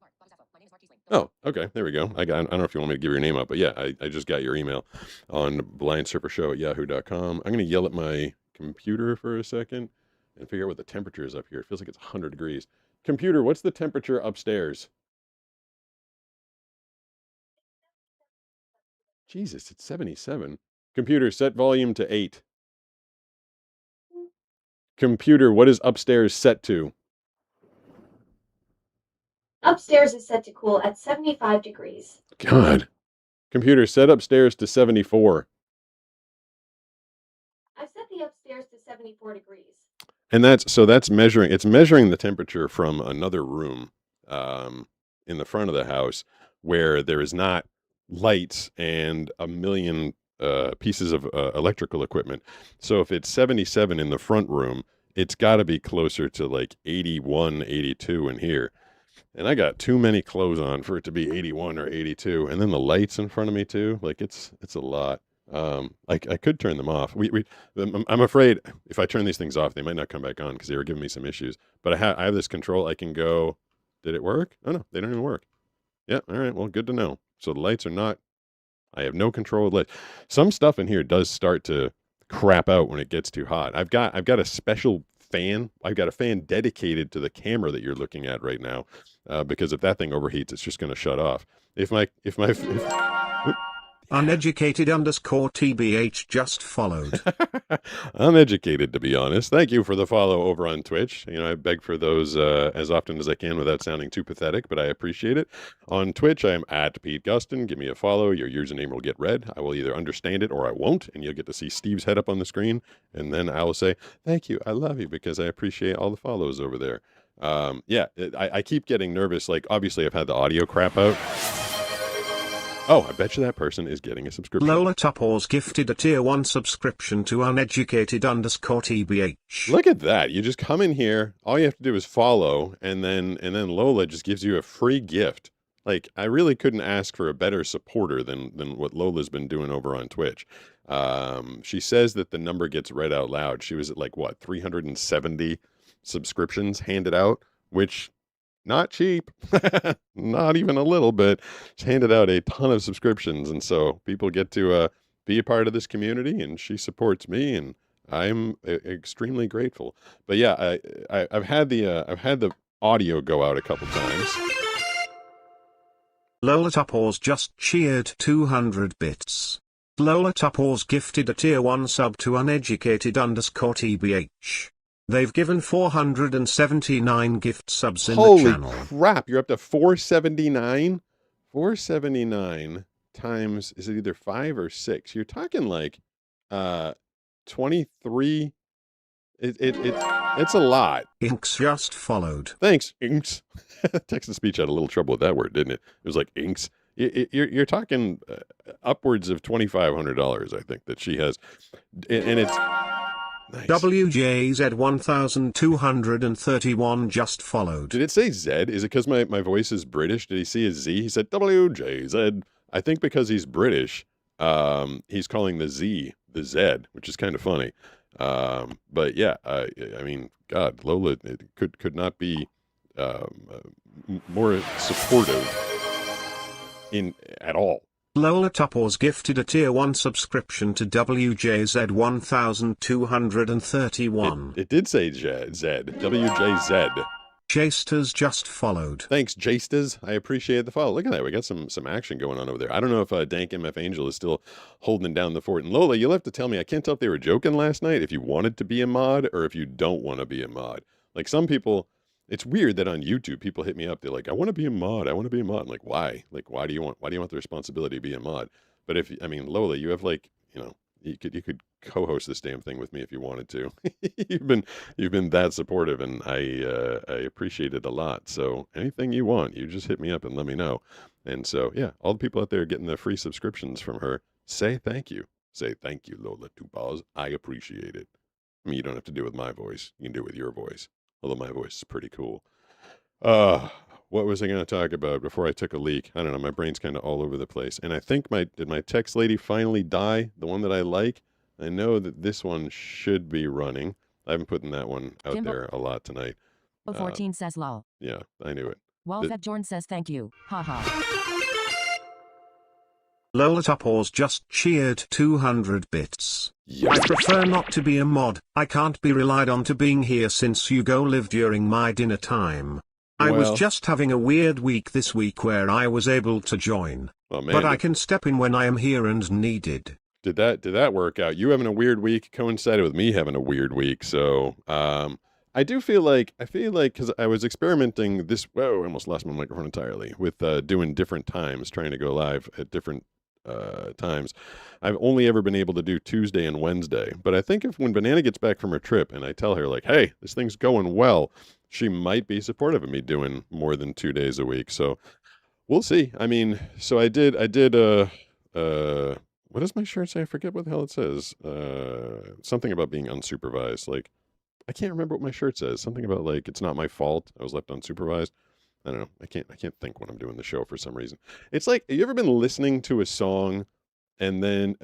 Oh, okay. There we go. I don't know if you want me to give your name up, but yeah, I just got your email on blindsurfershow@yahoo.com. I'm gonna yell at my computer for a second and figure out what the temperature is up here. It feels like it's 100 degrees. Computer, what's the temperature upstairs? Jesus, it's 77. Computer, set volume to 8. Computer, what is upstairs set to? Upstairs is set to cool at 75 degrees. God. Computer, set upstairs to 74. I've set the upstairs to 74 degrees. And that's measuring the temperature from another room in the front of the house where there is not lights and a million pieces of electrical equipment. So if it's 77 in the front room, it's got to be closer to like 81, 82 in here. And I got too many clothes on for it to be 81 or 82. And then the lights in front of me too. Like it's a lot. I could turn them off. I'm afraid if I turn these things off, they might not come back on because they were giving me some issues. But I have this control. I can go. Did it work? Oh no, they don't even work. Yeah. All right. Well, good to know. So the lights are not. I have no control of lights. Some stuff in here does start to crap out when it gets too hot. I've got a special fan. I've got a fan dedicated to the camera that you're looking at right now, because if that thing overheats, it's just going to shut off. Uneducated underscore TBH just followed. I'm educated, to be honest. Thank you for the follow over on Twitch. You know, I beg for those as often as I can without sounding too pathetic, but I appreciate it. On Twitch, I am at Pete Gustin. Give me a follow. Your username will get read. I will either understand it or I won't, and you'll get to see Steve's head up on the screen, and then I will say, thank you, I love you, because I appreciate all the follows over there. I keep getting nervous. Like, obviously, I've had the audio crap out. Oh, I bet you that person is getting a subscription. Lola Tupors gifted a tier 1 subscription to uneducated underscore TBH. Look at that. You just come in here, all you have to do is follow, and then Lola just gives you a free gift. Like, I really couldn't ask for a better supporter than what Lola's been doing over on Twitch. She says that the number gets read out loud. She was at like, what, 370 subscriptions handed out, which... not cheap, not even a little bit. She handed out a ton of subscriptions, and so people get to be a part of this community, and she supports me, and I'm extremely grateful. But yeah, I've had the audio go out a couple times. Lola Tupors just cheered 200 bits. Lola Tupors gifted a tier 1 sub to uneducated underscore TBH. They've given 479 gift subs in the channel. Holy crap, you're up to 479? 479 times, is it either 5 or 6? You're talking like 23. It's a lot. Inks just followed. Thanks, Inks. Text to speech had a little trouble with that word, didn't it? It was like Inks. You're talking upwards of $2,500, I think, that she has. And it's... nice. WJZ1231 just followed. Did it say Z? Is it because my voice is British? Did he see a Z? He said WJZ. I think because he's British, he's calling the Z the Z, which is kind of funny. But yeah, I mean, God, Lola could not be more supportive at all. Lola Tupors gifted a tier 1 subscription to WJZ1231. It did say Z, WJZ. Jastas just followed. Thanks, Jastas. I appreciate the follow. Look at that. We got some action going on over there. I don't know if Dank MF Angel is still holding down the fort. And Lola, you'll have to tell me. I can't tell if they were joking last night, if you wanted to be a mod or if you don't want to be a mod. Like, some people... it's weird that on YouTube people hit me up. They're like, "I want to be a mod. I want to be a mod." I'm like, "Why? Like, why do you want the responsibility to be a mod?" But Lola, you have like, you could co-host this damn thing with me if you wanted to. you've been that supportive, and I appreciate it a lot. So anything you want, you just hit me up and let me know. And so yeah, all the people out there getting the free subscriptions from her, say thank you. Say thank you, Lola Tupors. I appreciate it. I mean, you don't have to do it with my voice. You can do it with your voice. Although my voice is pretty cool. What was I going to talk about before I took a leak? I don't know. My brain's kind of all over the place. And I think did my text lady finally die? The one that I like? I know that this one should be running. I haven't put that one out there a lot tonight. 14 says lol. Yeah, I knew it. Walfet Jorn says thank you. Haha. Lola Tupors just cheered 200 bits. Yep. I prefer not to be a mod. I can't be relied on to being here since you go live during my dinner time. I was just having a weird week this week where I was able to join. Oh, man, but I can step in when I am here and needed. Did that work out? You having a weird week coincided with me having a weird week. So I feel like because I was experimenting this. Whoa, I almost lost my microphone entirely with doing different times, trying to go live at different times. I've only ever been able to do Tuesday and Wednesday, but I think when Banana gets back from her trip and I tell her like, hey, this thing's going well, she might be supportive of me doing more than 2 days a week. So we'll see. I mean, so I did what does my shirt say? I forget what the hell it says. Something about being unsupervised. Like, I can't remember what my shirt says. Something about like, it's not my fault I was left unsupervised. I don't know. I can't think when I'm doing the show for some reason. It's like, have you ever been listening to a song and then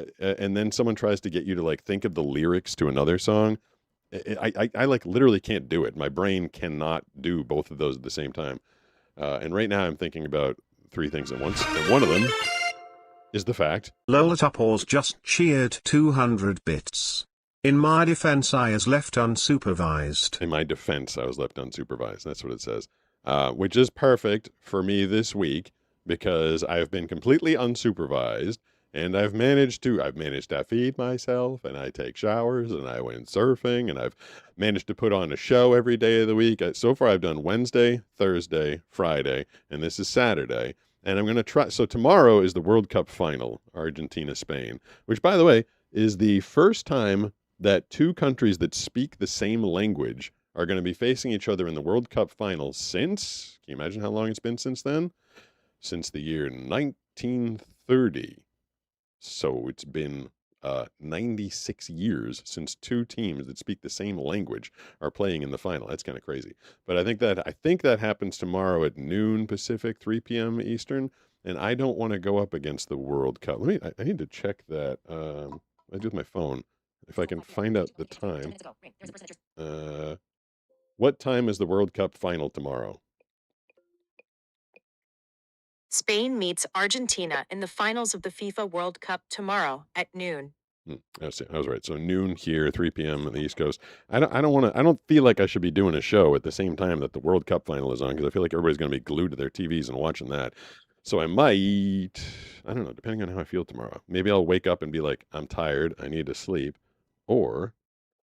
someone tries to get you to like think of the lyrics to another song? I like literally can't do it. My brain cannot do both of those at the same time. And right now I'm thinking about 3 things at once. And one of them is the fact. Lola Tupors just cheered 200 bits. In my defense, I was left unsupervised. In my defense, I was left unsupervised. That's what it says. Which is perfect for me this week because I've been completely unsupervised And I've managed to feed myself, and I take showers, and I went surfing, and I've managed to put on a show every day of the week. So far, I've done Wednesday, Thursday, Friday, and this is Saturday. And I'm going to try. So tomorrow is the World Cup final, Argentina, Spain, which, by the way, is the first time that two countries that speak the same language are going to be facing each other in the World Cup final since, can you imagine how long it's been since then? Since the year 1930. So it's been 96 years since two teams that speak the same language are playing in the final. That's kind of crazy. But I think that happens tomorrow at noon Pacific, 3 p.m. Eastern. And I don't want to go up against the World Cup. I need to check that. I do with my phone. If I can find out the time. What time is the World Cup final tomorrow? Spain meets Argentina in the finals of the FIFA World Cup tomorrow at noon. I was right. So noon here, 3 p.m. on the East Coast. I don't feel like I should be doing a show at the same time that the World Cup final is on, because I feel like everybody's going to be glued to their TVs and watching that. So I don't know, depending on how I feel tomorrow. Maybe I'll wake up and be like, I'm tired, I need to sleep. Or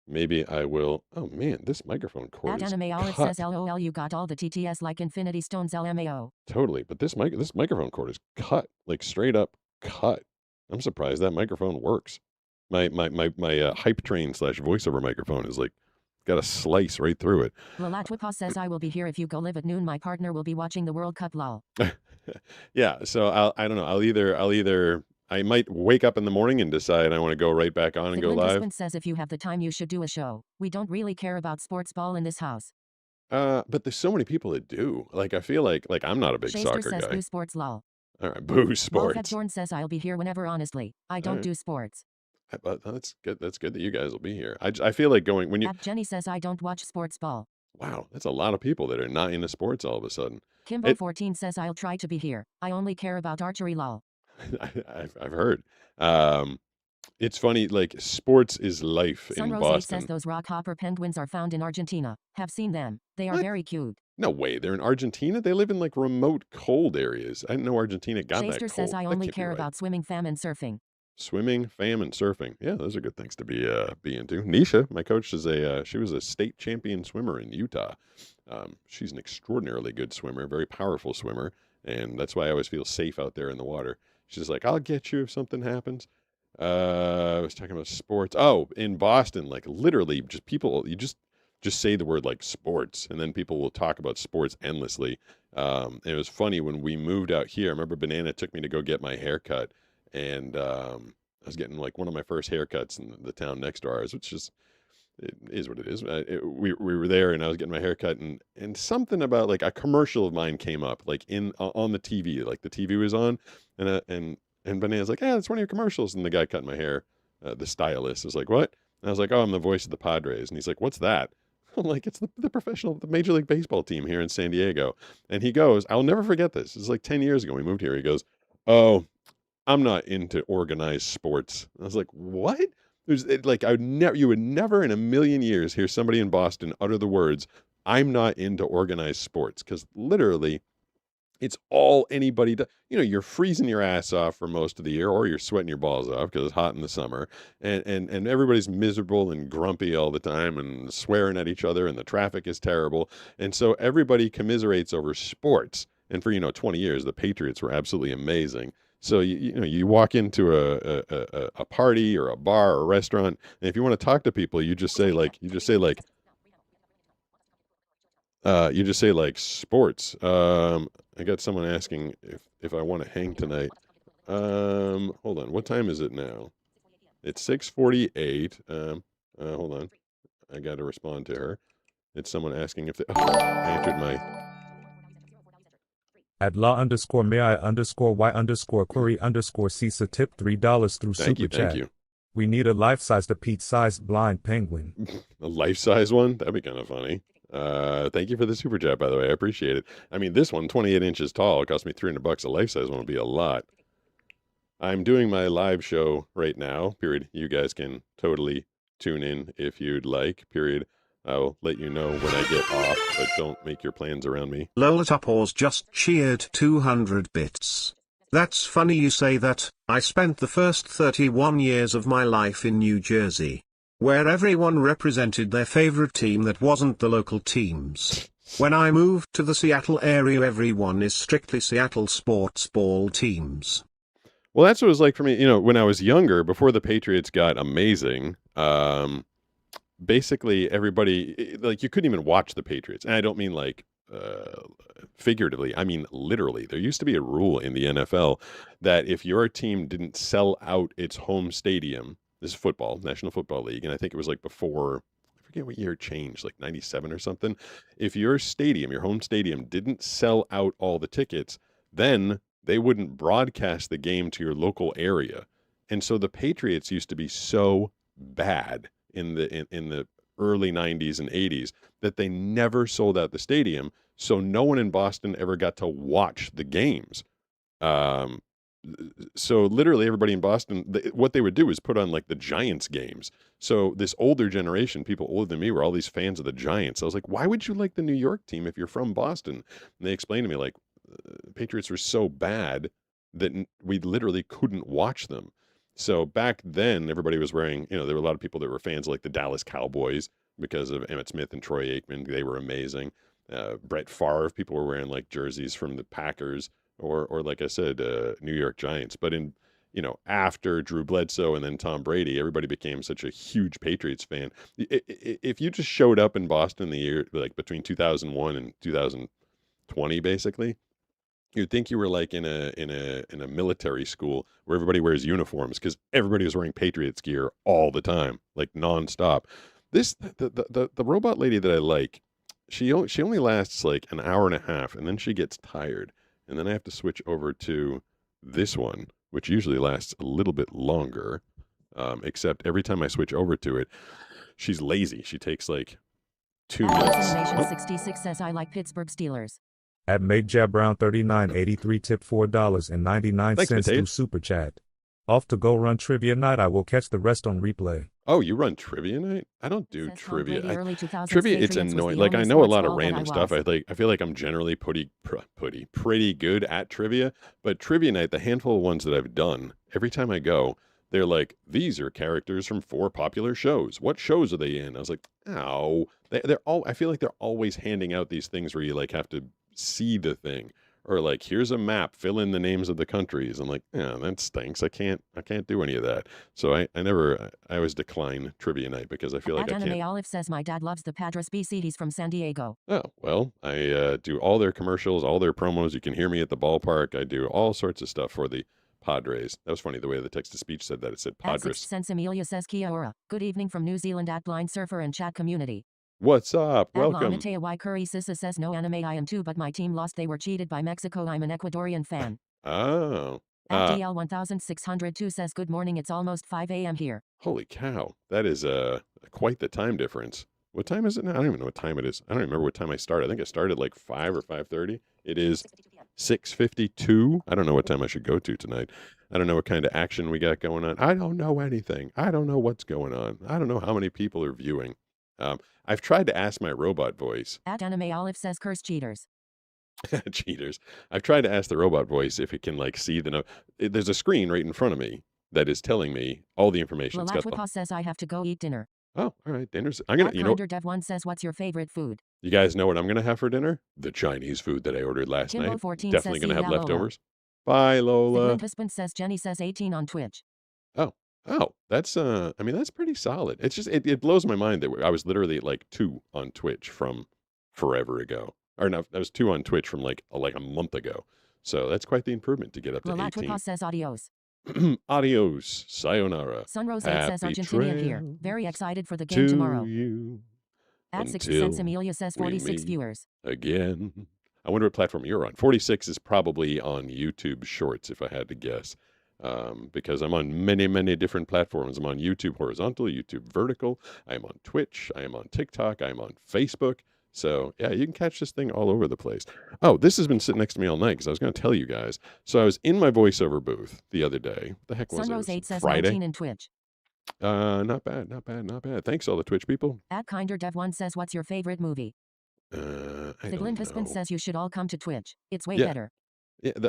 maybe I will, oh man, this microphone cord is It cut. says LOL, you got all the TTS like Infinity Stones LMAO. Totally, but this microphone cord is cut, like straight up cut. I'm surprised that microphone works. My hype train / voiceover microphone is like got a slice right through it. Lalatwipa says I will be here if you go live at noon. My partner will be watching the World Cup lol. Yeah, so I don't know. I'll either I might wake up in the morning and decide I want to go right back on and go live. Husband says if you have the time you should do a show. We don't really care about sports ball in this house. But there's so many people that do. Like I feel like I'm not a big Shaster soccer says guy. boo sports lol. All right, boo sports. Jordan says I'll be here whenever. Honestly, I don't do sports. But that's good. That's good that you guys will be here. I feel like going when you. Jenny says I don't watch sports ball. Wow, that's a lot of people that are not into sports all of a sudden. Kimbo14 says I'll try to be here. I only care about archery lol. I've heard. It's funny, like sports is life in Boston. Says those rockhopper penguins are found in Argentina. Have seen them. They are very cute. No way, they're in Argentina? They live in like remote cold areas. I didn't know Argentina got that cold. Says I only care about swimming, fam, and surfing. Swimming, fam, and surfing. Yeah, those are good things to be into. Nisha, my coach, is she was a state champion swimmer in Utah. She's an extraordinarily good swimmer, very powerful swimmer, and that's why I always feel safe out there in the water. She's like, I'll get you if something happens. I was talking about sports. Oh, in Boston, like literally just people, you just say the word like sports, and then people will talk about sports endlessly. And it was funny when we moved out here. I remember Banana took me to go get my hair cut, and I was getting like one of my first haircuts in the town next to ours, which is, it is what it is. We were there, and I was getting my hair cut, and something about like a commercial of mine came up, like on the TV, like the TV was on, and Banana's like, yeah, that's one of your commercials. And the guy cutting my hair, the stylist, was like, what? And I was like, oh, I'm the voice of the Padres. And he's like, what's that? I'm like, it's the Major League Baseball team here in San Diego. And he goes, I'll never forget this. It's like 10 years ago we moved here. He goes, oh, I'm not into organized sports. And I was like, what? You would never in a million years hear somebody in Boston utter the words, I'm not into organized sports. Because literally, it's all anybody does. You know, you're freezing your ass off for most of the year, or you're sweating your balls off because it's hot in the summer, and everybody's miserable and grumpy all the time and swearing at each other, and the traffic is terrible. And so everybody commiserates over sports. And for 20 years, the Patriots were absolutely amazing. So you walk into a party or a bar or a restaurant, and if you want to talk to people, you just say sports. I got someone asking if I want to hang tonight. Hold on. What time is it now? It's 6:48. Hold on. I got to respond to her. It's someone asking if I entered my. At la_may_y_query_CISA tip $3 through Super Chat. Thank you. We need a life-size to Pete-sized blind penguin. A life-size one? That'd be kind of funny. Thank you for the super chat, by the way. I appreciate it. I mean, this one, 28 inches tall, it cost me $300. A life-size one would be a lot. I'm doing my live show right now, period. You guys can totally tune in if you'd like, period. I'll let you know when I get off, but don't make your plans around me. Lolatopause just cheered 200 bits. That's funny you say that. I spent the first 31 years of my life in New Jersey, where everyone represented their favorite team that wasn't the local teams. When I moved to the Seattle area, everyone is strictly Seattle sports ball teams. Well, that's what it was like for me. You know, when I was younger, before the Patriots got amazing, basically everybody, like, you couldn't even watch the Patriots. And I don't mean like figuratively, I mean literally. There used to be a rule in the NFL that if your team didn't sell out its home stadium, this is football, National Football League, and I think it was like before, I forget what year it changed, like 97 or something. If your stadium, your home stadium, didn't sell out all the tickets, then they wouldn't broadcast the game to your local area. And so the Patriots used to be so bad in the early 90s and 80s that they never sold out the stadium, so no one in Boston ever got to watch the games. Um, so literally everybody in Boston, what they would do is put on like the Giants games. So this older generation, people older than me, were all these fans of the Giants. I was like, why would you like the New York team if you're from Boston? And they explained to me, like, Patriots were so bad that we literally couldn't watch them. So back then, everybody was wearing, you know, there were a lot of people that were fans of like the Dallas Cowboys because of Emmitt Smith and Troy Aikman. They were amazing. Brett Favre, people were wearing like jerseys from the Packers or like I said, New York Giants. But in, you know, after Drew Bledsoe and then Tom Brady, everybody became such a huge Patriots fan. If you just showed up in Boston the year, like between 2001 and 2020, basically, you'd think you were like in a military school where everybody wears uniforms because everybody was wearing Patriots gear all the time, like nonstop. The robot lady that I like, she only lasts like an hour and a half, and then she gets tired, and then I have to switch over to this one, which usually lasts a little bit longer. Except every time I switch over to it, she's lazy. She takes like 2 minutes. Animation 66 says I like Pittsburgh Steelers. At MakeJabBrown3983 tip $4.99 Thanks, through Super Chat. Off to go run trivia night. I will catch the rest on replay. Oh, you run trivia night? I don't do Says Tom trivia. Brady, early 2000s Trivia, it's Patriots was annoying. the Like, I only know a sports lot of ball that random I stuff. was. I feel like I'm generally pretty good at trivia. But trivia night, the handful of ones that I've done, every time I go, they're like, these are characters from 4 popular shows. What shows are they in? I was like, ow. They're all. I feel like they're always handing out these things where you like have to see the thing. Or like, here's a map, fill in the names of the countries. I'm like, yeah, that stinks. I can't do any of that. So I always decline trivia night because I feel like I Anime can't. Olive says my dad loves the Padres BC. He's from San Diego. Oh, well, I do all their commercials, all their promos. You can hear me at the ballpark. I do all sorts of stuff for the Padres. That was funny, the way the text-to-speech said that. It said At Padres. 6 cents Amelia says Kia ora. Good evening from New Zealand at Blind Surfer and Chat Community. What's up? Welcome. Matea Y. Curry Sissa says no anime I am too, but my team lost. They were cheated by Mexico. I'm an Ecuadorian fan. Oh. At DL1602 says good morning. It's almost 5 a.m. here. Holy cow. That is quite the time difference. What time is it now? I don't even know what time it is. I don't remember what time I started. I think I started like 5 or 5:30. It is 6:52. I don't know what time I should go to tonight. I don't know what kind of action we got going on. I don't know anything. I don't know what's going on. I don't know how many people are viewing. I've tried to ask my robot voice. At Anime Olive says curse cheaters. Cheaters. I've tried to ask the robot voice if it can like see there's a screen right in front of me that is telling me all the information. It's got Lalatwipa says I have to go eat dinner. Oh, all right. Dinner's. I'm gonna. At You know. Kinder Dev 1 says what's your favorite food? You guys know what I'm gonna have for dinner? The Chinese food that I ordered last Kimbo night. 14 Definitely says gonna have see ya, Lola. leftovers. Bye, Lola. Husband says Jenny says 18 on Twitch. Oh, that's I mean, that's pretty solid. It's just it blows my mind that I was literally at like 2 on Twitch from forever ago. Or no, I was 2 on Twitch from like a month ago. So that's quite the improvement to get up to 18. Lalatwipa says adios. Adios, sayonara. Sunrose 8 says Happy Argentinian here. trails Very excited for the game tomorrow. You At 6 until cents Amelia says we 46 meet viewers. again. I wonder what platform you're on. 46 is probably on YouTube Shorts, if I had to guess. Because I'm on many, many different platforms. I'm on YouTube Horizontal, YouTube Vertical. I'm on Twitch. I am on TikTok. I'm on Facebook. So, yeah, you can catch this thing all over the place. Oh, this has been sitting next to me all night because I was going to tell you guys. So I was in my voiceover booth the other day. What the heck was Sunrose it? 8 says Friday? 19 in Twitch. Not bad, not bad, not bad. Thanks, all the Twitch people. At Kinder Dev 1 says what's your favorite movie? I Figlin don't Husband know. says you should all come to Twitch. It's way Yeah. better.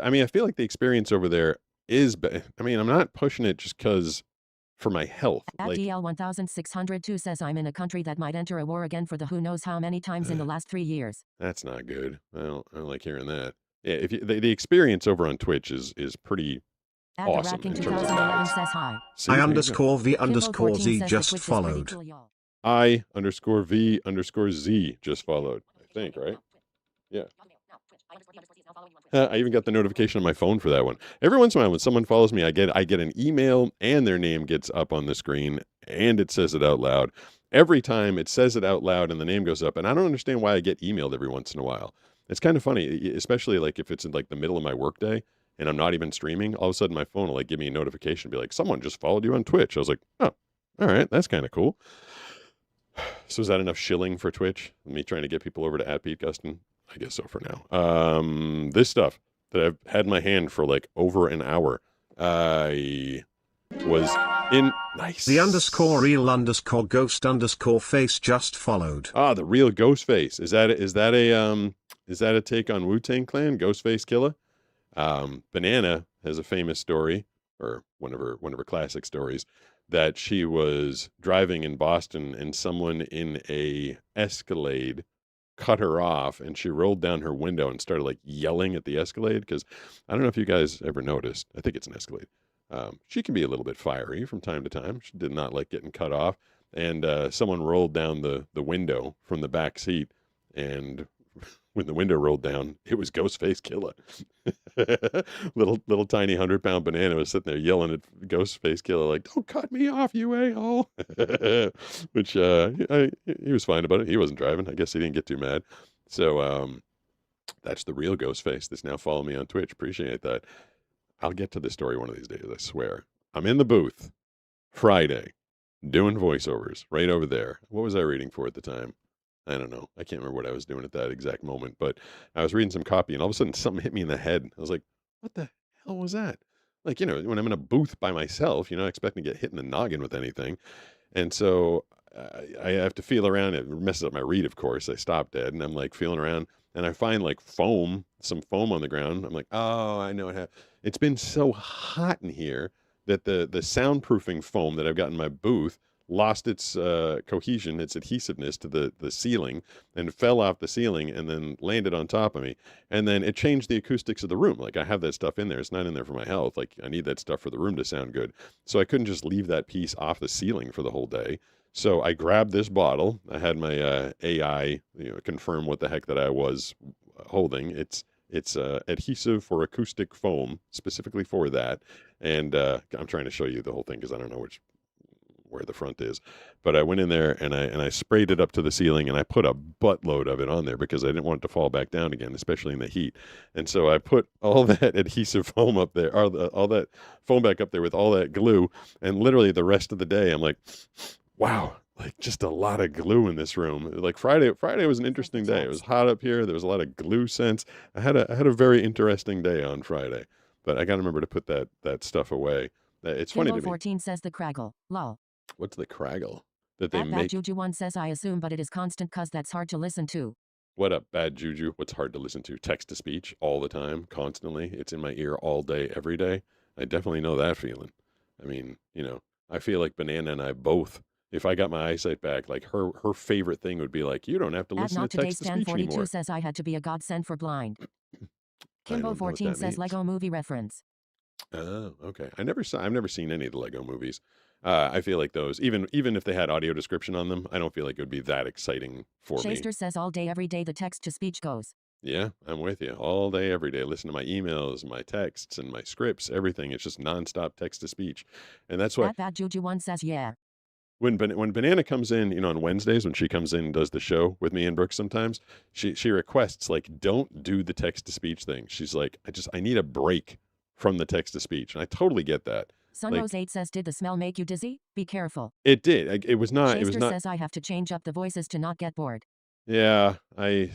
I mean, I feel like the experience over there is. I mean, I'm not pushing it just because for my health. At Like, DL1602 says I'm in a country that might enter a war again for the who knows how many times in the last 3 years. that's not good. I don't like hearing that. Yeah, if you, the experience over on Twitch is pretty At awesome the Racking in terms of 2011 guides. says hi. See, I there you go. underscore V underscore Kimbo14 Z says the just Twitch is pretty followed. cool, y'all. I underscore V underscore Z just followed. I think, right? Yeah. I even got the notification on my phone for that one. Every once in a while, when someone follows me, I get an email and their name gets up on the screen and it says it out loud. Every time it says it out loud and the name goes up, and I don't understand why I get emailed every once in a while. It's kind of funny, especially like if it's in like the middle of my workday and I'm not even streaming. All of a sudden, my phone will like give me a notification, be like, "Someone just followed you on Twitch." I was like, "Oh, all right, that's kind of cool." So is that enough shilling for Twitch? Me trying to get people over to @PeteGustin? I guess so for now. This stuff that I've had in my hand for like over an hour. I was in nice. The underscore real underscore ghost underscore face just followed. Ah, the real Ghostface. Is that a take on Wu-Tang Clan, Ghostface Killer? Banana has a famous story, or one of her classic stories, that she was driving in Boston and someone in a Escalade cut her off and she rolled down her window and started like yelling at the Escalade because I don't know if you guys ever noticed. I think it's an Escalade. She can be a little bit fiery from time to time. She did not like getting cut off. And someone rolled down the window from the back seat. And when the window rolled down, it was Ghostface Killer. little tiny 100-pound banana was sitting there yelling at Ghostface Killer like, "Don't cut me off, you a-hole." Which he was fine about it. He wasn't driving. I guess he didn't get too mad. So that's the real Ghostface that's now following me on Twitch. Appreciate that. I'll get to the story one of these days, I swear. I'm in the booth Friday doing voiceovers right over there. What was I reading for at the time? I don't know. I can't remember what I was doing at that exact moment, but I was reading some copy and all of a sudden something hit me in the head. I was like, what the hell was that? Like, when I'm in a booth by myself, you're not expecting to get hit in the noggin with anything. And so I have to feel around. It messes up my read, of course. I stop dead and I'm like feeling around and I find like some foam on the ground. I'm like, oh, I know it. It's been so hot in here that the soundproofing foam that I've got in my booth lost its cohesion, its adhesiveness to the ceiling, and fell off the ceiling and then landed on top of me. And then it changed the acoustics of the room. Like, I have that stuff in there. It's not in there for my health. Like, I need that stuff for the room to sound good. So I couldn't just leave that piece off the ceiling for the whole day. So I grabbed this bottle. I had my AI confirm what the heck that I was holding. It's adhesive for acoustic foam, specifically for that. And I'm trying to show you the whole thing because I don't know where the front is, but I went in there and I sprayed it up to the ceiling and I put a buttload of it on there because I didn't want it to fall back down again, especially in the heat. And so I put all that adhesive foam up there, or all that foam back up there with all that glue. And literally the rest of the day, I'm like, wow, like just a lot of glue in this room. Like Friday was an interesting day. It was hot up here. There was a lot of glue scents. I had a very interesting day on Friday, but I got to remember to put that stuff away. It's funny to me. 14 says the Craggle. Lol. What's the Craggle that they Bad make? Juju 1 says I assume, but it is constant cuz that's hard to listen to. What up, Bad Juju? What's hard to listen to? Text to speech all the time, constantly. It's in my ear all day, every day. I definitely know that feeling. I mean, I feel like Banana and I both, if I got my eyesight back, like her favorite thing would be like, you don't have to listen to text to speech Stan42 anymore. says I had to be a godsend for blind. I don't know what Kimbo14 that says means. Lego movie reference. Oh, okay. I've never seen any of the Lego movies. I feel like those, even if they had audio description on them, I don't feel like it would be that exciting for me. Shaster says all day, every day the text to speech goes. Yeah, I'm with you. All day, every day. Listen to my emails, my texts, and my scripts, everything. It's just nonstop text to speech. And that's why Bad Juju 1 says yeah. when Banana comes in, on Wednesdays, when she comes in and does the show with me and Brooke sometimes, she requests, like, don't do the text to speech thing. She's like, I need a break from the text to speech. And I totally get that. Sunrose 8 says, did the smell make you dizzy? Be careful. It did. It was not. It was Shaster not. says I have to change up the voices to not get bored. Yeah, I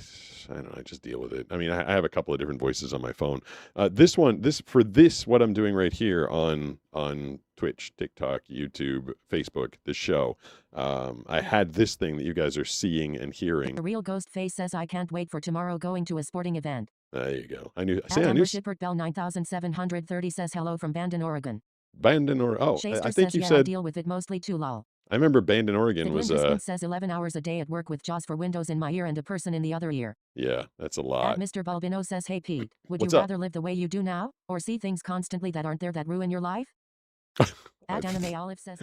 don't know. I just deal with it. I mean, I have a couple of different voices on my phone. What I'm doing right here on Twitch, TikTok, YouTube, Facebook, the show. I had this thing that you guys are seeing and hearing. The real ghost face says I can't wait for tomorrow going to a sporting event. There you go. I knew. See, At I knew. Amber Bell 9730 says hello from Bandon, Oregon. Bandon or I Shaster think says you I said. deal with it mostly too lol. I remember Bandon, Oregon was Glindisman says 11 hours a day at work with JAWS for Windows in my ear and a person in the other ear. Yeah, that's a At lot. Mr. Balbino says, hey Pete, would What's you up? rather live the way you do now, or see things constantly that aren't there that ruin your life? At Anime Olive says,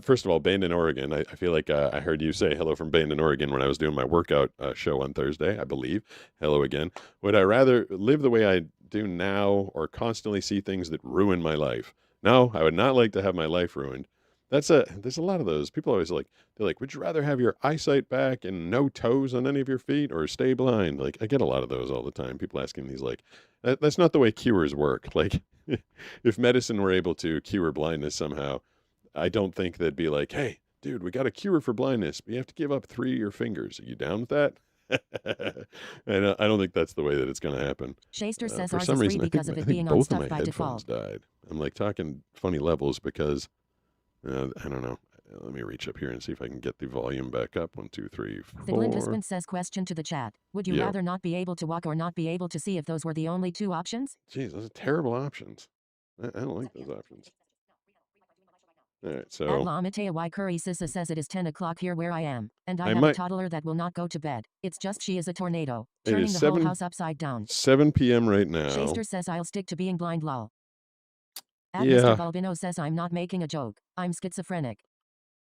First of all, Bandon, Oregon. I feel like I heard you say hello from Bandon, Oregon when I was doing my workout show on Thursday, I believe. Hello again. Would I rather live the way I do now or constantly see things that ruin my life? No, I would not like to have my life ruined. There's a lot of those. People always they're like, would you rather have your eyesight back and no toes on any of your feet or stay blind? Like, I get a lot of those all the time. People asking these that's not the way cures work. Like, if medicine were able to cure blindness somehow, I don't think they'd be like, hey, dude, we got a cure for blindness, but you have to give up 3 of your fingers. Are you down with that? And I don't think that's the way that it's going to happen. Shaster says For ours some is free reason, because of I it think being on both of my stuff by headphones default. died. I'm like talking funny levels because I don't know. Let me reach up here and see if I can get the volume back up. 1, 2, 3, 4. Glindisman says question to the chat. Would you Yeah. rather not be able to walk or not be able to see if those were the only 2 options? Jeez, those are terrible options. I don't like those options. All right, At so La Matea Y Curry Sissa says it is 10 o'clock here where I am, and I I have might- a toddler that will not go to bed. It's just she is a tornado, It turning is the 7 whole house upside down. 7 p.m. right now. Shaster says I'll stick to being blind lol. At Yeah. Mr. Balbino says I'm not making a joke. I'm schizophrenic.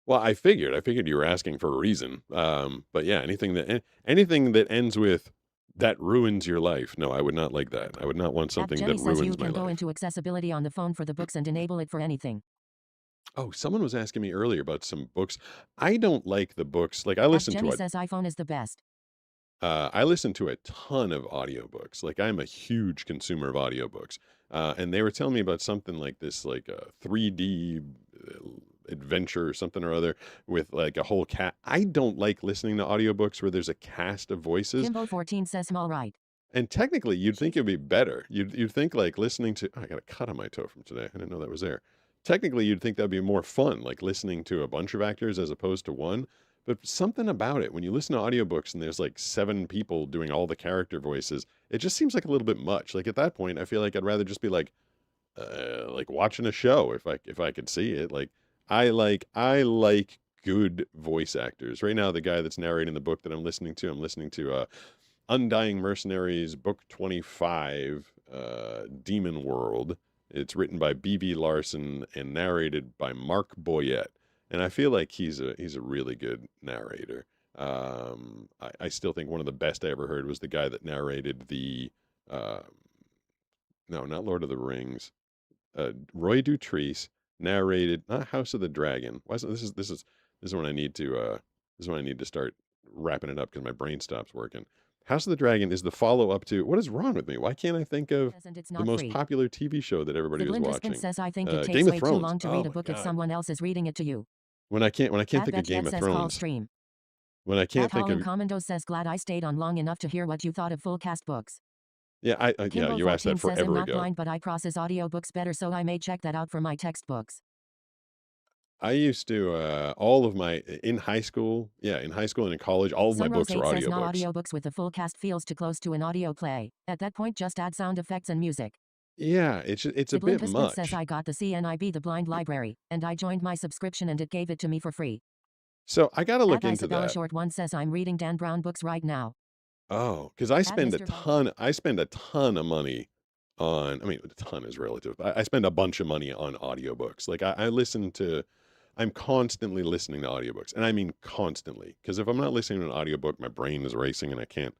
Well, I figured you were asking for a reason. But yeah, anything that ends with that ruins your life. No, I would not like that. I would not want something Jenny that says you ruins my can go life. into accessibility on the phone for the books and enable it for anything. Oh, someone was asking me earlier about some books. I don't like the books. Like I At listen Jenny to says iPhone is the best. I listen to a ton of audiobooks. Like I'm a huge consumer of audiobooks. And they were telling me about something like this, like a 3D adventure or something or other with like a whole cat. I don't like listening to audiobooks where there's a cast of voices. Kimbo14 says small right. And technically, you'd think it'd be better. You'd think like listening to. Oh, I got a cut on my toe from today. I didn't know that was there. Technically, you'd think that'd be more fun, like listening to a bunch of actors as opposed to one. But something about it, when you listen to audiobooks and there's like 7 people doing all the character voices, it just seems like a little bit much. Like at that point, I feel like I'd rather just be like watching a show if I could see it. Like I like good voice actors. Right now, the guy that's narrating the book that I'm listening to Undying Mercenaries, Book 25, Demon World. It's written by B.B. Larson and narrated by Mark Boyette. And I feel like he's a really good narrator. I still think one of the best I ever heard was the guy that narrated the, no, not Lord of the Rings. Roy Dutrice narrated, not House of the Dragon. Why isn't this is when I need to start wrapping it up because my brain stops working. House of the Dragon is the follow-up to, what is wrong with me? Why can't I think of the most popular TV show that everybody was watching? says I think it takes Game of way too Thrones. long to Oh read a my book if God. someone else is reading it to you. When I can't think of Game of says call Thrones. stream. When I can't At think Holland of, Commando says glad I stayed on long enough to hear what you thought of full cast books. yeah, yeah, you asked that Kimbo14 says I'm forever not ago. blind but I process audiobooks better so I may check that out for my textbooks. I used to all of my in high school and in college, all of my Sunrose books were 8 says no audiobooks. audiobooks with the full cast feels too close to an audio play. At that point just add sound effects and music. Yeah, it's a bit Blinkisman much. says I got the CNIB the blind library, and I joined my subscription and it gave it to me for free. So I got to look At into Isabella that. Short 1 says I'm reading Dan Brown books right now. Oh, because I spend a Mr. ton. I spend a ton of money on. I mean, a ton is relative. I spend a bunch of money on audiobooks. Like I listen to. I'm constantly listening to audiobooks, and I mean constantly. Because if I'm not listening to an audiobook, my brain is racing, and I can't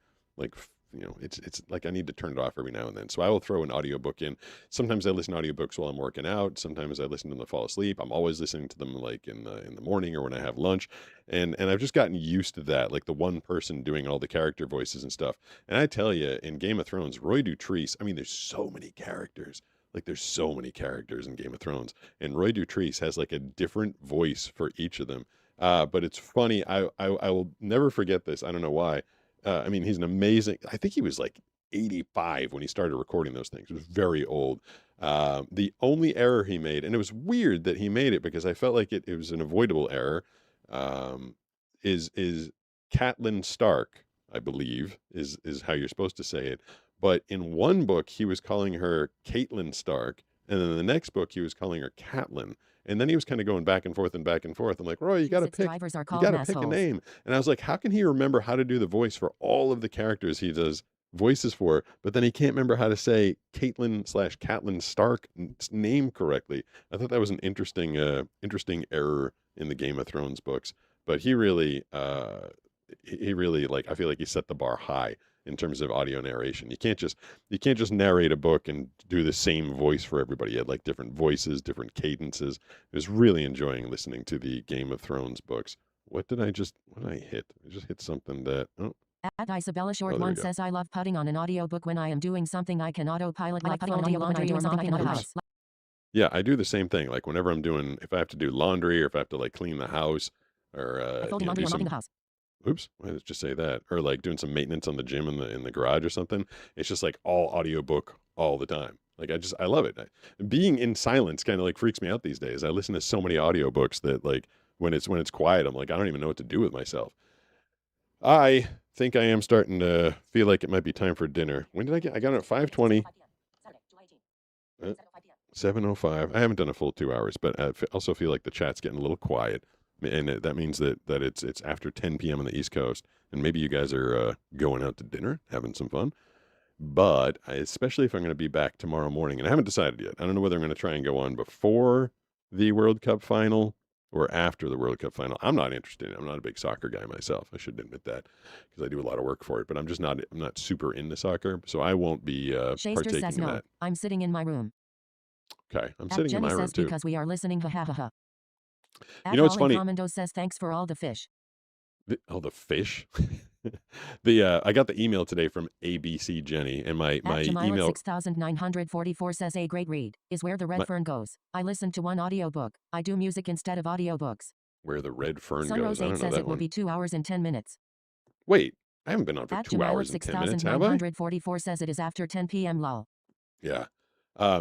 it's like I need to turn it off every now and then. So I will throw an audiobook in. Sometimes I listen to audiobooks while I'm working out. Sometimes I listen to them to fall asleep. I'm always listening to them like in the morning or when I have lunch. And I've just gotten used to that, like the one person doing all the character voices and stuff. And I tell you, in Game of Thrones, Roy Dutrice, I mean, there's so many characters. Like there's so many characters in Game of Thrones. And Roy Dutrice has like a different voice for each of them. But it's funny. I will never forget this. I don't know why. I mean, he's an amazing. I think he was like 85 when he started recording those things. It was very old. The only error he made, and it was weird that he made it because I felt like it was an avoidable error, is Catelyn Stark I believe, is how you're supposed to say it. But in one book, he was calling her Caitlin Stark, and then in the next book, he was calling her Catelyn. And then he was kind of going back and forth and back and forth. I'm like, Roy, you got to pick. Drivers are You called got to pick a assholes. name. And I was like, how can he remember how to do the voice for all of the characters he does voices for, but then he can't remember how to say Caitlin/Catelyn Stark's name correctly? I thought that was an interesting error in the Game of Thrones books. But he really, like, I feel like he set the bar high in terms of audio narration. You can't just narrate a book and do the same voice for everybody. He had like different voices, different cadences. I was really enjoying listening to the Game of Thrones books. What did I hit? I just hit something that, At Isabella Short there we 1 go. says, I love putting on an audiobook when I am doing something I can autopilot, like folding laundry or mopping the house. Yeah, I do the same thing. Like whenever if I have to do laundry or if I have to like clean the house or Folding laundry or mopping the house. Oops, why did it just say that? Or like doing some maintenance on the gym in the garage or something. It's just like all audiobook all the time. Like I love it. Being in silence kind of like freaks me out these days. I listen to so many audiobooks that like when it's quiet, I'm like, I don't even know what to do with myself. I think I am starting to feel like it might be time for dinner. When did I got it at 5:20. 7:05. I haven't done a full 2 hours, but I also feel like the chat's getting a little quiet. And that means that it's after 10 p.m. on the East Coast, and maybe you guys are going out to dinner, having some fun. But especially if I'm going to be back tomorrow morning, and I haven't decided yet. I don't know whether I'm going to try and go on before the World Cup final or after the World Cup final. I'm not interested. I'm not a big soccer guy myself. I should admit that because I do a lot of work for it. But I'm not super into soccer, so I won't be partaking says in no. that. I'm sitting in my room. Okay, I'm sitting in Jenny my room says too. because we are listening. Ha ha ha ha. You know what's funny? Commando says thanks for all the fish. The fish. I got the email today from ABC Jenny, and my email 6944 says a great read is Where the Red Fern Goes. I listened to one audiobook. I do music instead of audiobooks. Where the Red Fern Sunrose Goes. I 8 don't know says that it will one. be 2 hours and 10 minutes. Wait, I haven't been on for 2 hours and 10 minutes, have I? 6944 says it is after 10 p.m. lol. Yeah.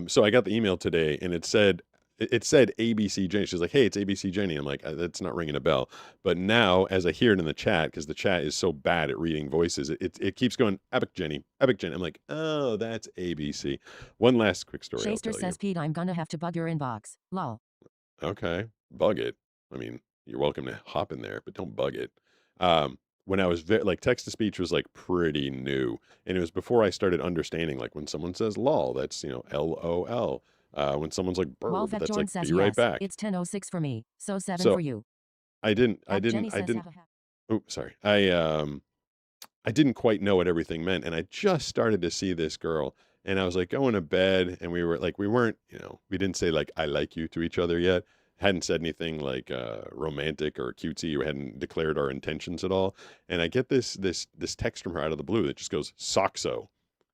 So I got the email today, and it said ABC Jenny. She's like, hey, it's ABC Jenny. I'm like, that's not ringing a bell. But now, as I hear it in the chat, because the chat is so bad at reading voices, it keeps going, Epic Jenny. I'm like, oh, that's ABC. One last quick story. Shaster says, Pete, I'm gonna have to bug your inbox. Lol. Okay, bug it. I mean, you're welcome to hop in there, but don't bug it. When I was like text to speech was like pretty new, and it was before I started understanding like when someone says lol, that's LOL. When someone's like burp, that's like says be right yes, back. It's 10:06 for me, so 7 So for you. I didn't. Jenny says, ha, ha, ha. Oh, sorry. I didn't quite know what everything meant, and I just started to see this girl, and I was like going to bed, and we weren't, we didn't say like I like you to each other yet. Hadn't said anything like romantic or cutesy. We hadn't declared our intentions at all. And I get this text from her out of the blue that just goes Soxo,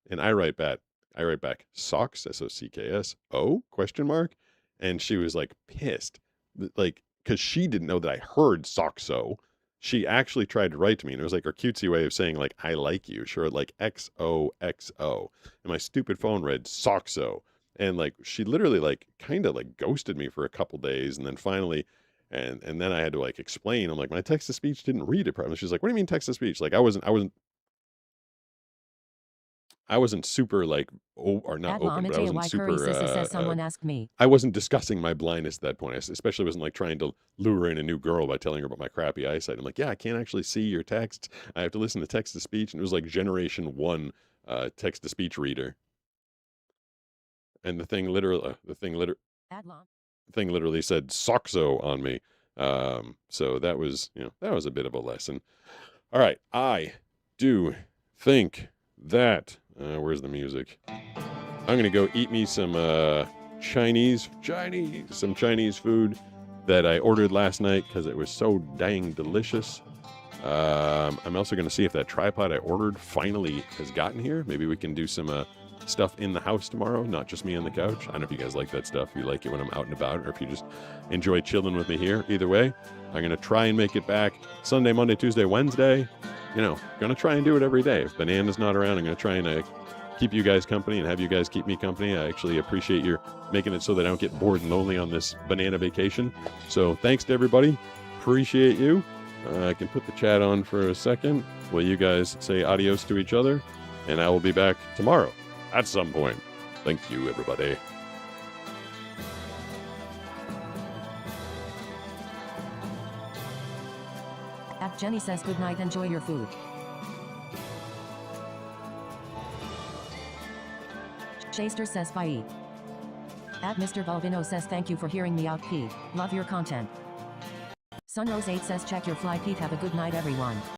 and I write back socks, SOCKS, question mark, and she was like pissed, like because she didn't know that I heard Soxo. She actually tried to write to me, and it was like her cutesy way of saying like I like you, sure, like XOXO, and my stupid phone read Soxo. And like she literally like kind of like ghosted me for a couple days, and then finally, and then I had to like explain. I'm like, my text to speech didn't read it properly. She's like, what do you mean text to speech? Like I wasn't super like or not open, but I wasn't super. Says someone asked me. I wasn't discussing my blindness at that point. I especially wasn't like trying to lure in a new girl by telling her about my crappy eyesight. I'm like, yeah, I can't actually see your texts. I have to listen to text to speech, and it was like generation 1 text to speech reader. And the thing literally said Soxo on me. So that was a bit of a lesson. All right, I do think that where's the music? I'm gonna go eat me some Chinese food that I ordered last night because it was so dang delicious. I'm also gonna see if that tripod I ordered finally has gotten here. Maybe we can do some stuff in the house tomorrow, not just me on the couch. I don't know if you guys like that stuff, if you like it when I'm out and about, or if you just enjoy chilling with me here. Either way, I'm going to try and make it back Sunday, Monday, Tuesday, Wednesday. Going to try and do it every day. If Banana's not around, I'm going to try and keep you guys company and have you guys keep me company. I actually appreciate your making it so that I don't get bored and lonely on this banana vacation. So thanks to everybody. Appreciate you. I can put the chat on for a second while you guys say adios to each other, and I will be back tomorrow at some point. Thank you, everybody. At Jenny says good night, enjoy your food. Shaster says bye. At Mr. Vulvino says thank you for hearing me out, Pete. Love your content. Sunrose 8 says check your fly, Pete. Have a good night, everyone.